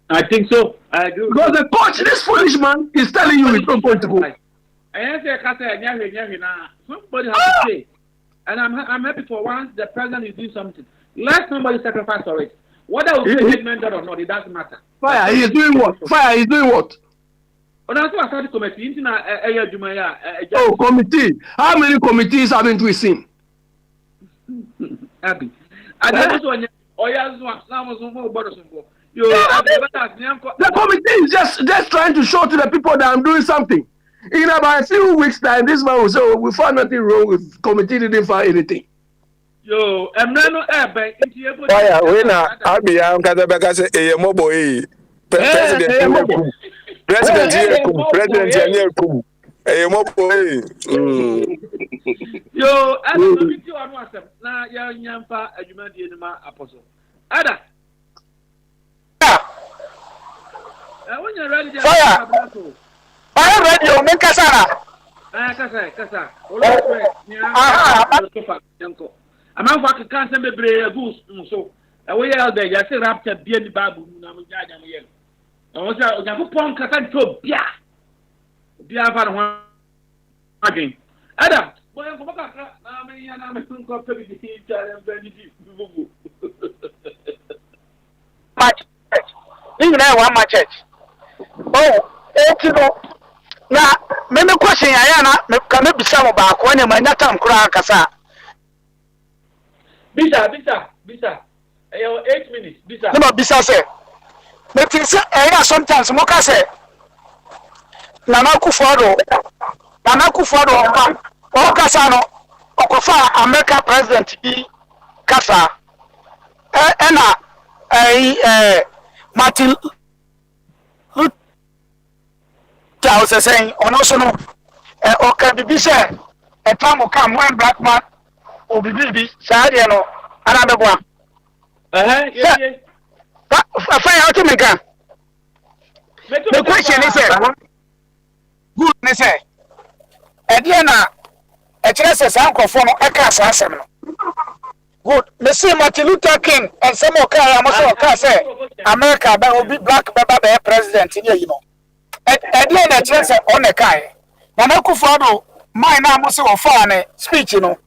I think so. I do. Because the coach, this foolish man, is telling you he's not going to go. Somebody has to say, and I'm happy for once the president is doing something. Let somebody sacrifice for it. Whether we say mentor or not, it doesn't matter. Fire, he is doing what? Fire, he's doing what? Oh, committee. How many committees haven't we seen? Abby. The committee is just trying to show to the people that I'm doing something. In about a few weeks' time, this man will say, oh, we found nothing wrong with committee, didn't find anything. Yo, I'm not Fire, winner, Abby, I'm going to say, a mobile. President Yakum. A mobile. Yo, I don't know if you are one. Now, young Yampa, a human apostle. Ada. When you're ready, Fire! Fire radio, make Kasara! Kasa. I'm not going to be a boost. So, away out there, you say, Raptor, be in the Babu. I was going to punk a to Bia. Bia for one again. Adam, boy, I'm going my church. Oh, now, many question I can be some about when you might not come crack. Bisa. 8 minutes. Bisa. No, Bisa say. But sometimes Moka say. Nana Akufo-Addo, Okasano, Okofa, American president, Kasa. ɛna Martin Luther was saying ɔno so no ɔka bibi sɛ ɛtam kam when black man obi bibi saa deɛ no ana bɛboa fine how to make a the question is good ne say e dey na e kire say san kofo no e ka sa asem no good me say Martin Luther King and some of ka am so ka say America ba obi black baba be president ni yi no e dey na kire say on e kai na na kufo do mine na mo say wo fa ne speech no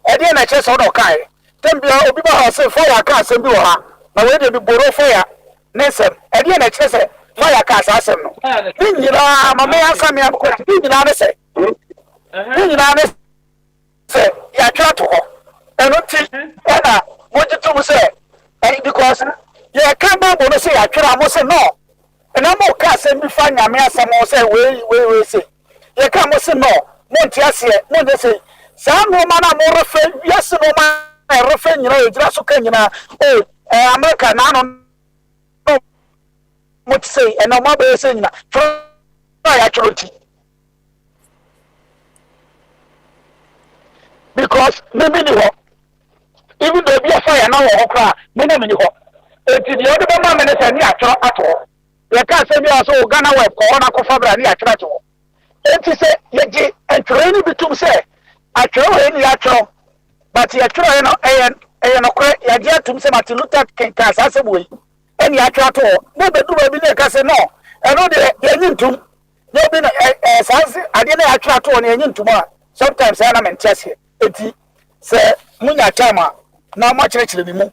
e dey na kire say on kai tembia obi ba ha say fire ka asem bi wo ha na we dey bi boro fire nesem e dey na kire say fire ka asem no ni nyira mama ya sami akọ ni nyira ne say ni nyira ne say ya twa to ho eno ti na mo jitu mo say because ya ka ba bo no say ya twa mo say no na mo ka asem bi fa nyame asem mo say we say ya ka mo say no mo nti ase mo de say sa no ma na mo refe yes no ma refe nyira e jira so ka nyina America na no what say and no more saying that actually because maybe even though be a fire now or many it's the other moment and at all. You can't say me also Ghana web corona cofabra near Trato. It is a and training between say I throw any actual but you try and you get to say Martin Luther King as a way. Any attract all. No, but do be like I say no. I know they need to. No, be I didn't attract all any tomorrow. Sometimes I am in chess here. It say Munya Chama. Now much actually more.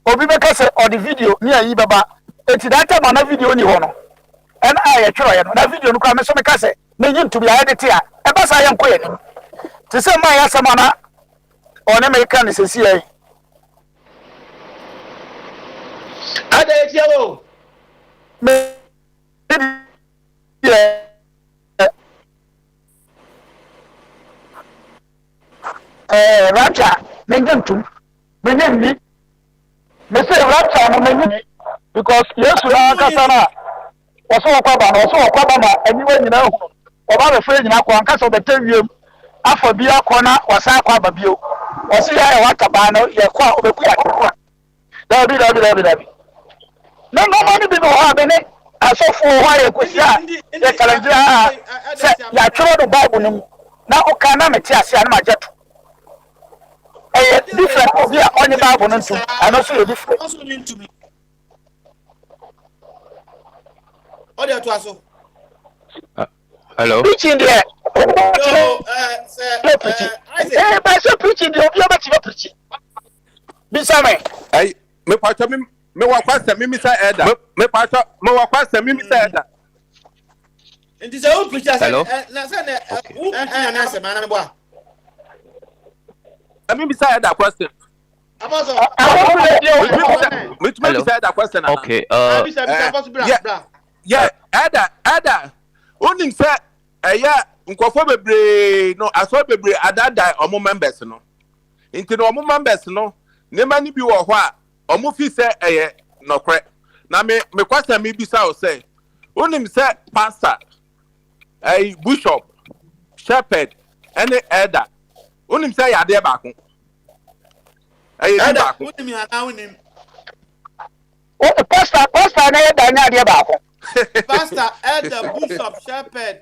Obibeka say or the video near Ibaba. It's that time on a video ni hono. And I try that video no come so me say me need to be edited here. E ba say am koye. To say my asamana on American is here. Ade tiawo Rapture mengentum menemi me say rapture no menemi because yesu na kasa na oso kwaba na aniwe nyina hu oba be fe nyina kwa nkasa obetawiem afa bi akona wasa kwa babio osi ya wataba no ye kwa obeku ya kwa dabi no money be no ha be ne asofo ho ya kwesi a ye challenge say ya tro do bible no na o kana meti ase an majeto different obi a onye bible no ntum ano so different also mean to me audio to aso hello preaching there preaching there obi o preaching bisame ai me pacho me wa kwasa mimi sa eda me pacho me wa kwasa mimi sa eda nti se o preacher say na say na na say mana me boa mimi sa eda question apostle me sa eda question okay yeah eda onim say eya nkofo bebre no aso bebre adada omo members no nti no omo members no ne mani bi wo ho a omo fi say eye nokre na me kwasa me bisa o say onim say pastor bishop shepherd any elder onim say ya de ba ko elder onim ya na onim o pastor na elder nya de ba ko pastor elder bishop shepherd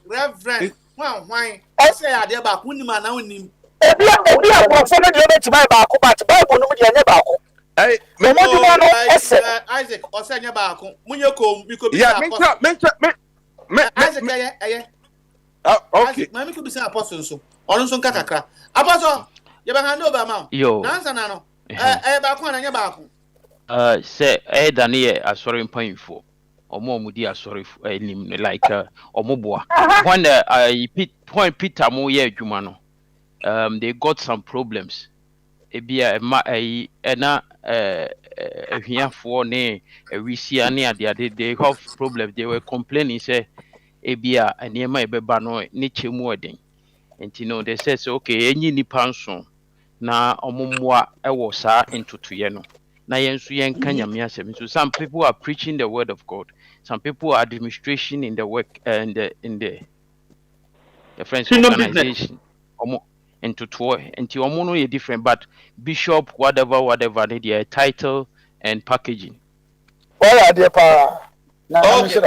reverend hwan say ya de ba ko onim na onim obi a profo no de obeti ba ko but bible no de nya ba ko me mo Isaac osanya ba ko munye ko bi ko bi me Isaac aye okay mami ko bi say apostle so onu so kakakra apostle ye ba hand over ma na answer na no ba ko na nya ba ko say Daniel asori mpanfo omo di asori enim like omoboa when Peter mo ye adwuma no they got some problems ebia na ahiafo ne awisia ne ade they have problems they were complaining say ebia eniema ebeba no ne chemu eden enti no they said okay enyi nipa nso na omumwa ewo saa ntotoye no na yensu yenka nyame asem. So some people are preaching the word of God, some people are administration in the work and in the friends organization omo ntoto enti omo no ye different, but bishop whatever need their title and packaging. Why are they pa? Also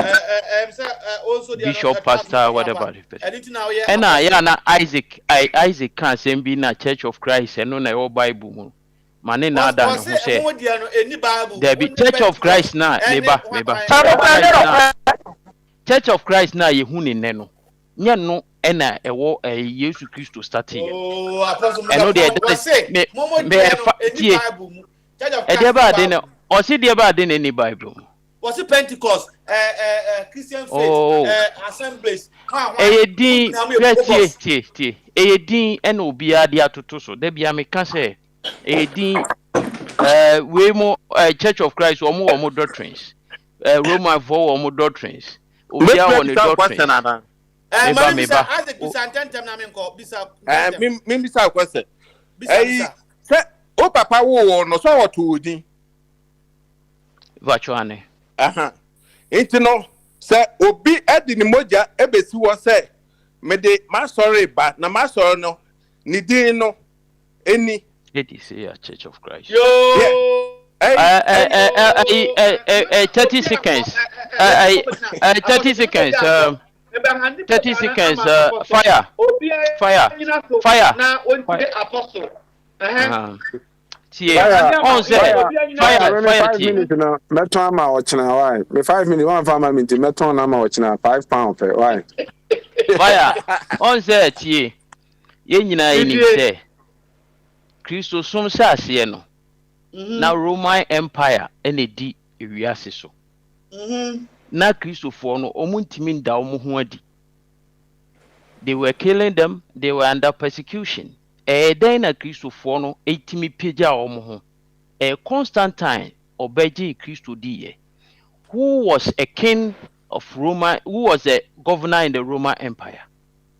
bishop, pastor, whatever. And na Isaac can say be na Church of Christ and no na your Bible mu. Mane na da no say. There be Church of Christ na neighbor. Church of Christ na ye hu ne no. Nya no na ewo Yesu Christo starting. Oh, apostle me Bible mu. E dey ba dey no. O si dey ba dey any Bible. Was it Pentecost, Christian faith, assemblies? Eyedin, tie. Eyedin and obia dia toto so. There be me can say. Eyedin, we mo Church of Christ omo doctrines. Roman for omo doctrines. Obia on the doctrines. Meba. Isaac bisa tentem na me nko bisa. Me bisa question. Bisa. Se o papa wo no so what odin. Vachuane. Enti no se obi edi ni moja ebesi wo se me de ma sorry ba na ma sorry no ni din no eni it is a Church of Christ. Yo 30 seconds 30 seconds 30 seconds fire na on the apostle on say fire 5 minutes no meton ama ochina why me 5 minutes one farmer minute meton ama ochina £5 per why fire on say tie ye nyina ni say Christo som sase no na Roman Empire ene di ewiase so na Christofo no omuntimi nda omo ho adi. They were killing them, they were under persecution. Then na Christofo no etimi peja omo ho. Constantine obeji Christo diye, who was a king of Roma, who was a governor in the Roman Empire.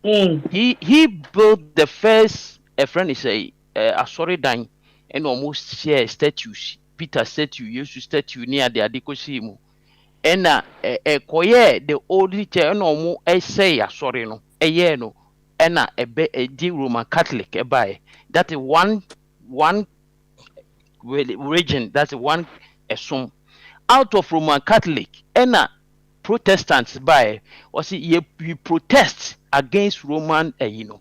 He built the first a friend is a Asoridan and almost share statues. Peter statue, Jesus statue near the Adikosimu. And koye the old teacher no mo say sorry no ye no and a di Roman Catholic by that is one region, that's one sum out of Roman Catholic and Protestants by was you protest against Roman and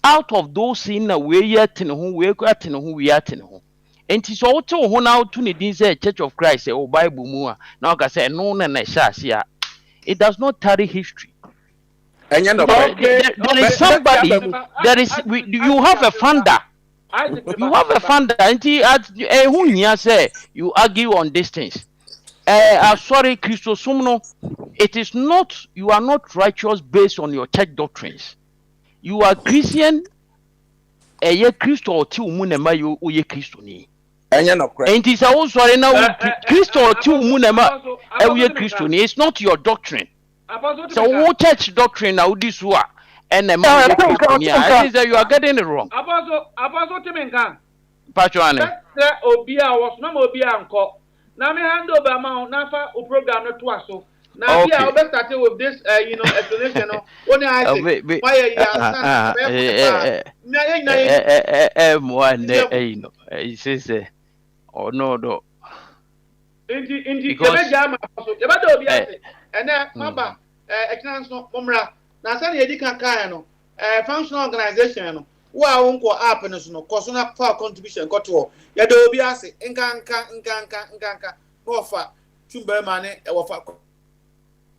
out of those in a way yet in who we got in who we are in who. And it's also who now to need Church of Christ or Bible more. Now I say no na yeah. It does not carry history. And there is somebody you have a founder. You have a founder and who say you argue on these things. Sorry, Christosumno, it is not, you are not righteous based on your church doctrines. You are Christian, ye Christo or two munema you ye Christo ni. And it is also now Christo or two munema ye Christo ni. It's not your doctrine. So what church doctrine now this one and the man Christo ni. I think that you are getting it wrong. Apostle Timenkan. Pachuane. Obia was no Obia uncle. Now me hand over amount now for a program not twice so. Now we are started with this explanation only I say why he says oh no Indeed, and then maba no momra na say ye di kan no functional organization no wa wonko app no so no cost na for contribution got to ya do obi ase nkanka no fa tumba ma ne e wo fa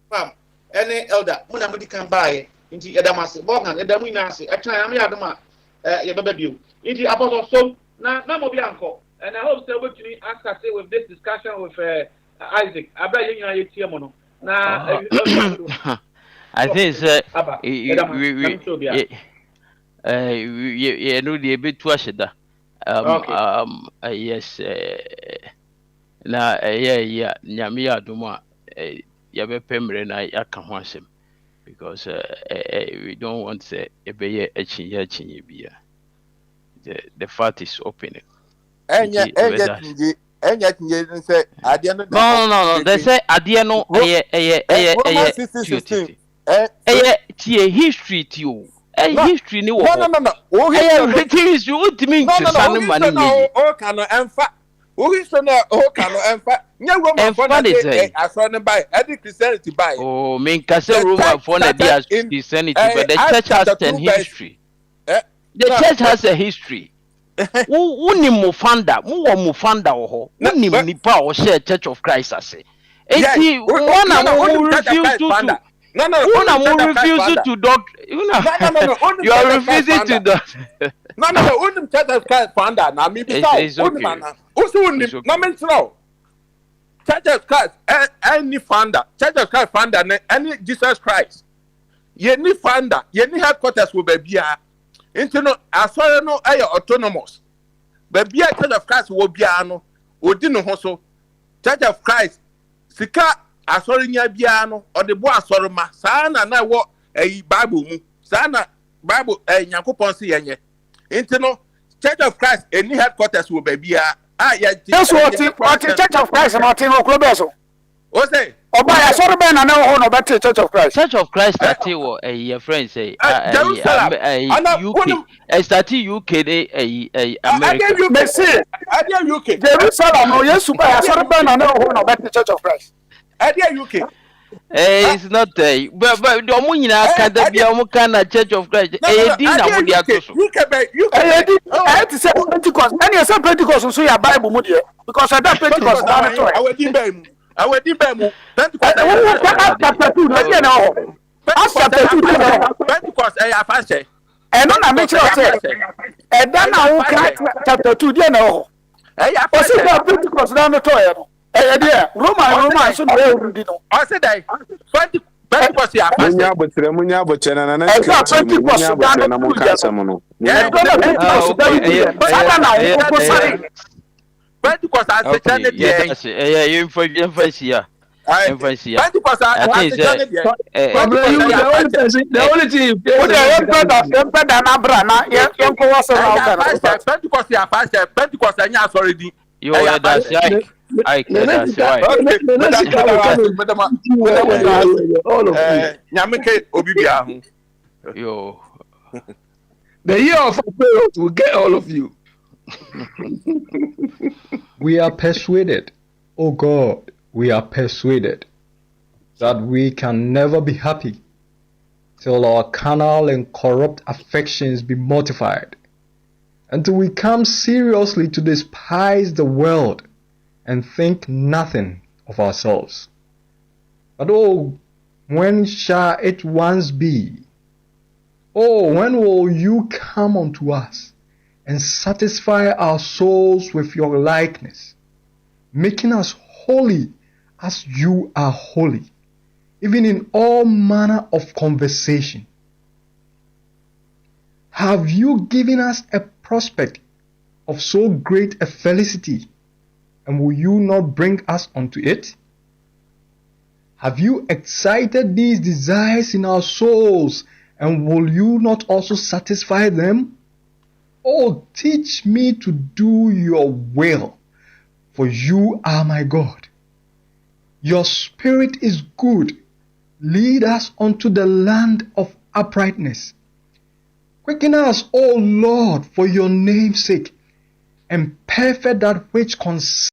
fam any elder muna mudi kan bae nti edamase bokan edamu ina ase etran am ya doma ye baba bio nti apostle so na mo bi anko and I hope so we can ask us with this discussion with Isaac abra ye nyina ye tie mo no na I think we know the bit to ashida yes na yeah nyame adoma ya be pemre na aka ho asem because we don't want say ebeye achinye bia the fat is opening. Enya say adiano. No. They say adiano history to you. History ni wo. No. History ultimate to sanu mani ni. O kanu emfa. O history na o kanu emfa. Nya Roman for na aso ne buy. Edi Christianity buy. Oh, mean kase Roman for na be as Christianity, but the church has a history. The church has a history. Who mo founder? Who wo mo founder ho? Who nipa o share Church of Christ ase? Enti one refuse to No. Who refuse to dog? You are refusing to dog. No. Unim Church of Christ founder. Na me be so. Unim. No me know. Church of Christ, any founder. Church of Christ founder, any Jesus Christ. Ye ni founder. Ye ni headquarters will be bia. Into no, asore no aye autonomous. But bia Church of Christ will be ano. Odi no hoso. Church of Christ. Sika asore nya bia no. Or the boy asore ma. Sana na wo Bible mu. Sana Bible Nyankopon si yenye. Into no, Church of Christ any headquarters will be bia. That's what Church of Christ Martin Oklobeso. O say Oba ya soro be na ho no better Church of Christ. Church of Christ that wo your friend say UK. Start UK dey America. Adia UK. Jerusalem no Yesu ba ya soro be na ho no better Church of Christ. Adia UK. It's not but the omo nyina ka da bia omo ka na Church of Christ. Di na mo dia to so. I to say Pentecost. Any say Pentecost so your Bible mu there because that Pentecost na to. I di bem. Pentecost. Chapter 2 na na ho. Chapter 2 Pentecost afase. E no na me kire say. E da na wo ka chapter 2 there na ho. O say that Pentecost na to e no. Roman so no urudi no. I said that Pentecost ya fast. Munya botre na na. Pentecost na mo ka asem no. Pentecost as China there. You influencia. Pentecost the only thing Pentecost ya fast. Pentecost anya sorry. You are that's right. That's right. Yo. The year of Pharaoh will get all of you. We are persuaded, oh God, we are persuaded that we can never be happy till our carnal and corrupt affections be mortified, until we come seriously to despise the world and think nothing of ourselves. But oh, when shall it once be? Oh, when will you come unto us and satisfy our souls with your likeness, making us holy as you are holy, even in all manner of conversation? Have you given us a prospect of so great a felicity, and will you not bring us unto it? Have you excited these desires in our souls, and will you not also satisfy them? Oh, teach me to do your will, for you are my God. Your spirit is good. Lead us unto the land of uprightness. Quicken us, O Lord, for your name's sake, and perfect that which concerns